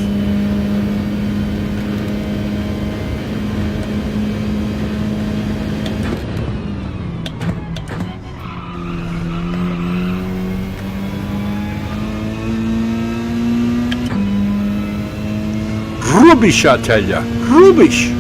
Rubbish, I tell ya. Rubbish.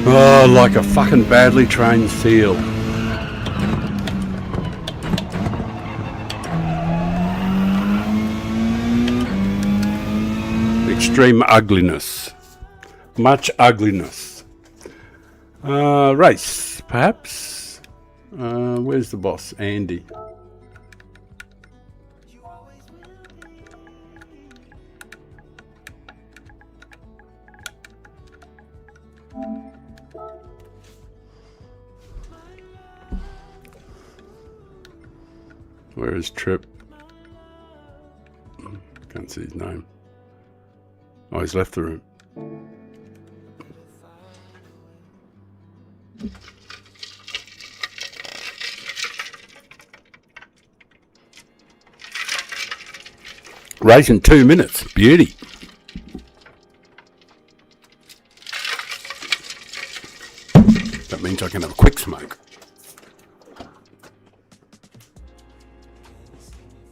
Oh, like a fucking badly trained seal. Extreme ugliness. Much ugliness. Race, perhaps? Where's the boss? Andy. Where is Trip? Can't see his name. Oh, he's left the room. Race in 2 minutes. Beauty. That means I can have a quick smoke.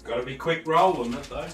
Got to be quick rolling it though.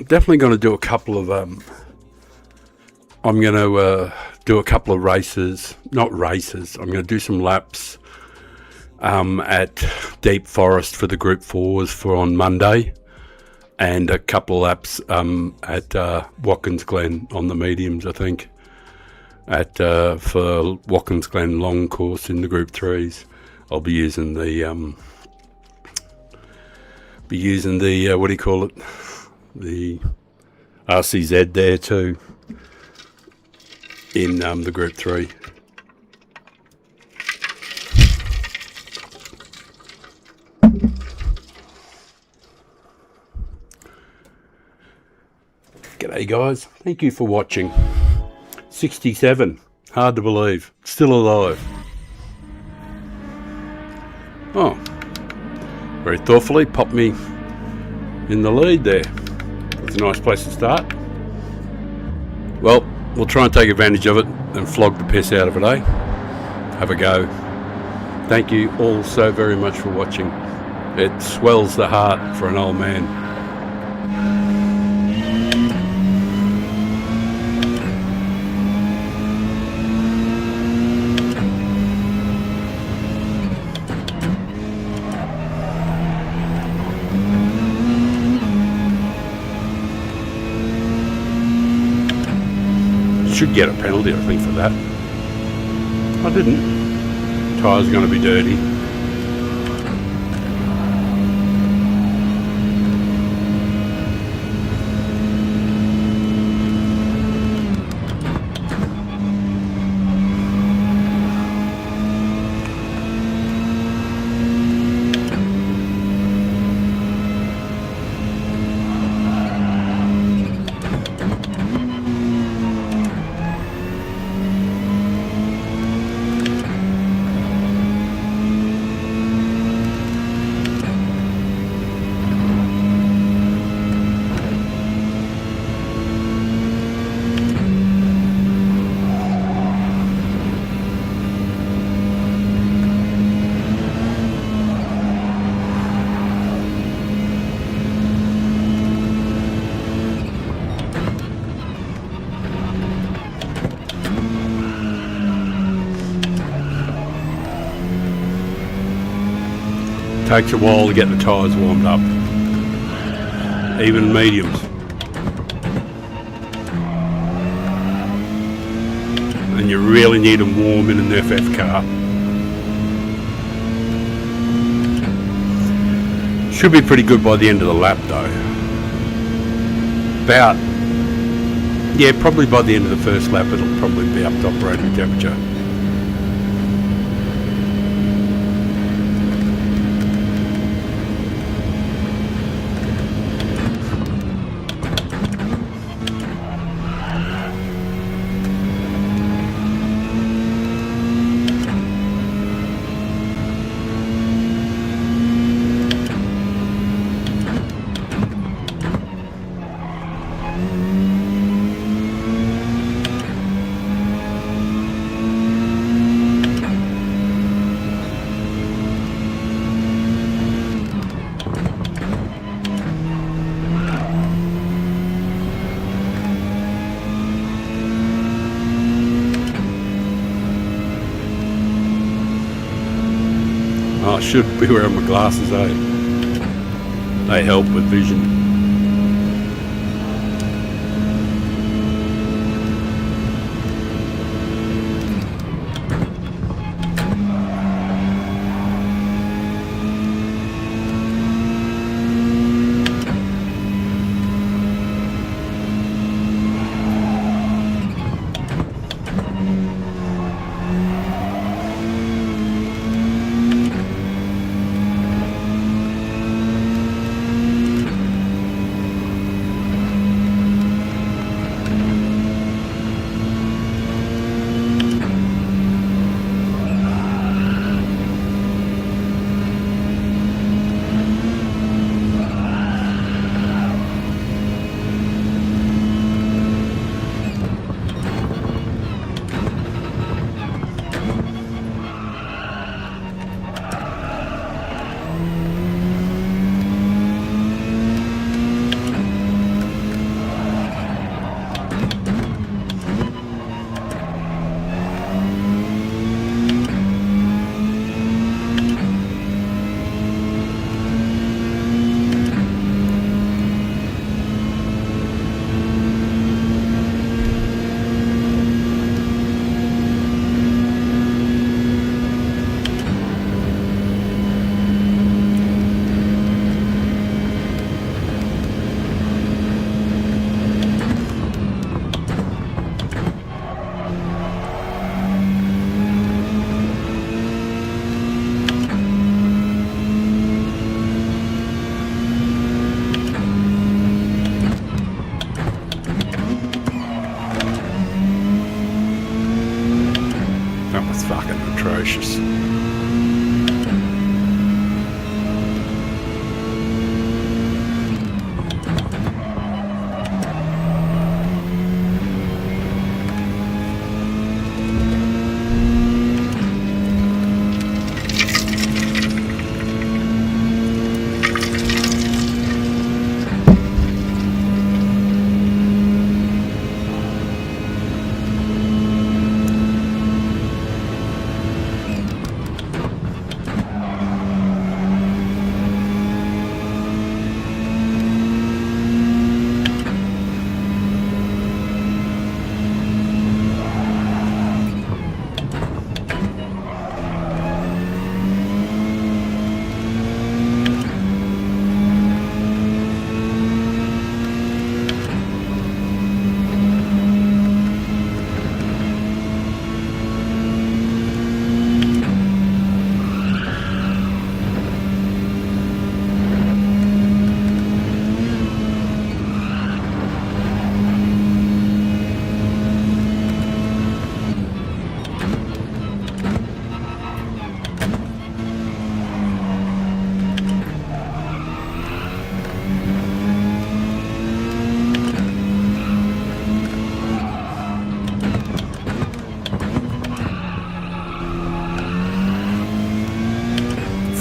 Definitely going to do a couple of I'm going to do a couple of races, not races, I'm going to do some laps at Deep Forest for the Group 4s for on Monday, and a couple of laps at Watkins Glen on the mediums, I think, at for Watkins Glen long course in the Group 3s. I'll be using the what do you call it, the RCZ there too in the Group 3. G'day guys, thank you for watching. 67, hard to believe, still alive. Oh, very thoughtfully popped me in the lead there. That's a nice place to start. Well, we'll try and take advantage of it and flog the piss out of it, eh? Have a go. Thank you all so very much for watching. It swells the heart for an old man. Should get a penalty, I think, for that. I didn't. Tyre's going to be dirty. Takes a while to get the tyres warmed up, even mediums. And you really need them warm in an FF car. Should be pretty good by the end of the lap though. Probably by the end of the first lap it'll probably be up to operating temperature. I should be wearing my glasses, eh? They help with vision. precious.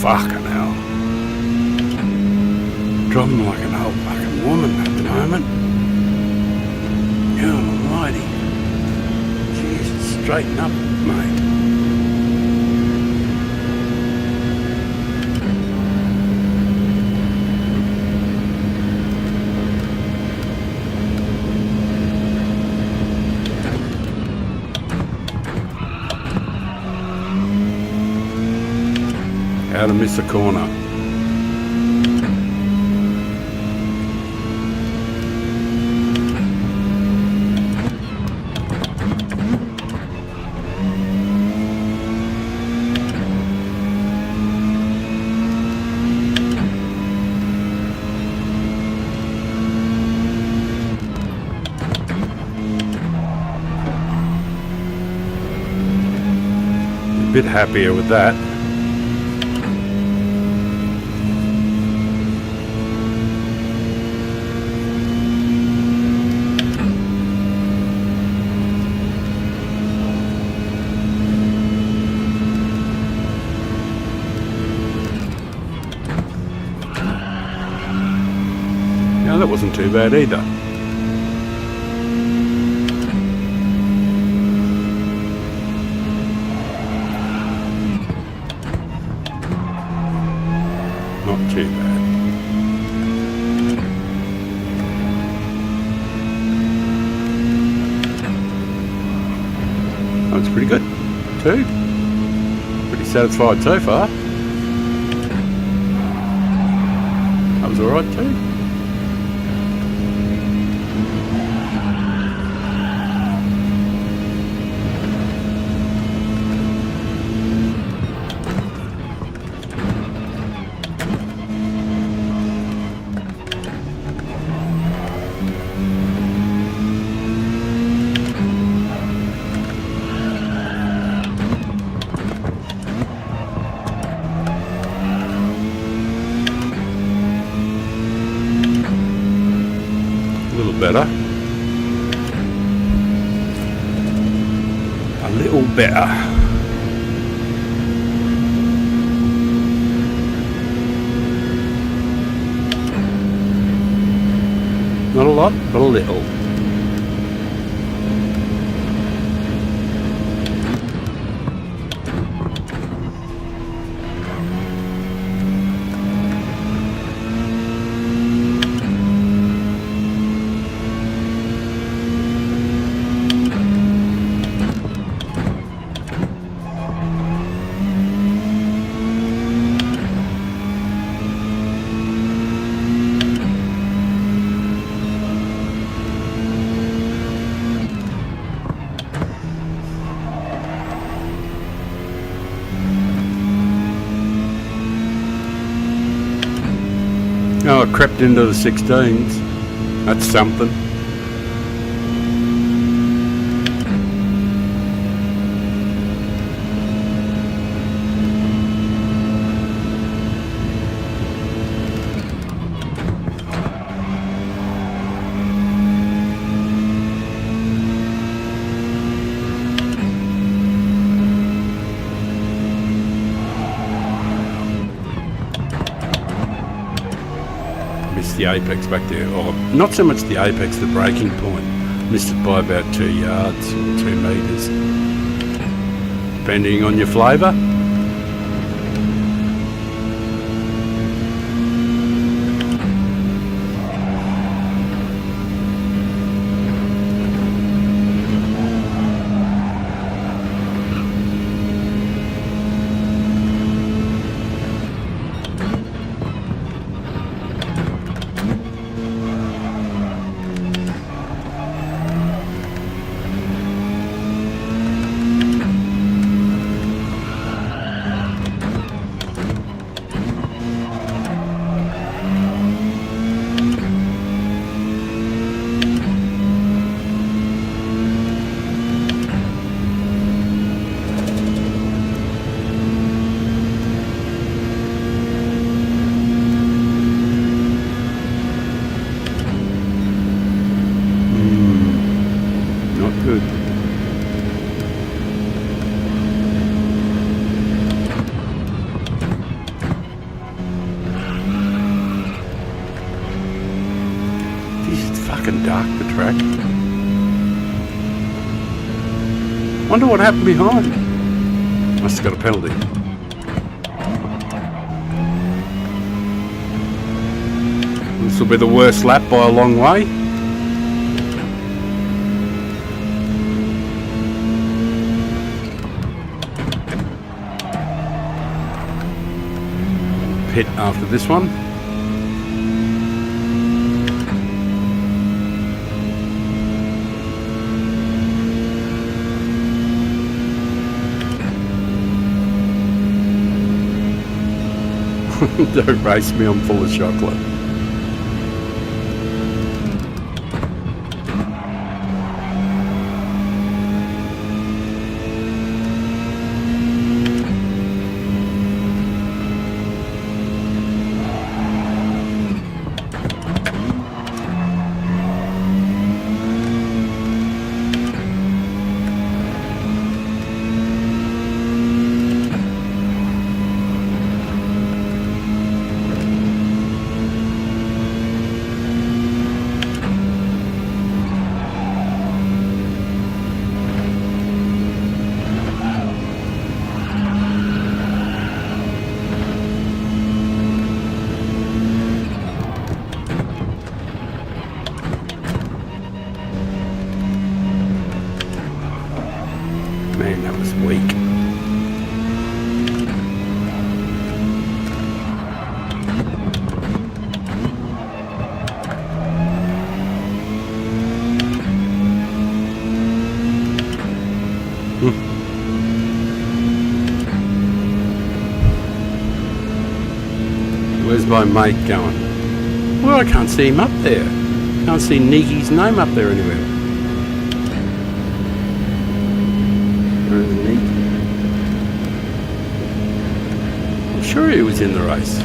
Fucking hell. Driving like an old fucking woman at the moment. Oh, almighty. Jesus, straighten up, mate. How to miss a corner. A bit happier with that. No, that wasn't too bad either. Not too bad. That's pretty good, too. Pretty satisfied so far. That was alright too. Better. A little better. Not a lot, but a little. Oh, it crept into the 16s. That's something. missed the apex back there, or not so much the apex, the braking point. Missed it by about 2 yards, 2 metres, depending on your flavour. Dark, the track. Wonder what happened behind. Must have got a penalty. This will be the worst lap by a long way. Pit after this one. Don't race me, I'm full of chocolate. Man, that was weak. Where's my mate going? Well, I can't see him up there. Can't see Niggy's name up there anywhere. I'm sure he was in the race.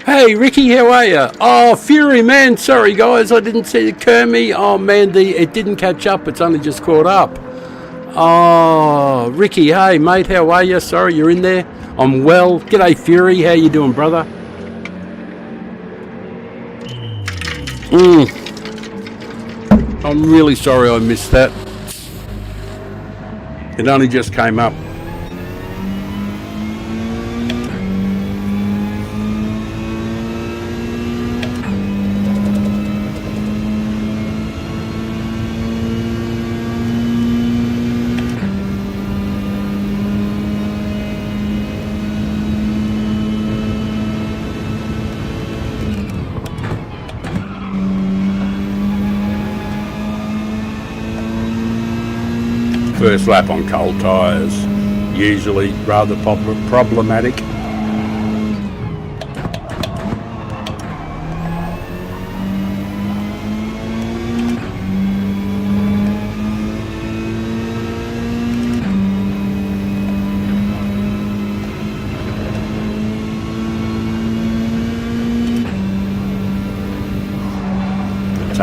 Hey Ricky, how are you? Oh, Fury, man, sorry guys, I didn't see the Kermie. Oh man, it didn't catch up, it's only just caught up. Oh, Ricky, hey mate, how are you? Sorry you're in there. I'm well. G'day Fury, how you doing, brother? I'm really sorry I missed that. It only just came up. First lap on cold tyres, usually rather problematic.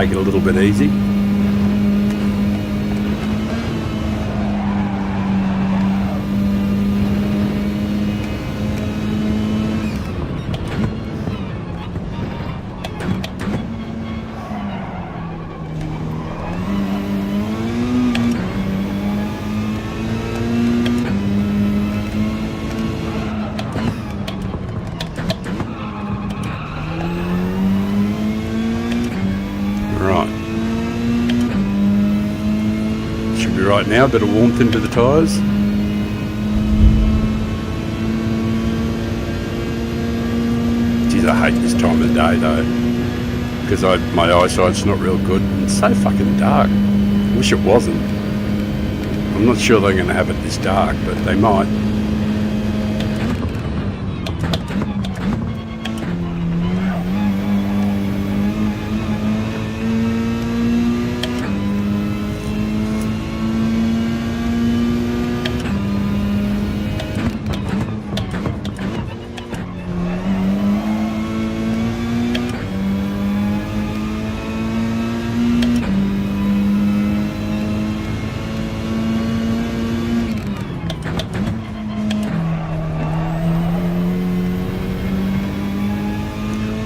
take it a little bit easy. Right now, a bit of warmth into the tyres. Geez, I hate this time of day though, because my eyesight's not real good and it's so fucking dark. I wish it wasn't. I'm not sure they're going to have it this dark, but they might.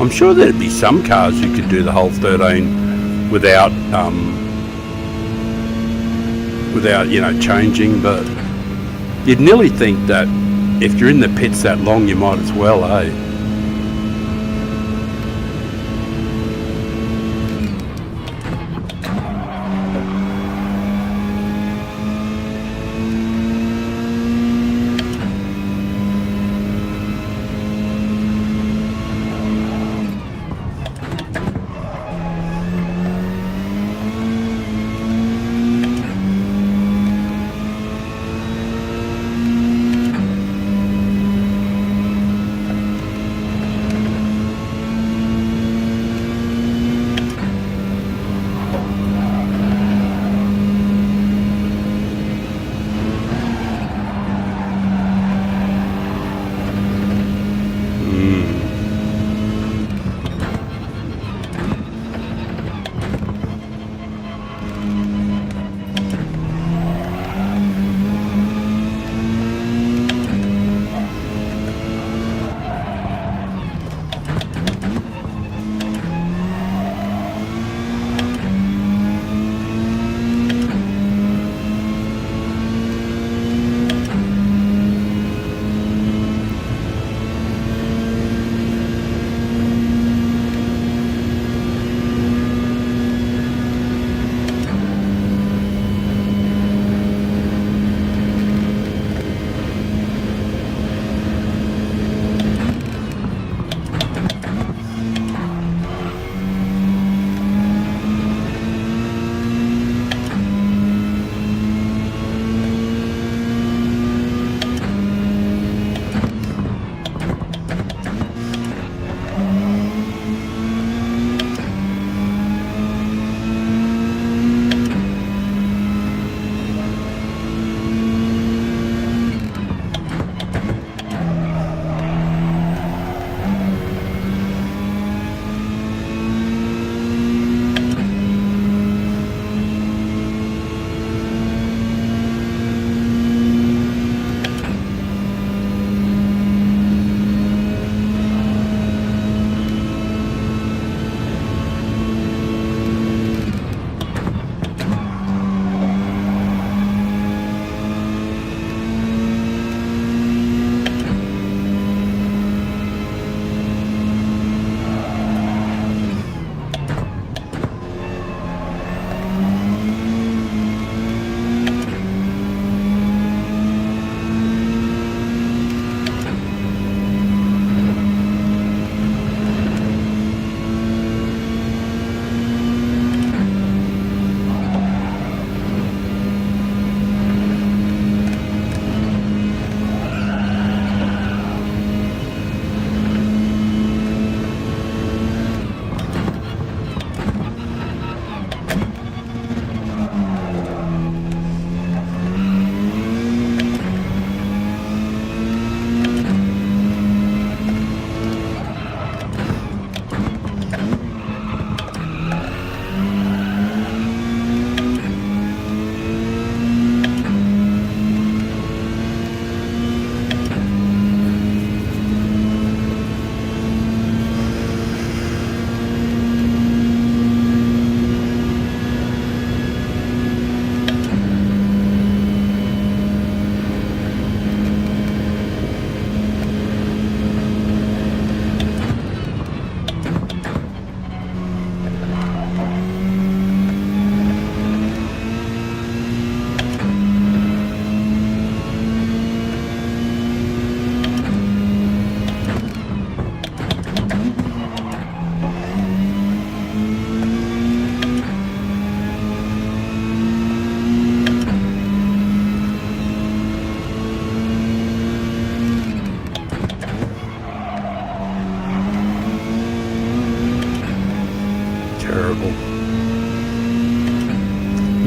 I'm sure there'd be some cars you could do the whole 13 without, you know, changing, but you'd nearly think that if you're in the pits that long, you might as well, eh?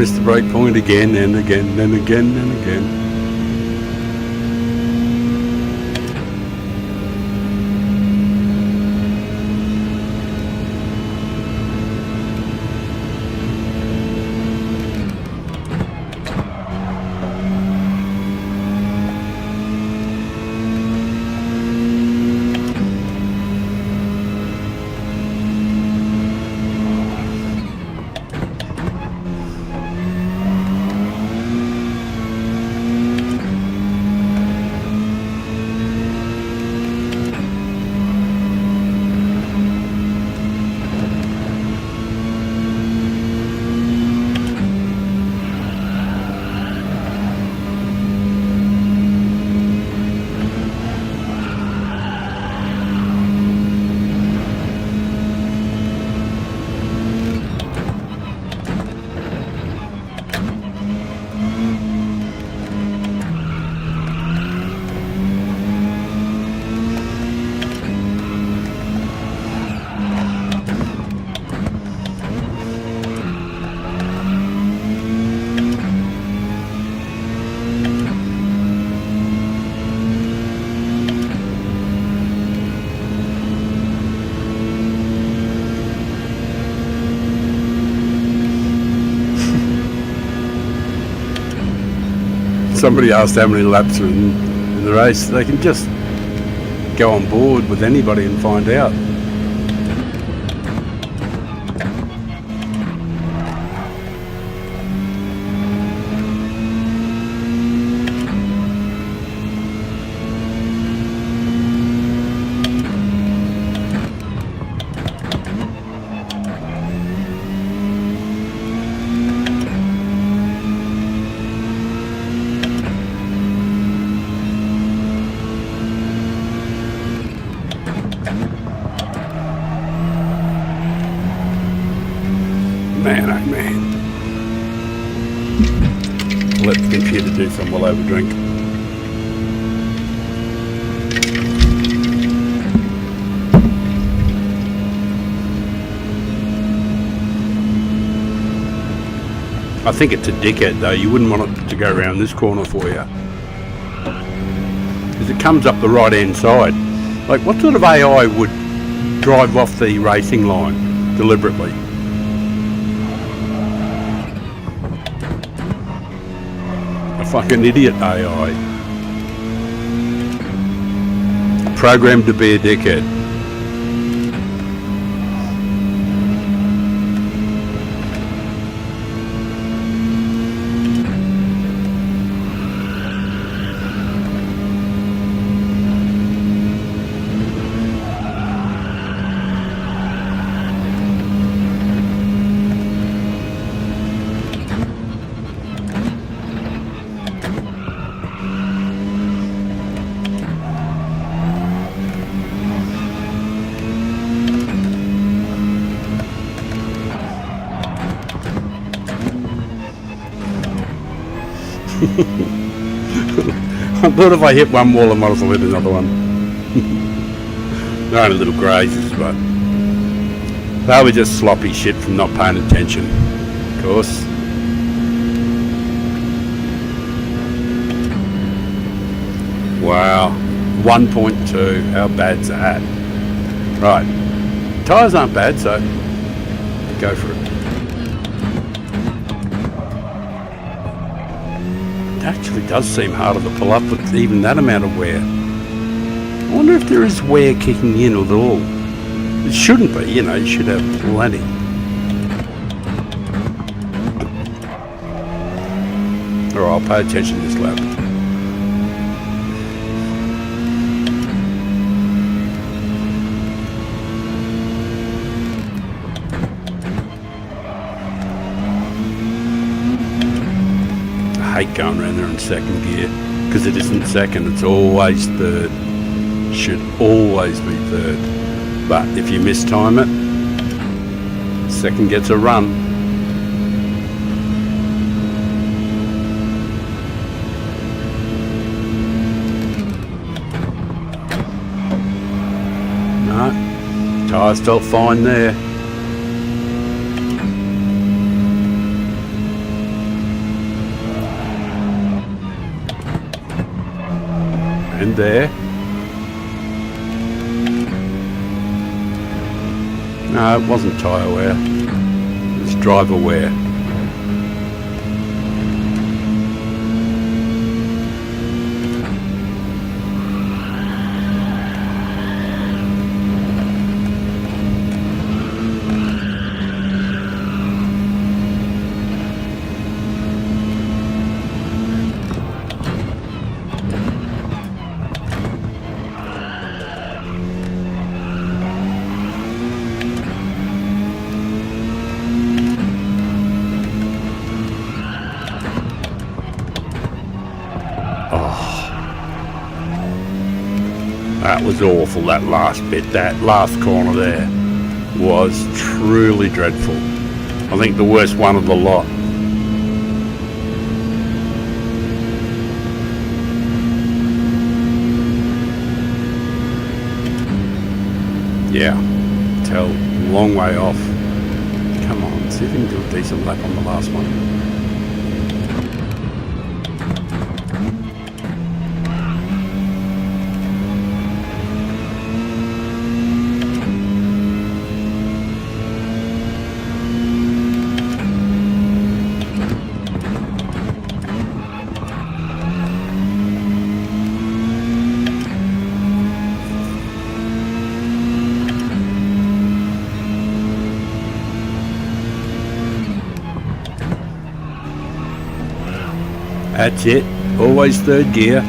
missed the break point again and again and again and again. Somebody asked how many laps are in the race. They can just go on board with anybody and find out. Man, oh man. Let the computer do some while I have a drink. I think it's a dickhead though. You wouldn't want it to go around this corner for you. Because it comes up the right hand side. Like, what sort of AI would drive off the racing line deliberately? Fucking idiot AI. Programmed to be a dickhead. I thought if I hit one wall I might as well hit another one. They're only little grazes, but they were just sloppy shit from not paying attention, of course. Wow, 1.2, how bad's that? Right, tyres aren't bad, so go for it. It actually does seem harder to pull up with even that amount of wear. I wonder if there is wear kicking in at all. It shouldn't be, you know, you should have plenty. Alright, I'll pay attention to this lap. I hate going around there in second gear because it isn't second, it's always third. Should always be third, but if you mistime it, second gets a run. No, tyres felt fine there. And there. No, it wasn't tyre wear. It was driver wear. That was awful, that last bit. That last corner there was truly dreadful. I think the worst one of the lot. Yeah, tell, long way off. Come on, see if you can do a decent lap on the last one. That's it, always third gear.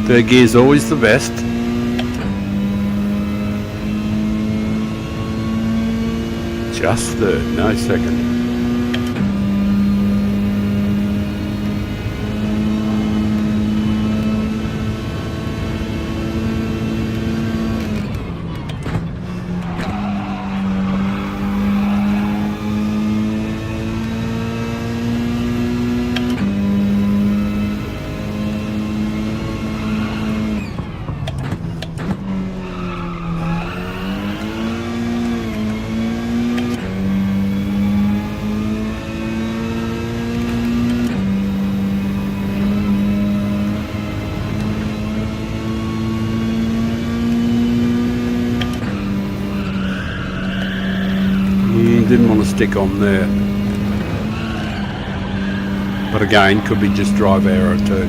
Third gear is always the best. Just third, no second. Didn't want to stick on there, but again, could be just drive error too.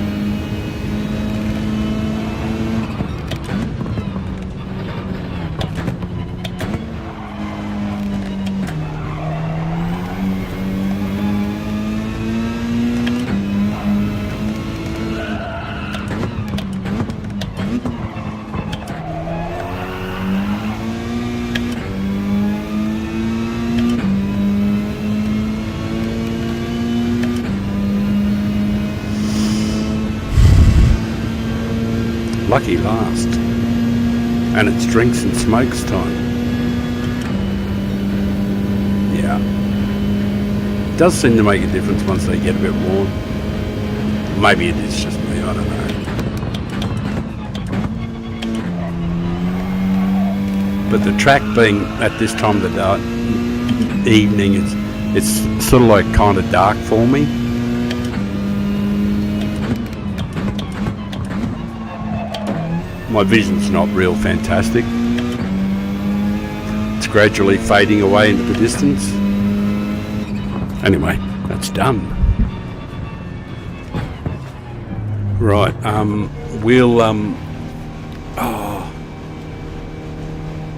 Lucky last. And it's drinks and smokes time. Yeah. It does seem to make a difference once they get a bit warm. Maybe it is just me, I don't know. But the track being at this time of the evening, it's sort of like kind of dark for me. My vision's not real fantastic. It's gradually fading away into the distance. Anyway, that's done. Right, we'll,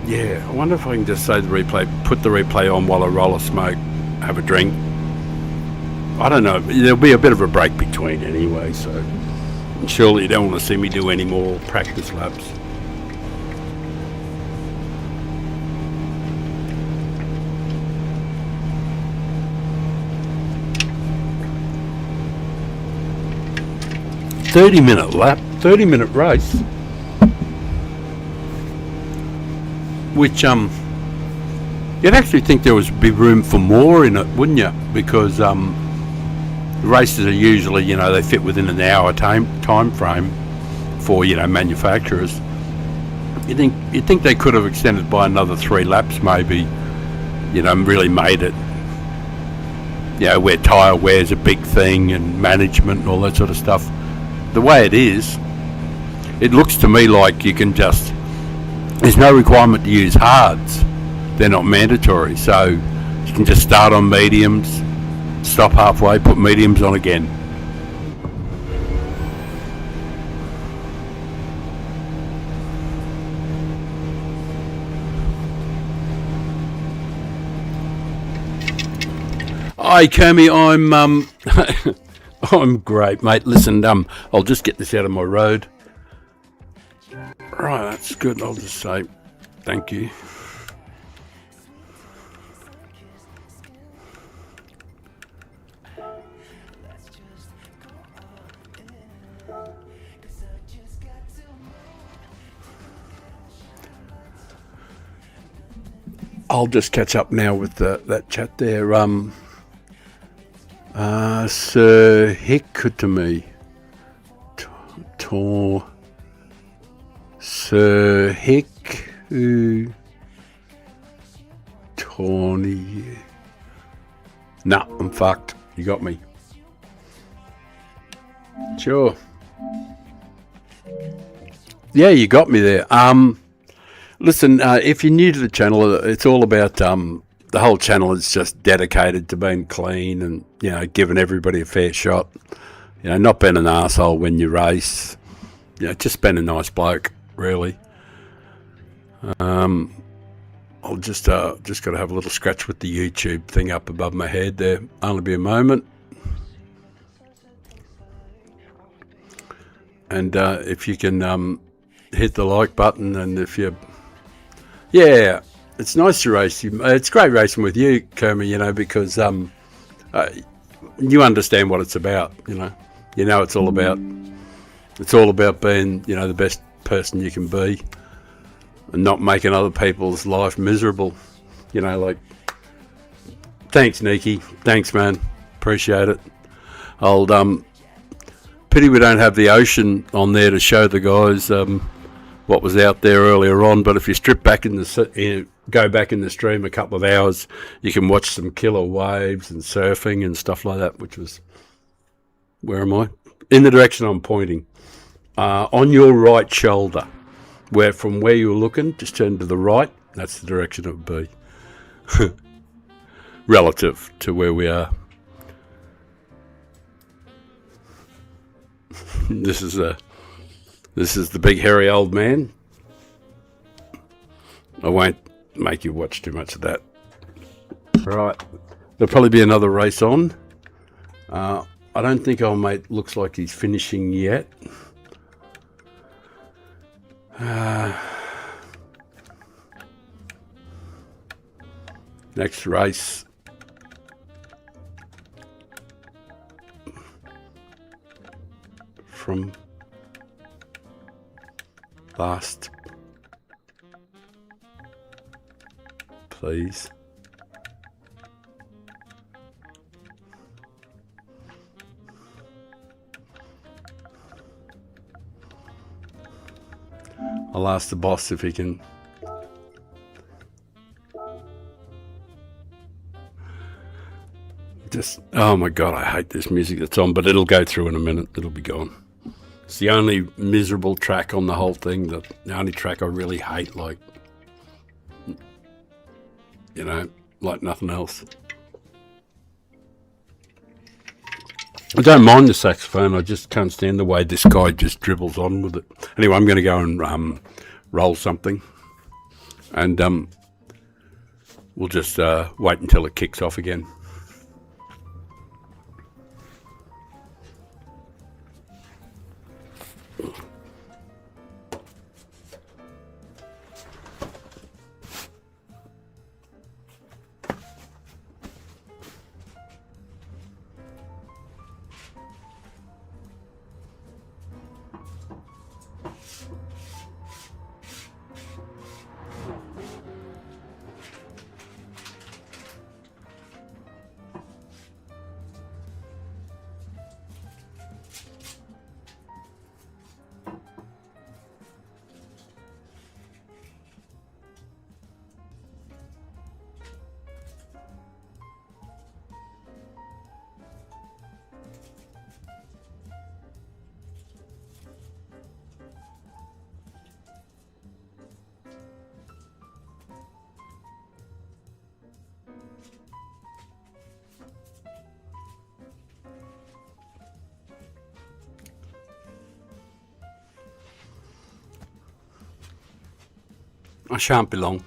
yeah, I wonder if I can just say the replay, put the replay on while I roll a smoke, have a drink. I don't know, there'll be a bit of a break between anyway, so surely you don't want to see me do any more practice laps. "30-minute lap, 30-minute race," which you'd actually think there would be room for more in it, wouldn't you? Because races are usually, they fit within an hour time frame for, manufacturers. You'd think they could have extended by another 3 laps maybe, really made it, where tyre wear's a big thing and management and all that sort of stuff. The way it is, it looks to me like you can just, there's no requirement to use hards. They're not mandatory, so you can just start on mediums, stop halfway, put mediums on again. Hi, Kermie, I'm I'm great, mate. Listen, I'll just get this out of my road. Right, that's good. I'll just say thank you. I'll just catch up now with that chat there. Sir Hikutami. Sir Hick. Tawny. Nah, I'm fucked. You got me. Sure. Yeah, you got me there. Listen, if you're new to the channel, it's all about the whole channel is just dedicated to being clean and, you know, giving everybody a fair shot. You know, not being an arsehole when you race. You know, just being a nice bloke, really. I'll just got to have a little scratch with the YouTube thing up above my head there. Only be a moment. And if you can hit the like button, and if you... Yeah, it's nice to race you. It's great racing with you, Kermie, you know, because you understand what it's about, you know. You know it's all about being, you know, the best person you can be and not making other people's life miserable. You know, like, thanks, Nikki. Thanks, man. Appreciate it. Pity we don't have the ocean on there to show the guys what was out there earlier on, but if you strip back go back in the stream a couple of hours, you can watch some killer waves and surfing and stuff like that, which was, where am I? In the direction I'm pointing. On your right shoulder, from where you were looking, just turn to the right, that's the direction it would be. Relative to where we are. This is the big hairy old man. I won't make you watch too much of that. Right, there'll probably be another race on. I don't think old mate looks like he's finishing yet. Next race. From last, please. I'll ask the boss if he can. Just, oh my God, I hate this music that's on, but it'll go through in a minute. It'll be gone. It's the only miserable track on the whole thing, the only track I really hate, like, you know, like nothing else. I don't mind the saxophone, I just can't stand the way this guy just dribbles on with it. Anyway, I'm going to go and roll something, and we'll just wait until it kicks off again. I shan't be long.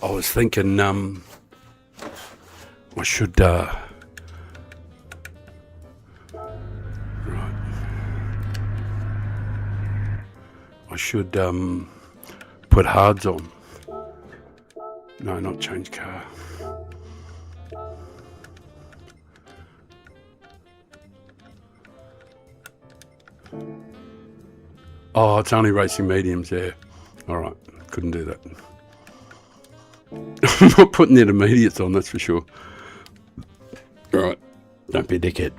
I was thinking I should right. I should put hards on. No, not change car. Oh, it's only racing mediums there. Alright, couldn't do that. I'm not putting the intermediates on, that's for sure. Alright, don't be a dickhead.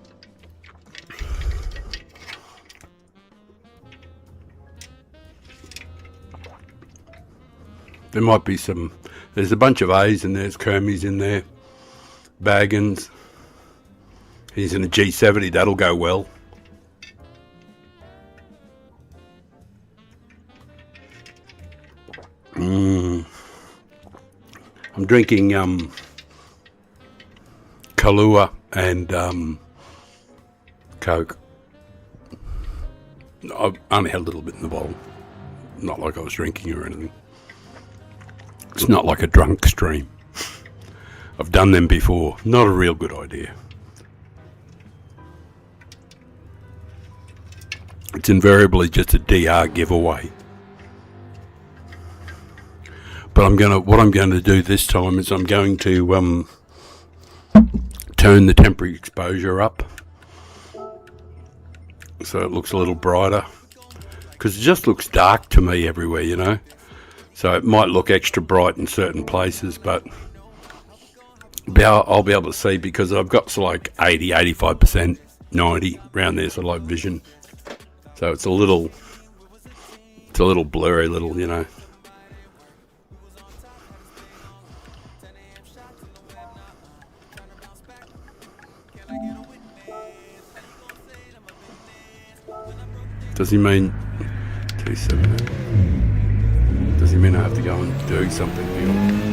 There might be some, there's a bunch of A's and there's Kermies in there. Baggins. He's in a G70, that'll go well. I'm drinking Kahlua and Coke. I've only had a little bit in the bottle. Not like I was drinking or anything. It's not like a drunk stream. I've done them before. Not a real good idea. It's invariably just a DR giveaway. But what I'm going to do this time is I'm going to turn the temporary exposure up so it looks a little brighter, because it just looks dark to me everywhere, you know. So it might look extra bright in certain places, but I'll be able to see because I've got like 80, 85%, 90 around there, sort of like vision. So it's a little blurry, you know. Does he mean 270? Does he mean I have to go and do something here?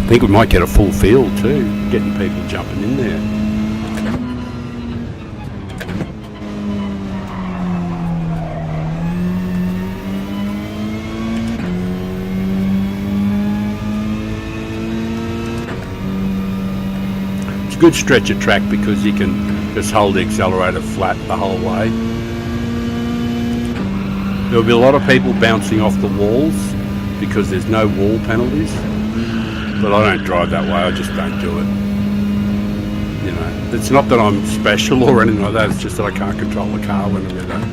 I think we might get a full field too, getting people jumping in there. It's a good stretch of track because you can just hold the accelerator flat the whole way. There'll be a lot of people bouncing off the walls because there's no wall penalties. But I don't drive that way, I just don't do it. You know, it's not that I'm special or anything like that, it's just that I can't control the car when I'm in it.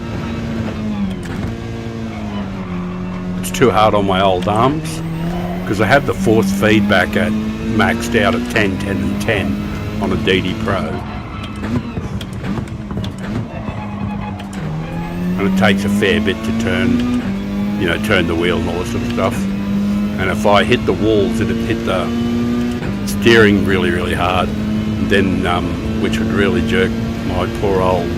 It's too hard on my old arms, because I have the force feedback at maxed out at 10, 10 and 10 on a DD Pro. And it takes a fair bit to turn, you know, turn the wheel and all that sort of stuff. And if I hit the walls, it'd hit the steering really, really hard, then which would really jerk my poor old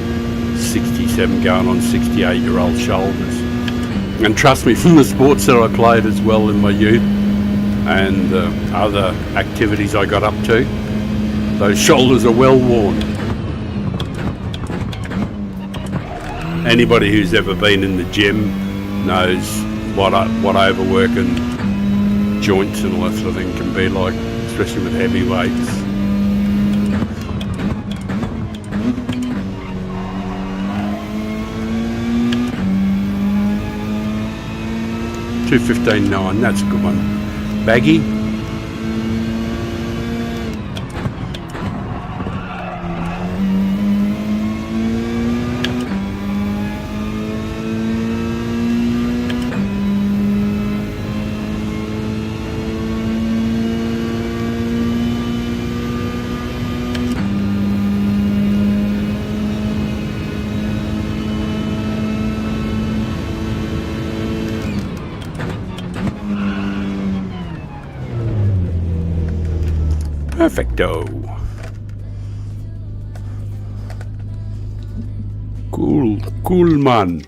67 going on 68-year-old shoulders. And trust me, from the sports that I played as well in my youth and other activities I got up to, those shoulders are well worn. Anybody who's ever been in the gym knows what overworking joints and all that sort of thing can be like, especially with heavy weights. $215.9, that's a good one. Baggy. Perfecto. Cool man.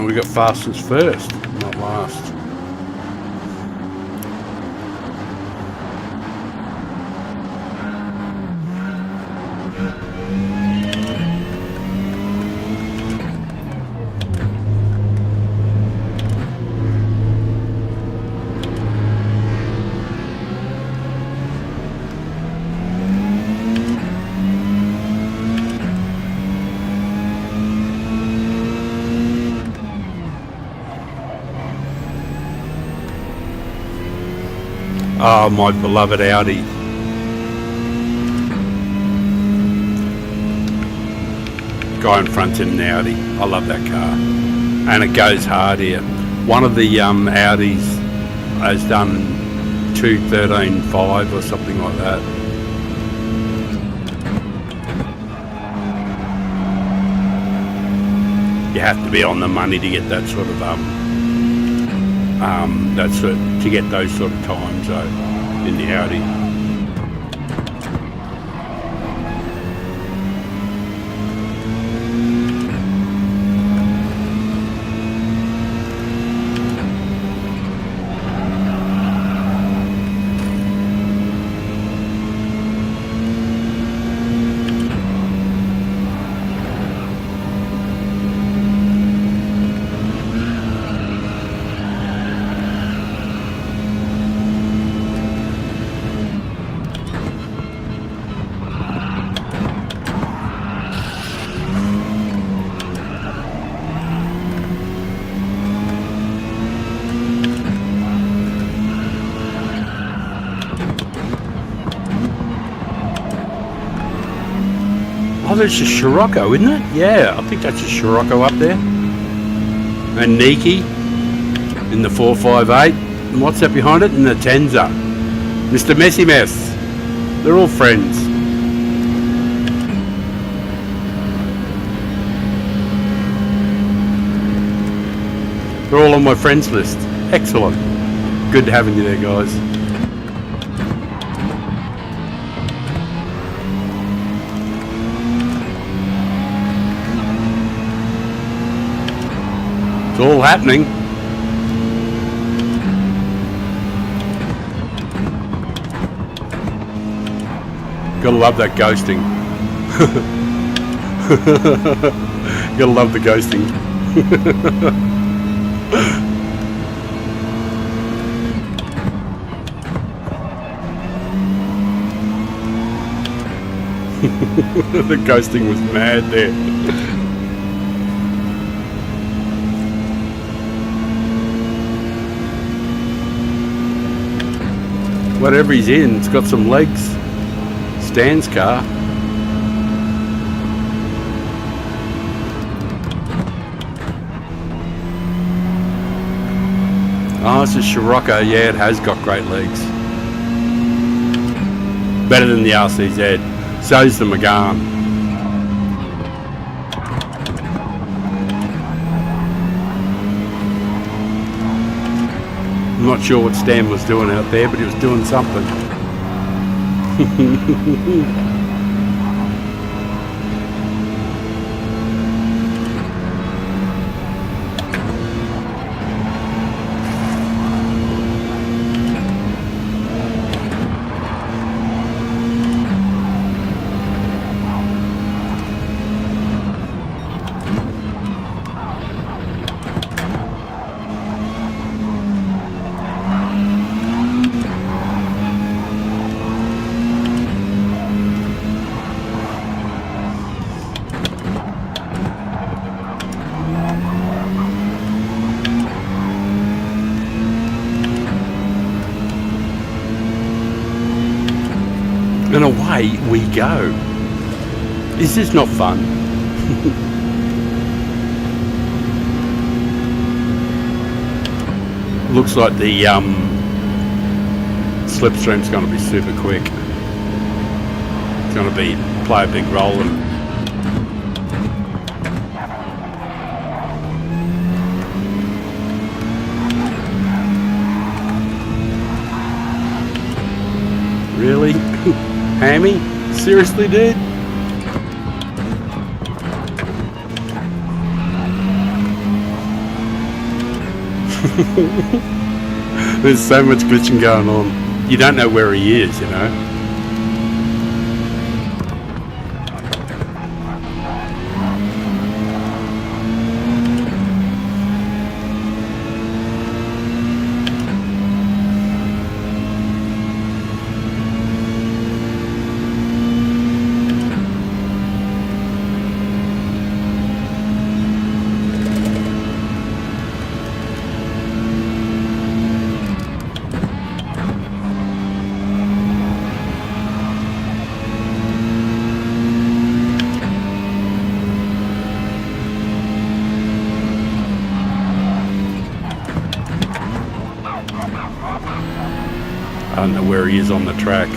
We got fastest first, not last. Oh, my beloved Audi. Guy in front's in an Audi. I love that car. And it goes hard here. One of the Audis has done 213.5 or something like that. You have to be on the money to get that sort of to get those sort of times in the Audi. Oh, there's a Scirocco, isn't it? Yeah, I think that's a Scirocco up there. And Niki in the 458. And what's that behind it? And the Tenza. Mr. Messy Mess. They're all friends. They're all on my friends list. Excellent. Good having you there, guys. It's all happening. Gotta love that ghosting. Gotta love the ghosting. The ghosting was mad there. Whatever he's in, it's got some legs. Stan's car. Oh, it's a Scirocco. Yeah, it has got great legs. Better than the RCZ. So's the Megane. I'm not sure what Stan was doing out there, but he was doing something. And away we go. Is this not fun? Looks like the slipstream's going to be super quick. It's going to play a big role in. Really? Hammy? Seriously, dude? There's so much glitching going on. You don't know where he is, you know? I don't know where he is on the track.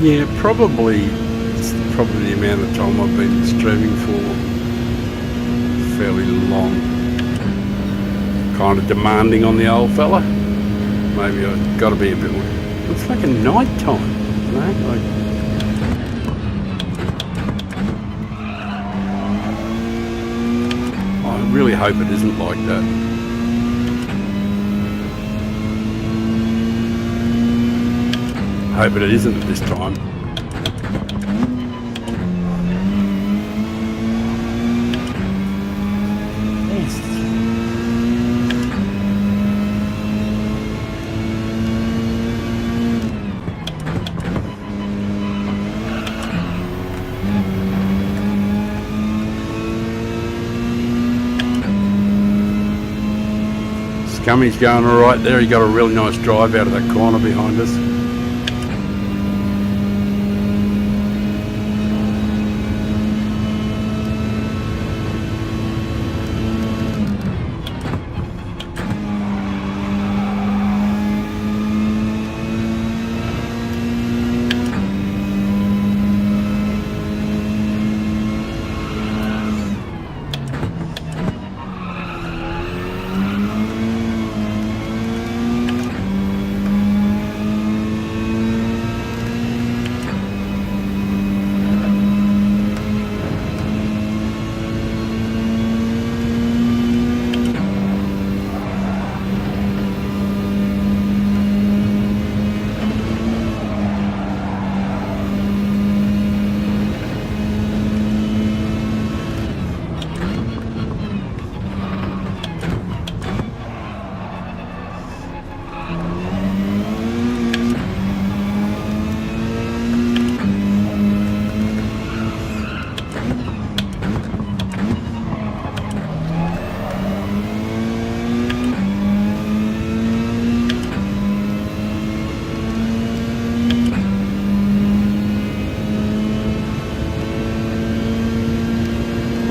Yeah, probably. It's probably the amount of time I've been streaming for. Fairly long. Kind of demanding on the old fella. Maybe I've got to be a bit more. It's fucking night time, you know? Like, I really hope it isn't like that. I hope it isn't at this time. Scummy's going all right there. He got a really nice drive out of that corner behind us.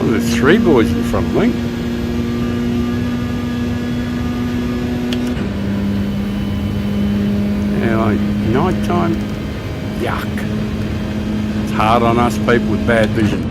There's three boys in front of me. Yeah, like night time. Yuck. It's hard on us people with bad vision.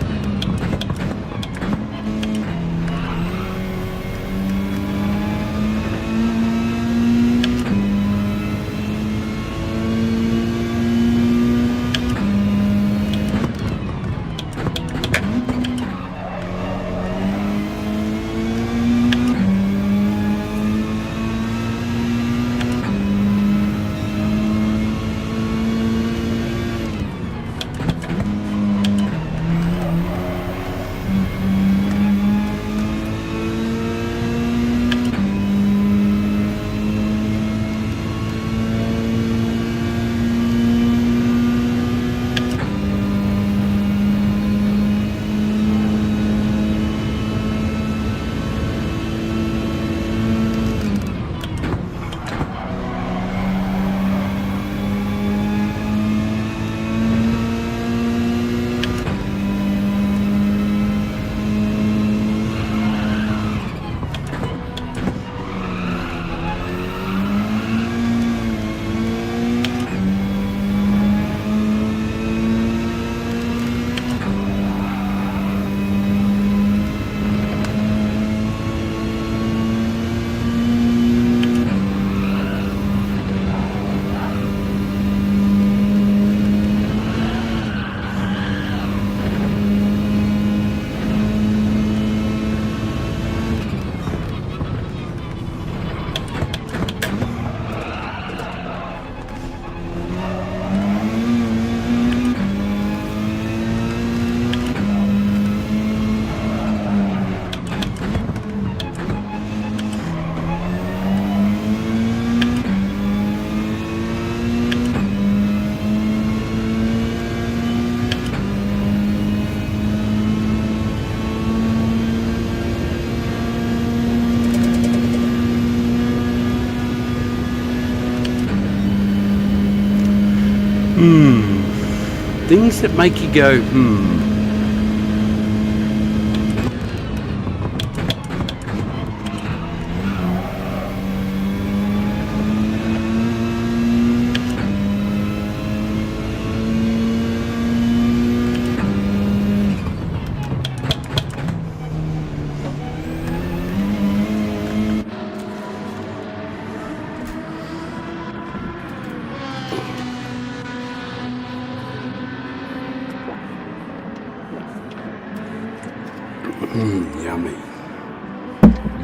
Things that make you go,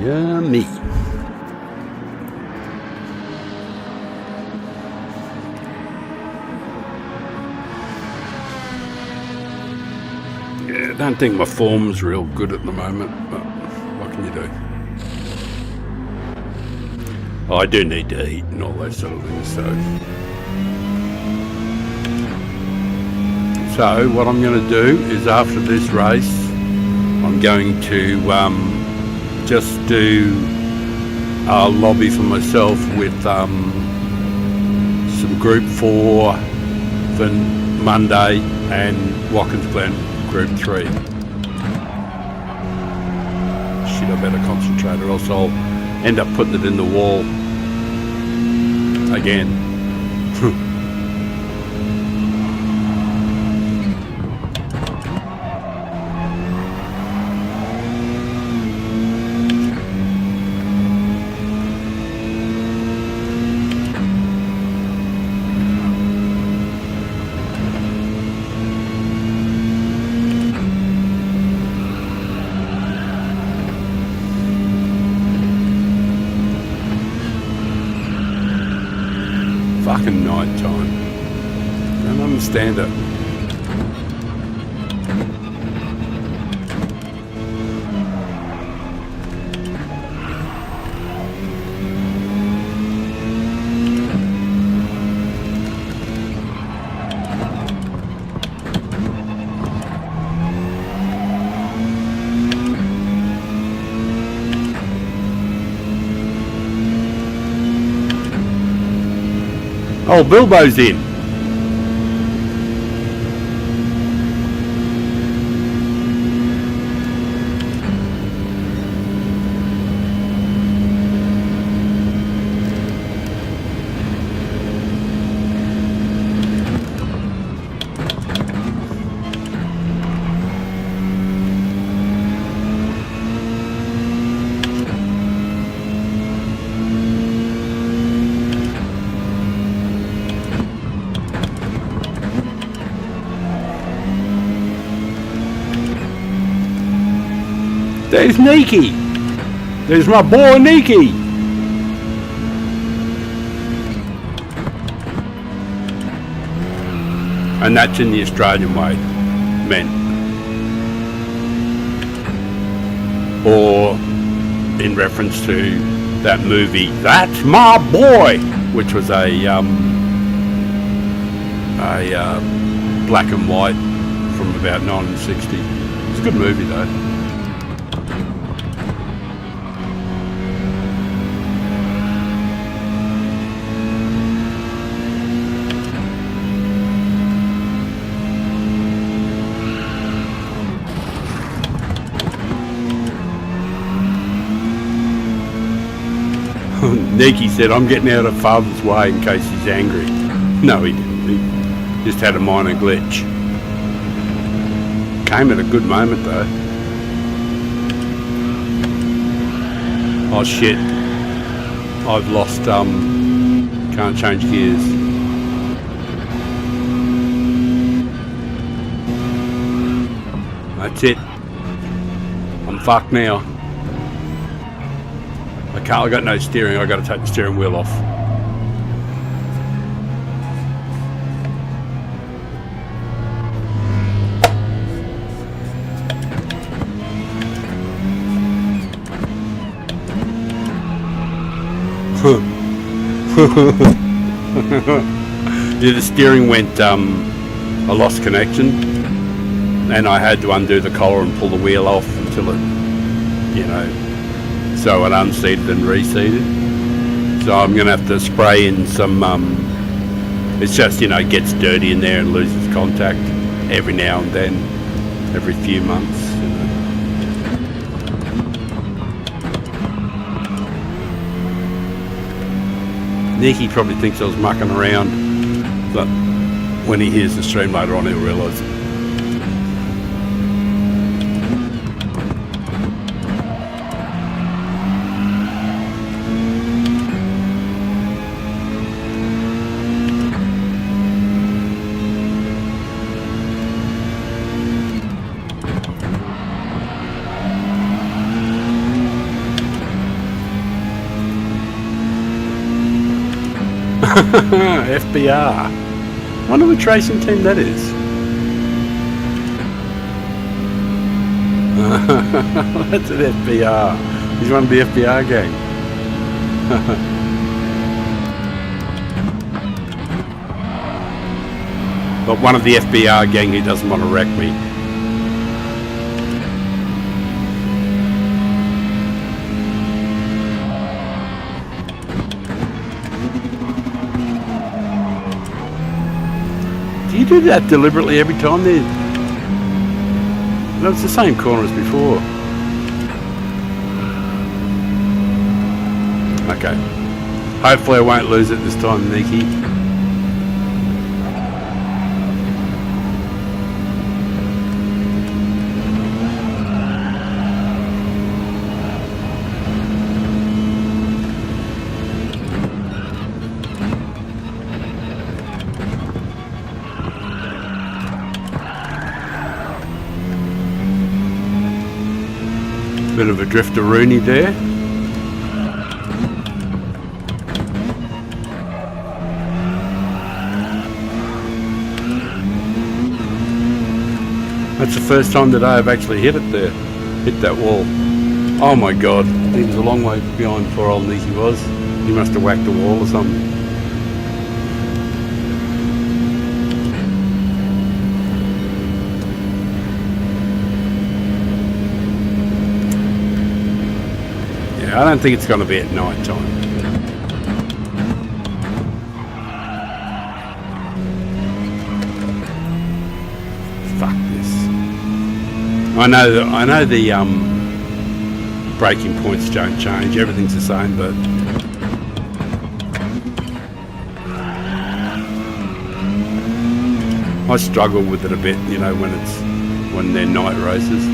Yummy. Yeah, I don't think my form's real good at the moment, but what can you do? I do need to eat and all those sort of things, so what I'm going to do is after this race I'm going to just do a lobby for myself with some group 4 for Monday and Watkins Glen group 3. Shit, I better concentrate or else I'll end up putting it in the wall again. Fucking night time. Don't understand it. Oh, Bilbo's in. There's Nikki. There's my boy Nikki. And that's in the Australian way, men. Or in reference to that movie, That's My Boy, which was a black and white from about 1960. It's a good movie though. Nikki said, I'm getting out of Father's way in case he's angry. No, he didn't. He just had a minor glitch. Came at a good moment though. Oh shit. I've lost, can't change gears. That's it. I'm fucked now. I got no steering. I got to take the steering wheel off. Yeah, the steering went. I lost connection, and I had to undo the collar and pull the wheel off until it, so it unseated and reseated. So I'm going to have to spray in some, it's just, it gets dirty in there and loses contact every now and then, every few months. Nicky probably thinks I was mucking around, but when he hears the stream later on he'll realise it. FBR. Wonder which racing team that is. That's an FBR. He's one of the FBR gang. But one of the FBR gang who doesn't want to wreck me. Do you do that deliberately every time there? No, it's the same corner as before. Okay. Hopefully I won't lose it this time, Nikki. Bit of a drifter-rooney there. That's the first time that I have actually hit it there. Hit that wall. Oh my god. He was a long way behind poor old Nicky was. He must have whacked the wall or something. I don't think it's going to be at night time. Fuck this. I know the braking points don't change. Everything's the same, but I struggle with it a bit, you know, when they're night races.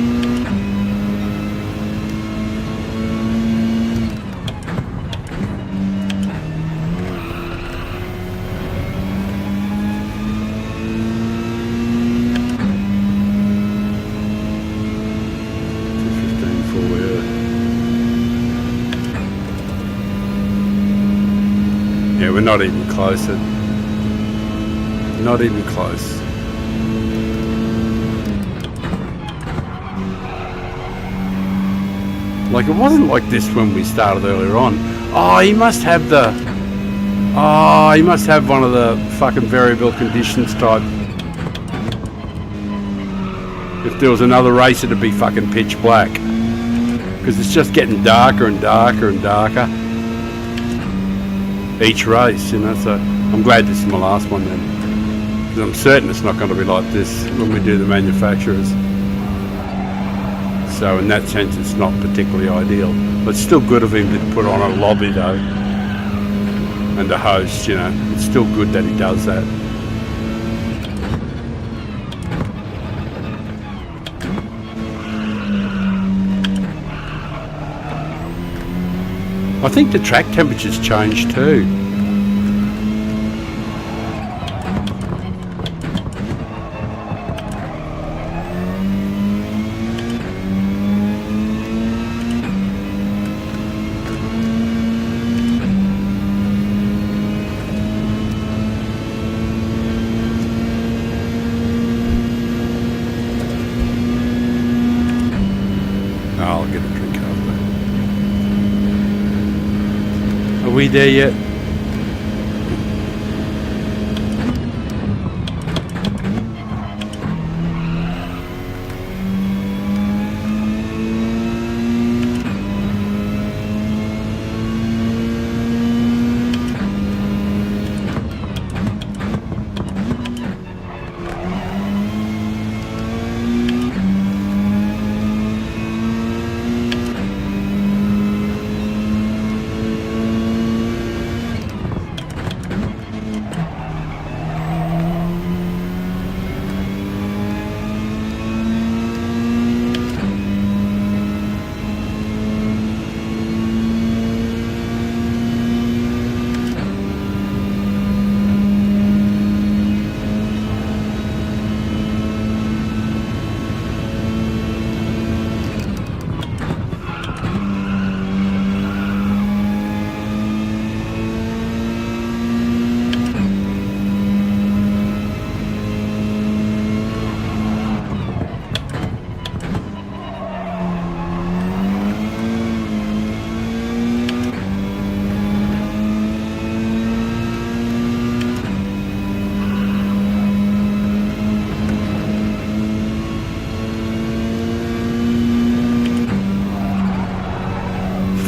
We're not even close. Not even close. Like it wasn't like this when we started earlier on. Oh, he must have one of the fucking variable conditions type. If there was another race, it'd be fucking pitch black. Because it's just getting darker and darker and darker. Each race, you know, so I'm glad this is my last one then. Because I'm certain it's not going to be like this when we do the manufacturers. So in that sense it's not particularly ideal. But it's still good of him to put on a lobby though. And a host, you know. It's still good that he does that. I think the track temperature's changed too. I'll get a drink after. Are we there yet?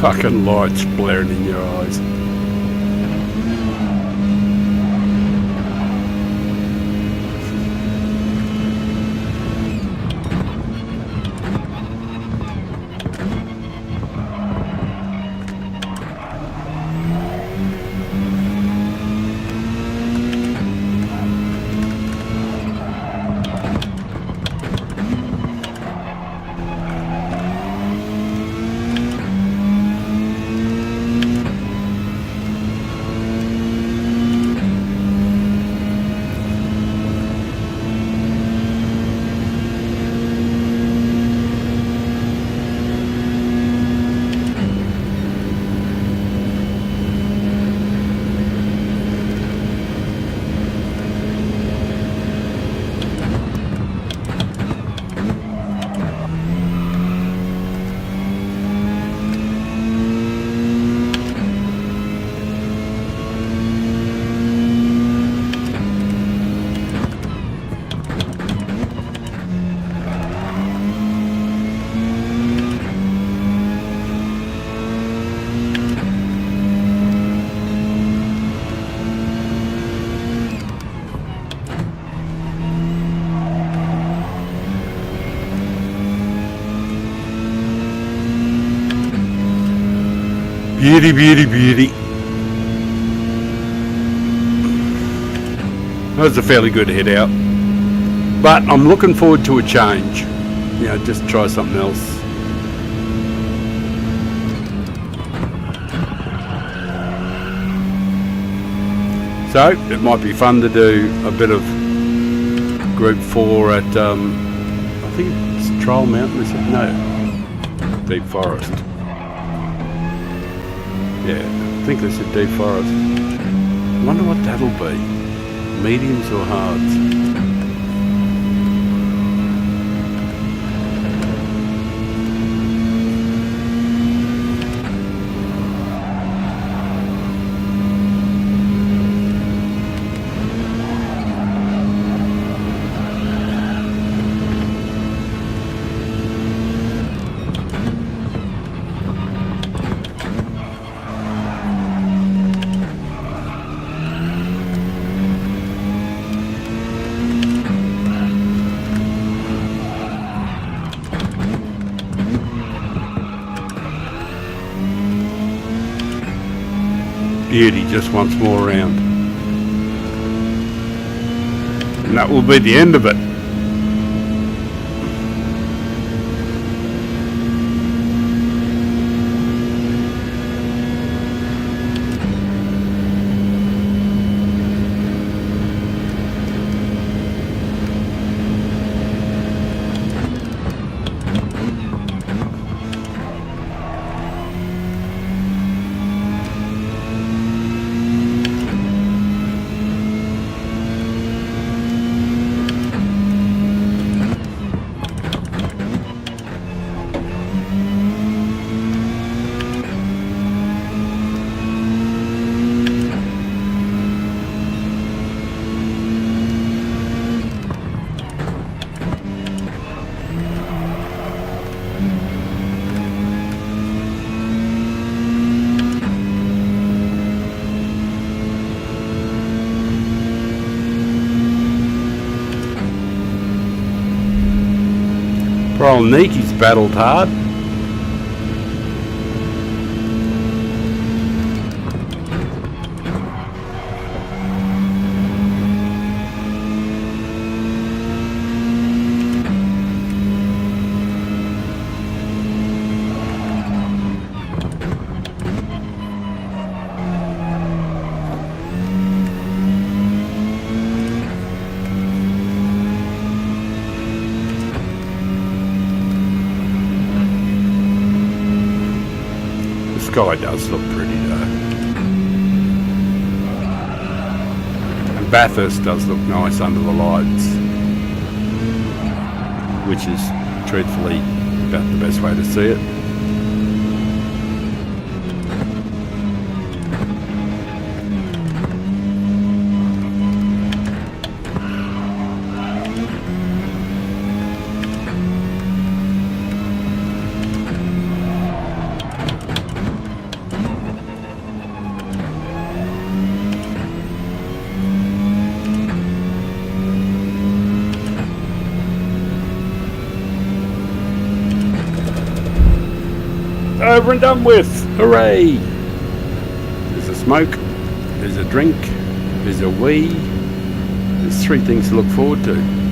fucking lights blaring in your eyes. Beauty, beauty, beauty. That was a fairly good head out. But I'm looking forward to a change. You know, just try something else. So, it might be fun to do a bit of Group 4 at, I think it's Trial Mountain, is it? No, Deep Forest. Yeah, I think they said Deep Forest. I wonder what that'll be. Mediums or hards? Beauty just once more round. And that will be the end of it. Poor old Niki's battled hard. Sky does look pretty though. And Bathurst does look nice under the lights, which is truthfully about the best way to see it. over and done with. Hooray! There's a smoke, there's a drink, there's a wee. There's 3 things to look forward to.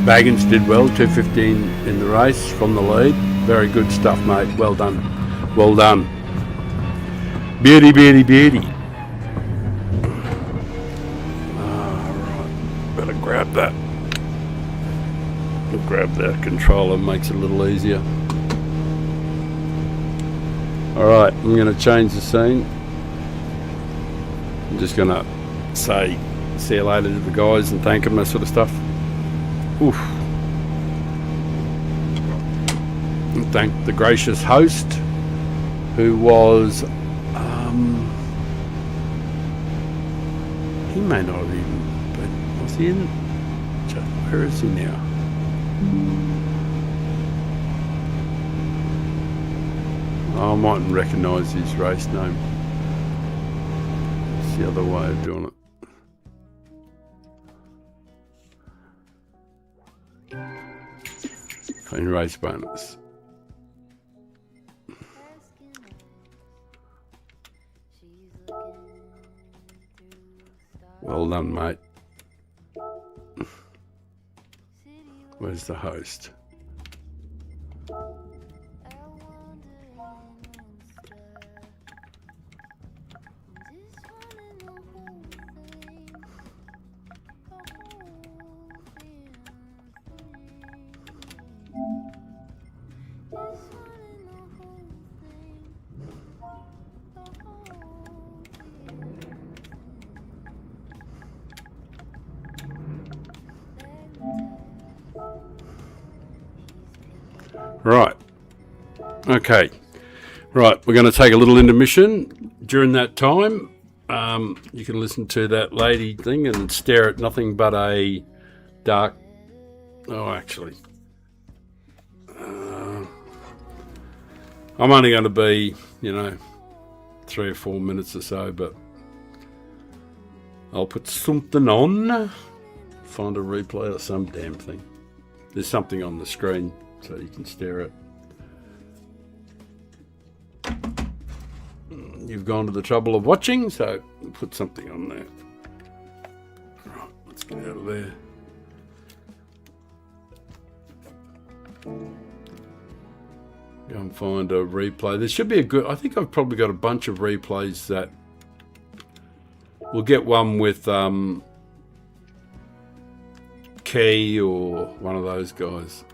Baggins did well, 2:15 in the race from the lead. Very good stuff, mate. Well done. Well done. Beauty, beauty, beauty. Right. Better grab that. Grab that controller, makes it a little easier. Alright, I'm going to change the scene. I'm just going to say see you later to the guys and thank them, that sort of stuff. Oof. And thank the gracious host, who was, he may not have even been, was he in, where is he now? Oh, I mightn't recognise his race name. It's the other way of doing it. Clean race bonus. Well done, mate. Where's the host? Right. Okay. Right. We're going to take a little intermission. During that time, you can listen to that lady thing and stare at nothing but a dark. Oh, actually, I'm only going to be, 3 or 4 minutes or so, but I'll put something on. Find a replay or some damn thing. There's something on the screen so you can stare at. You've gone to the trouble of watching, so put something on there. Right, let's get out of there. Go and find a replay. There should be a good, I think I've probably got a bunch of replays that we'll get one with Key or one of those guys.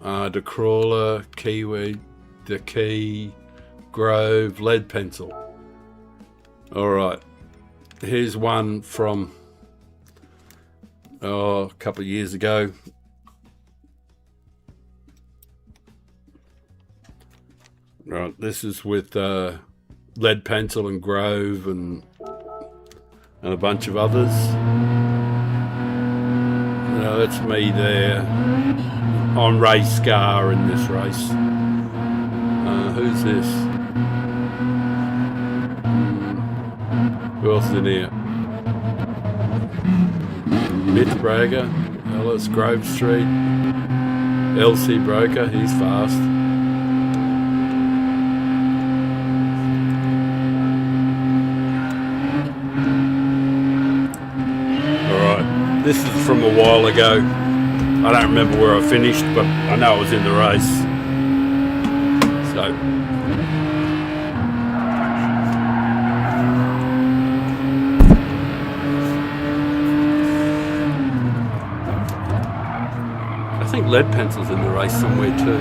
The Crawler, Kiwi, the Key, Grove, Lead Pencil. Alright, here's one from a couple of years ago. Right, this is with Lead Pencil and Grove and a bunch of others. That's me there on race car in this race. Who's this? Who else is in here? Myth Brager, Ellis, Grove Street, LC Broker, he's fast. Alright, this is from a while ago. I don't remember where I finished, but I know I was in the race. So I think Lead Pencil's in the race somewhere too.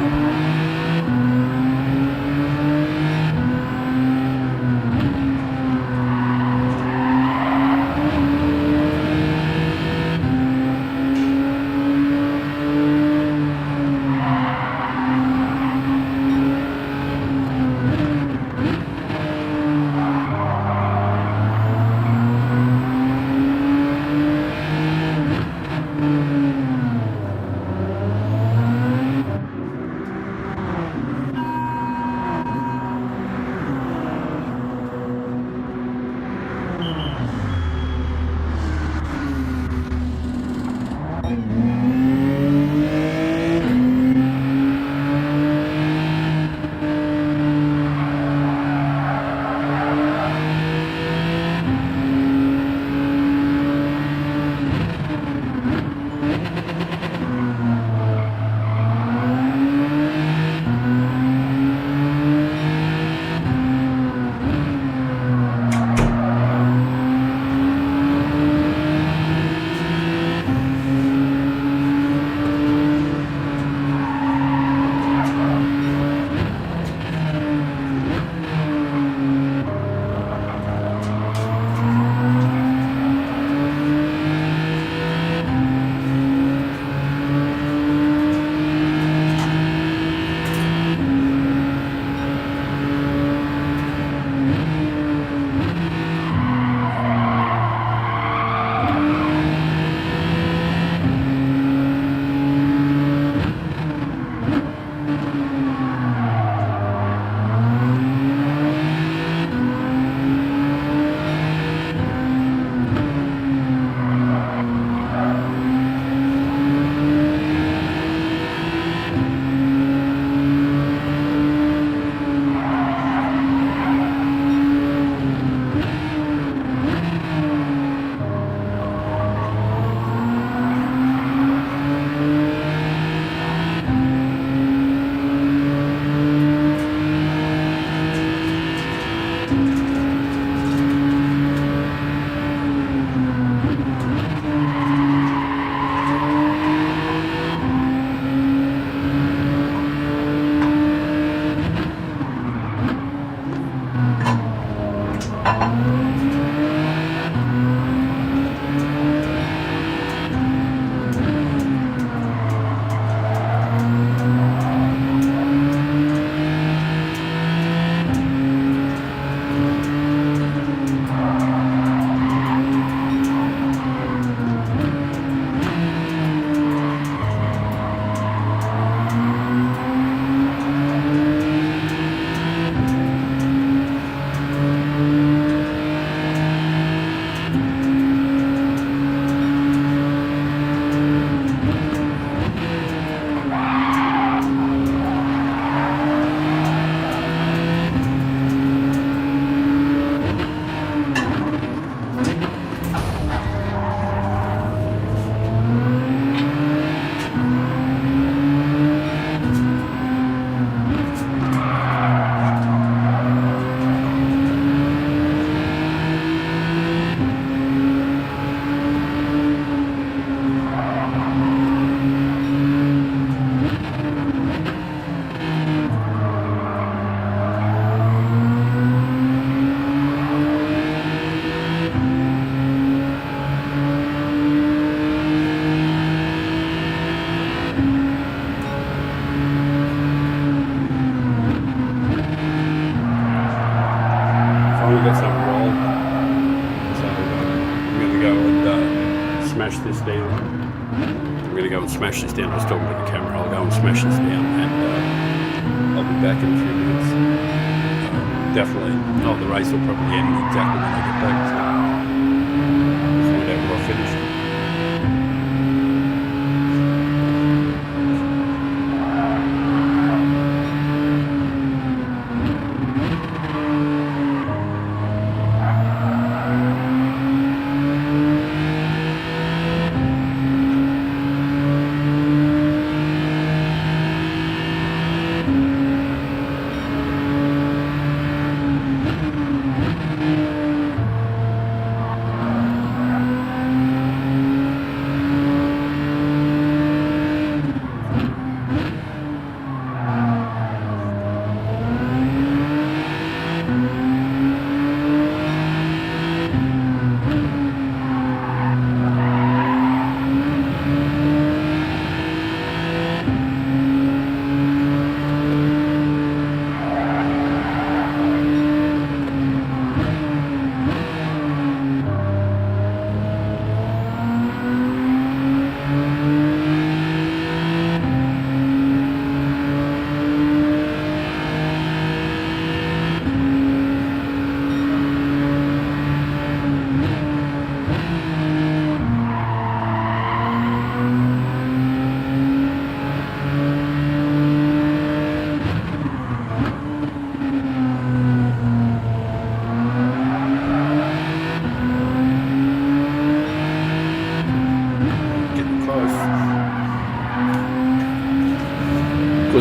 got some roll. So I'm going to go and smash this down. I'm going to go and smash this down. I was talking to the camera. I'll go and smash this down, and I'll be back in a few minutes. Definitely. Oh, the race will probably end exactly when I get back. So we'll find out what I finished.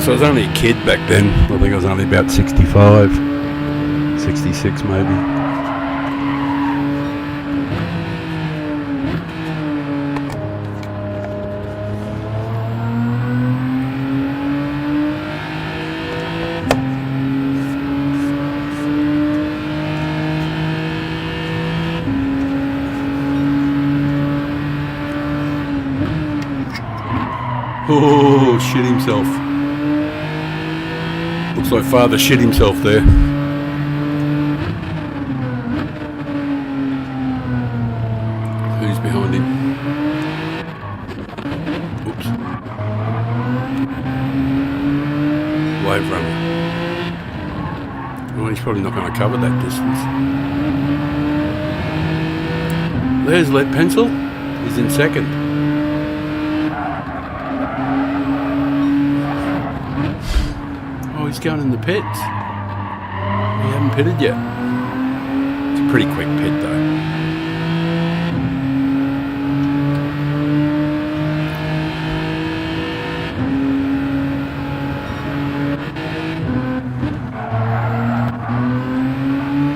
So I was only a kid back then. I think I was only about 65, 66 maybe. Oh, shit himself. Looks like father shit himself there. Who's behind him? Oops. Wave runner. Well, he's probably not going to cover that distance. There's Lead Pencil. He's in second. He's going in the pits. He hasn't pitted yet. It's a pretty quick pit though.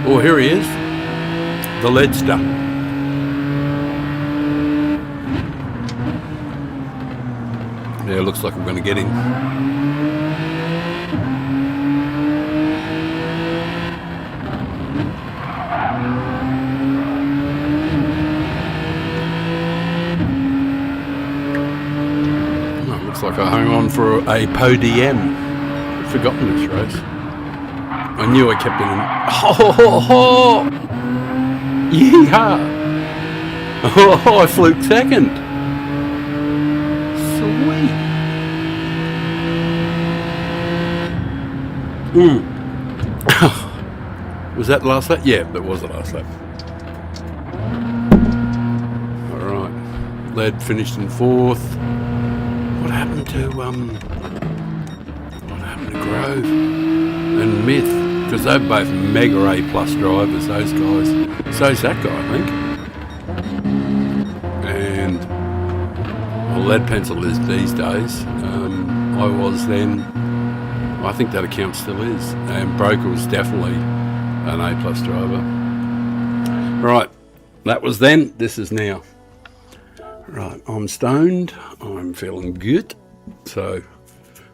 Oh, here he is. The Leadster. Yeah, looks like I'm going to get him. Like I hung on for a podium. I'd forgotten this race. I knew I kept it in. Oh, yeehaw! Oh, I fluked second. Sweet. Was that the last lap? Yeah, that was the last lap. All right. Lead finished in fourth. What happened to Grove and Myth? Because they're both mega A+ drivers, those guys. So's that guy, I think. And well, Lead Pencil is these days. I was then. I think that account still is. And Broker was definitely an A+ driver. Right, that was then. This is now. Right, I'm stoned. I'm feeling good. So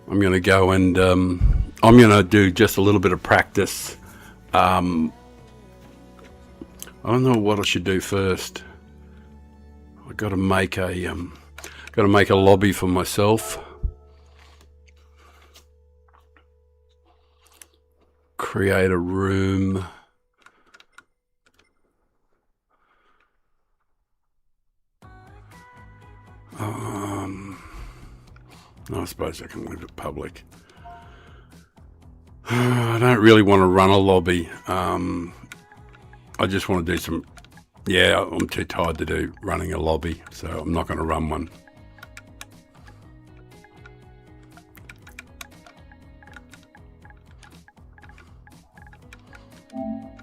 I'm going to go and I'm going to do just a little bit of practice. I don't know what I should do first. I've got to make a lobby for myself. Create a room. I suppose I can leave it public. I don't really want to run a lobby. I just want to do some... Yeah, I'm too tired to do running a lobby, so I'm not going to run one.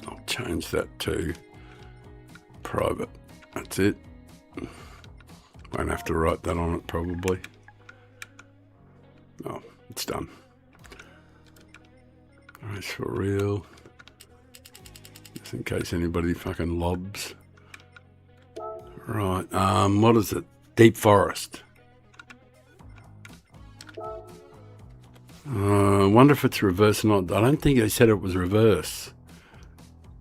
I'll change that to private. That's it. Won't have to write that on it probably. Oh, it's done. Alright, for real. Just in case anybody fucking lobs. Right, what is it? Deep forest. I wonder if it's reverse or not. I don't think they said it was reverse.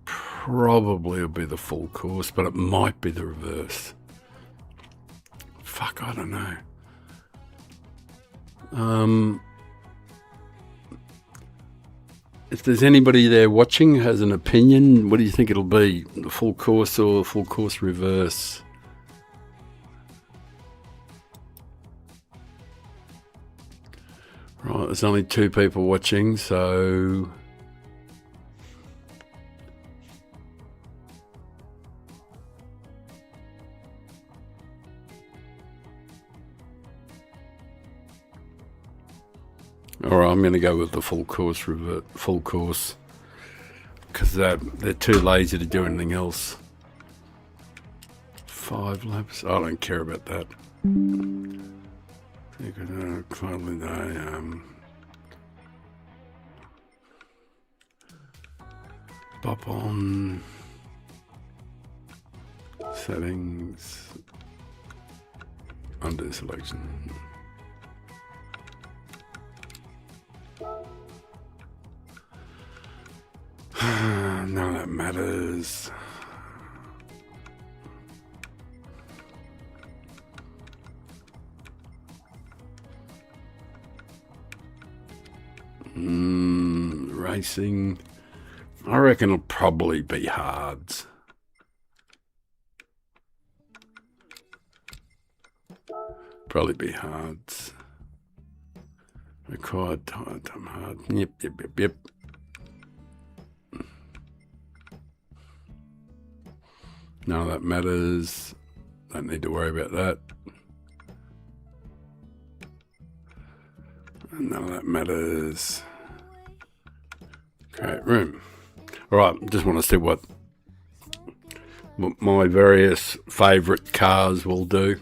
Probably it'll be the full course, but it might be the reverse. Fuck, I don't know. If there's anybody there watching who has an opinion, what do you think it'll be? The full course or full course reverse? Right, there's only 2 people watching, so... Alright, I'm going to go with the full course, because they're too lazy to do anything else. 5 laps, I don't care about that. You could finally pop on settings, under selection. None of that matters. Racing. I reckon it'll probably be hards. Probably be hards. Required time hard. Yep. None of that matters. Don't need to worry about that. None of that matters. Create room. Alright, just want to see what my various favourite cars will do.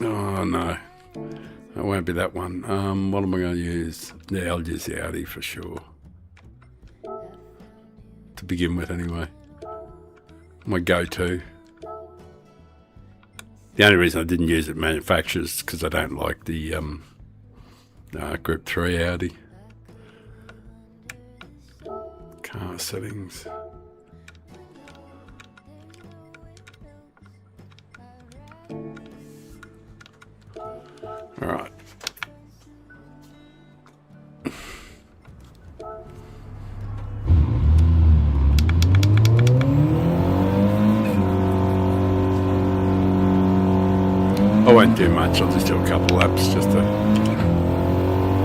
Oh no, it won't be that one. What am I going to use? Yeah, I'll use the Audi for sure. To begin with anyway. My go-to. The only reason I didn't use it manufacturers is because I don't like the Group 3 Audi. Car settings. All right. I won't do much, I'll just do a couple laps just to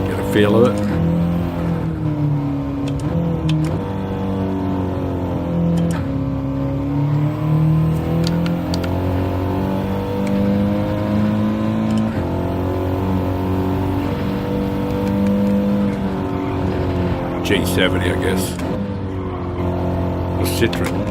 get a feel of it. G70, I guess. Or Citroen.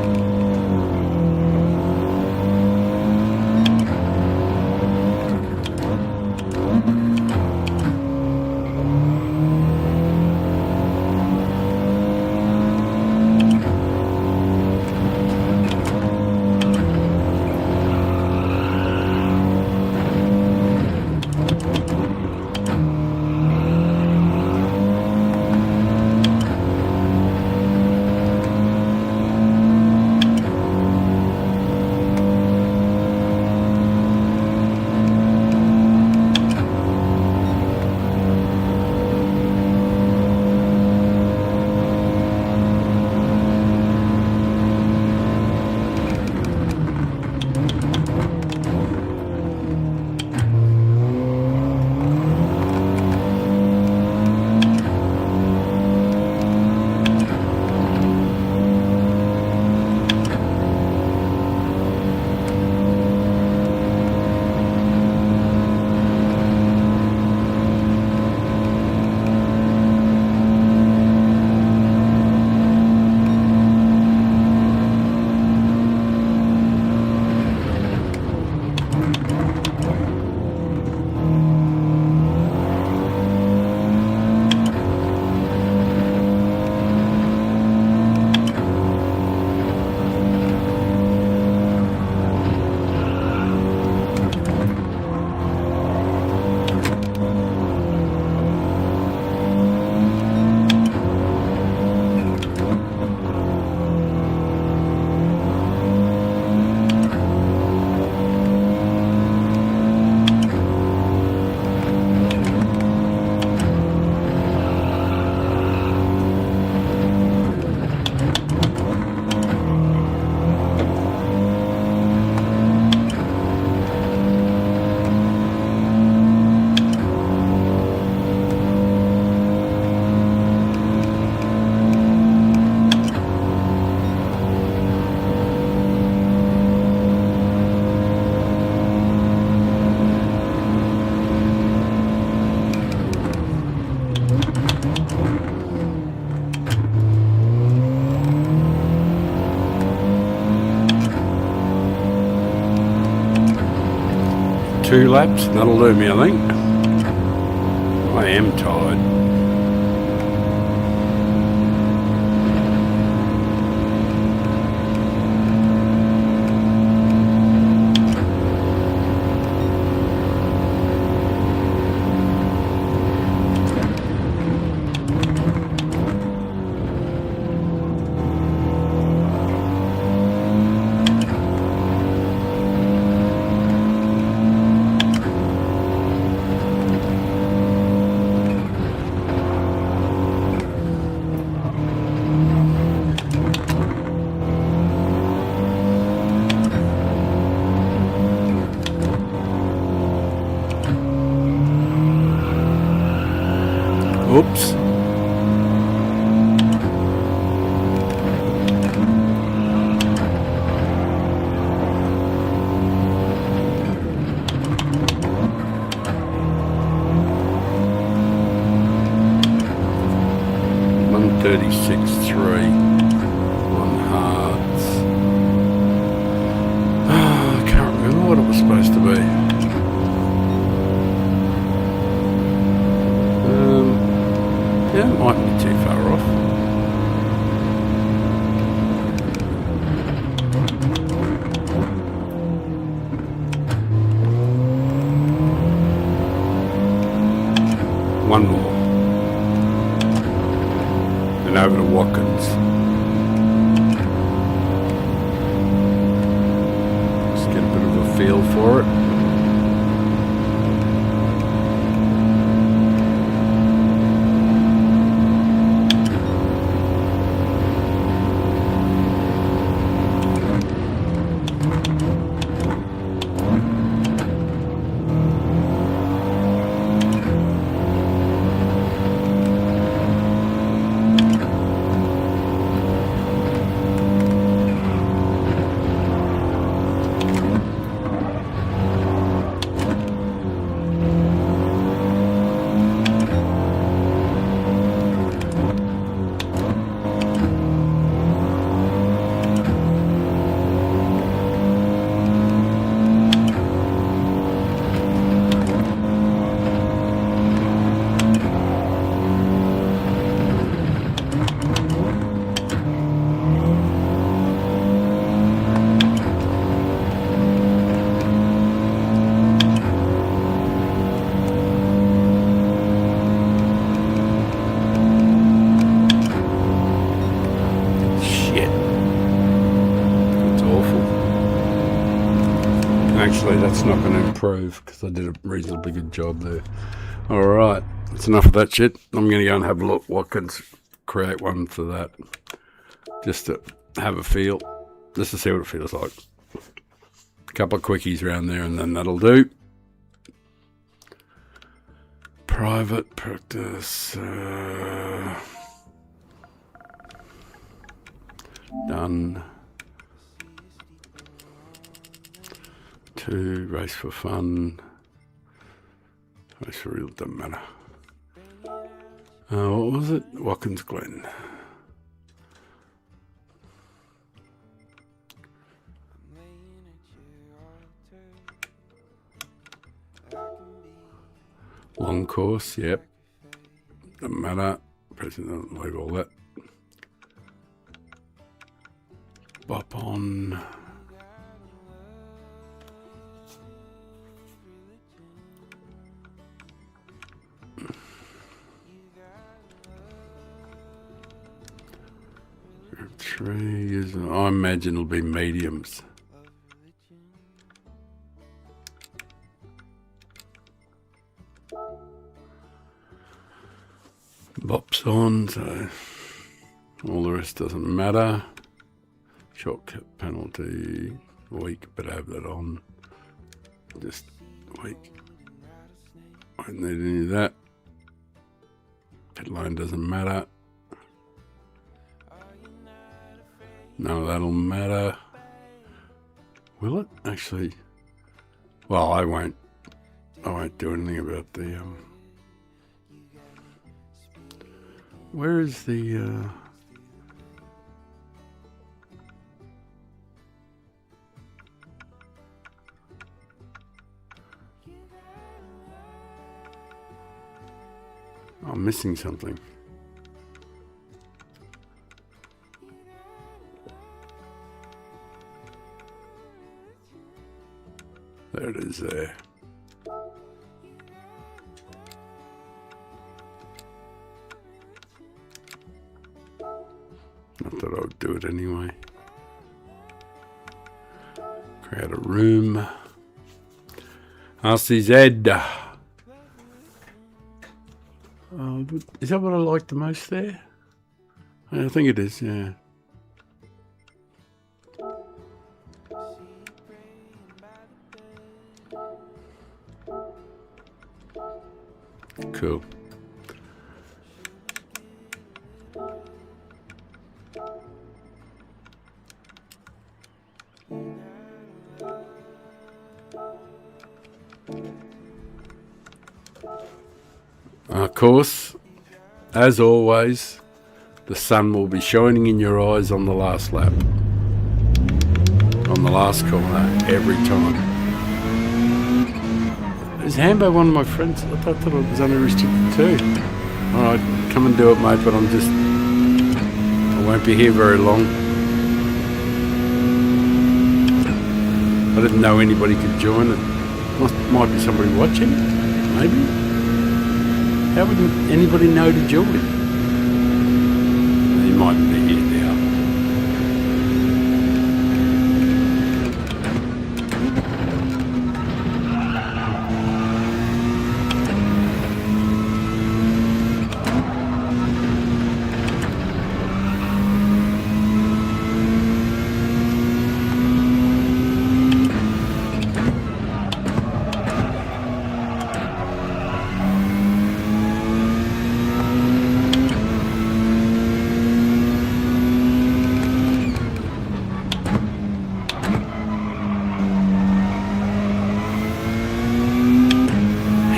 2 laps. That'll do me, I think. I am tired. Oops. $136.3 on hards. I can't remember what it was supposed to be. Yeah, it mightn't be too far off. One more. And over to Watkins. Just get a bit of a feel for it. Actually, that's not going to improve because I did a reasonably good job there. Alright, that's enough of that shit. I'm going to go and have a look what can create one for that. Just to have a feel. Just to see what it feels like. A couple of quickies around there and then that'll do. Private practice. Done. 2, race for fun. Race for real, doesn't matter. What was it? Watkins Glen. Long course, yep. Doesn't matter. President, leave all that. Bop on. Trees. I imagine it'll be mediums. Bops on, so all the rest doesn't matter. Shortcut penalty, weak, but have that on. Just weak. Won't need any of that. Pit line doesn't matter. None of that'll matter. Will it? Actually, well, I won't do anything about the, where is the, I'm missing something. There it is there. Not that I would do it anyway. Create a room. RCZ. Is that what I like the most there? I think it is, yeah. Cool. Of course, as always, the sun will be shining in your eyes on the last lap. On the last corner, every time. Is Hambo one of my friends? I thought it was only restricted too. Alright, come and do it, mate, but I won't be here very long. I didn't know anybody could join it. Might be somebody watching, maybe? How would anybody know to join? He mightn't be here now.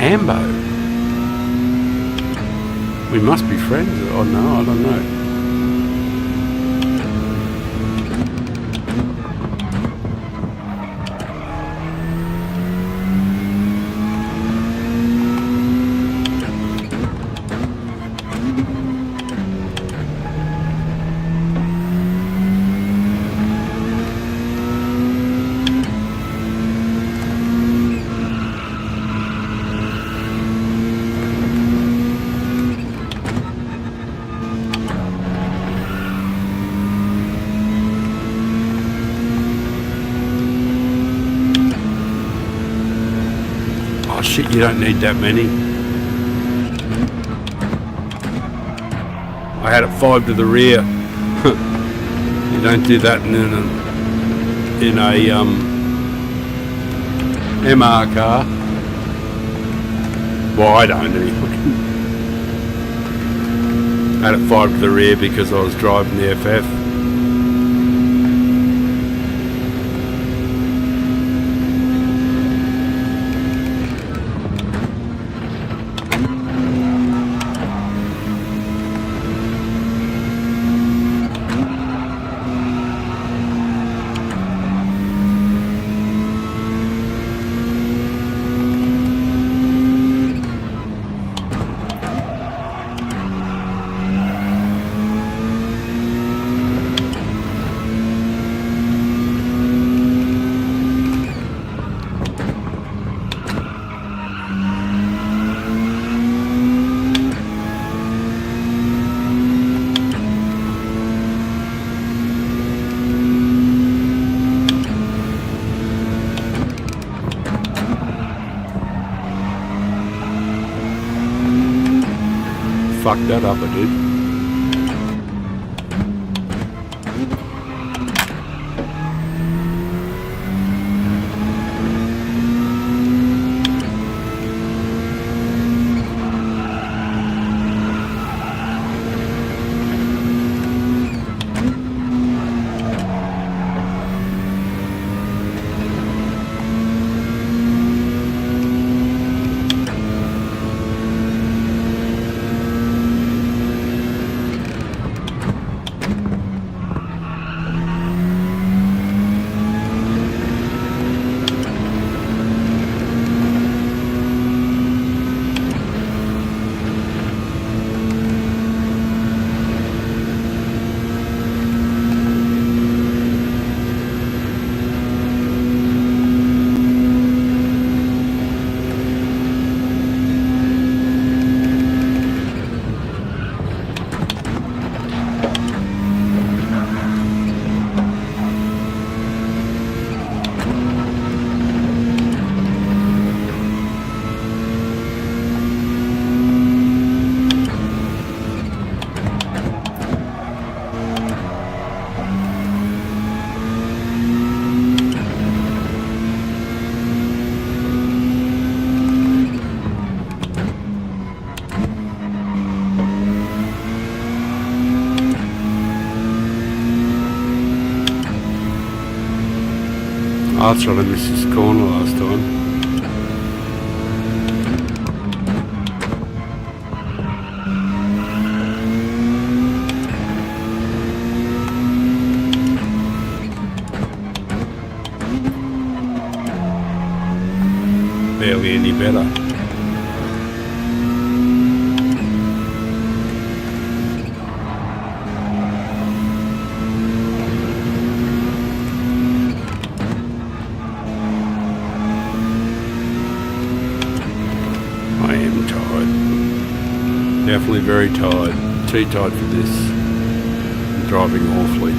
Hambo. We must be friends. Oh no, I don't know. Shit, you don't need that many. I had it 5 to the rear. You don't do that in a MR car. Well, I don't anyway. I had it 5 to the rear because I was driving the FF. Fucked that up, I did. I thought I missed this corner last time. Barely any better. I am tired. Definitely very tired. Too tired for this. I'm driving awfully.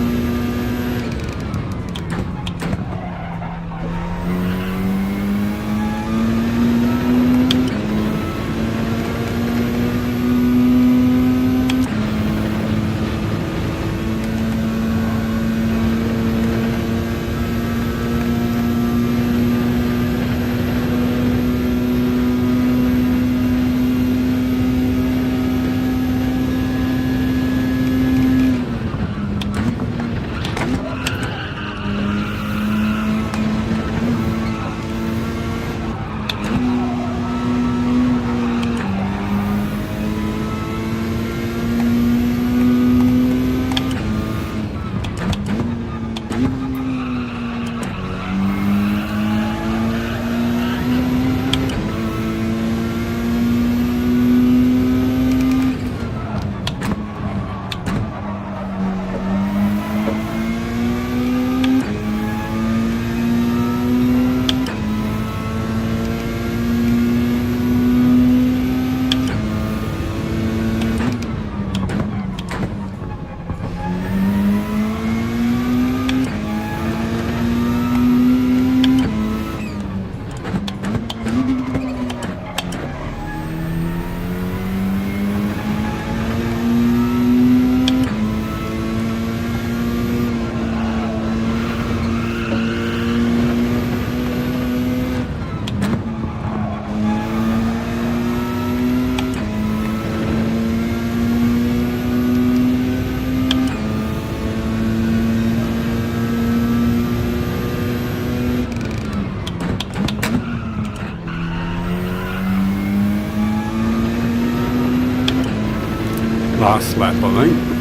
Last lap, I think.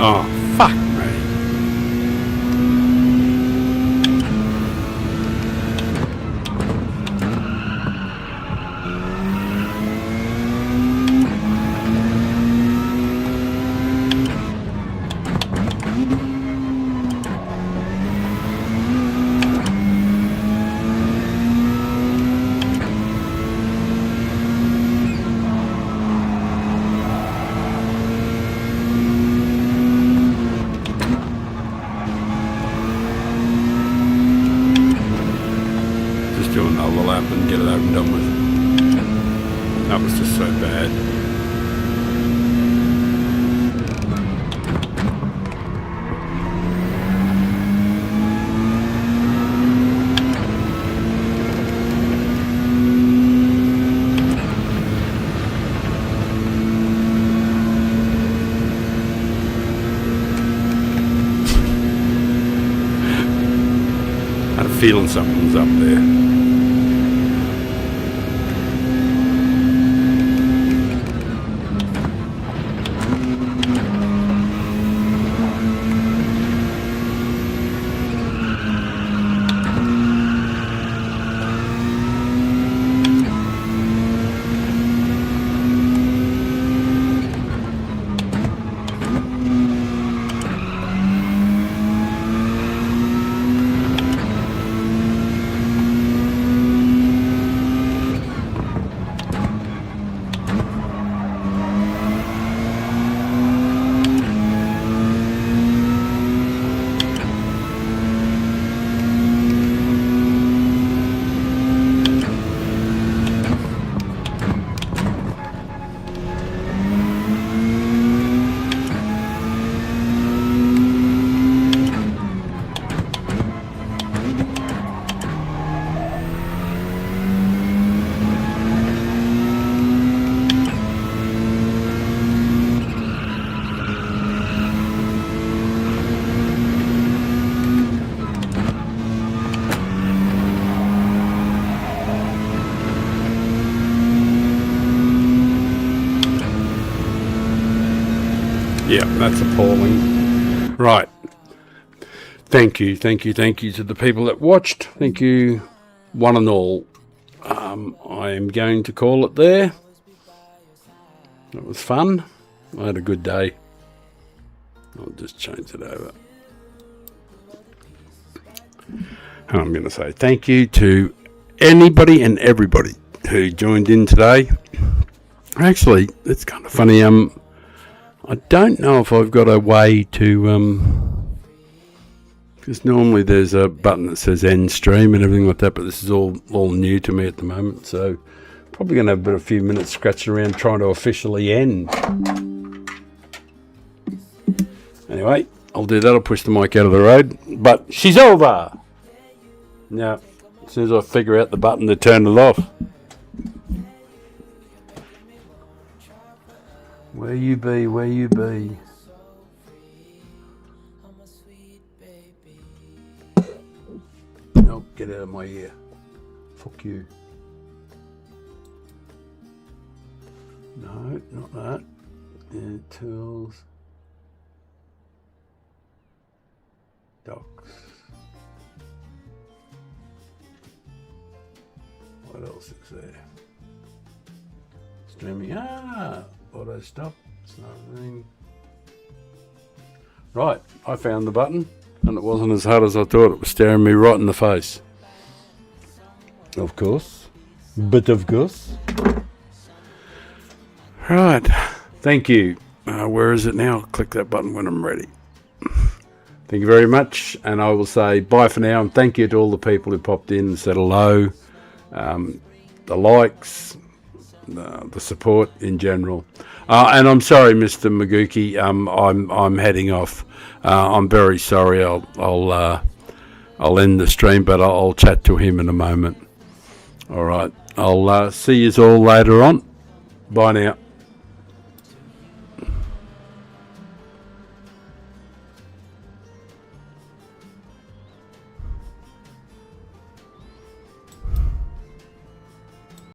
Oh, fuck me. Do another lap and get it over and done with. That was just so bad. I had a feeling something was up there. Yeah, that's appalling. Right. Thank you to the people that watched. Thank you, one and all. I am going to call it there. It was fun. I had a good day. I'll just change it over. And I'm going to say thank you to anybody and everybody who joined in today. Actually, it's kind of funny. I don't know if I've got a way to, because normally there's a button that says end stream and everything like that, but this is all new to me at the moment, so probably going to have a few minutes scratching around trying to officially end. Anyway, I'll do that. I'll push the mic out of the road, but she's over. Now, as soon as I figure out the button to turn it off. Where you be, where you be. Nope, get out of my ear. Fuck you. No, not that. Yeah, tools. Docs. What else is there? Streaming. Auto stop. It's not a thing. Right, I found the button, and it wasn't as hard as I thought. It was staring me right in the face. Of course. But of course. Right. Thank you. Where is it now? I'll click that button when I'm ready. Thank you very much, and I will say bye for now, and thank you to all the people who popped in and said hello, the likes, the support in general. And I'm sorry, Mr. Maguki. I'm heading off. I'm very sorry. I'll end the stream, but I'll chat to him in a moment. All right. I'll see you all later on. Bye now.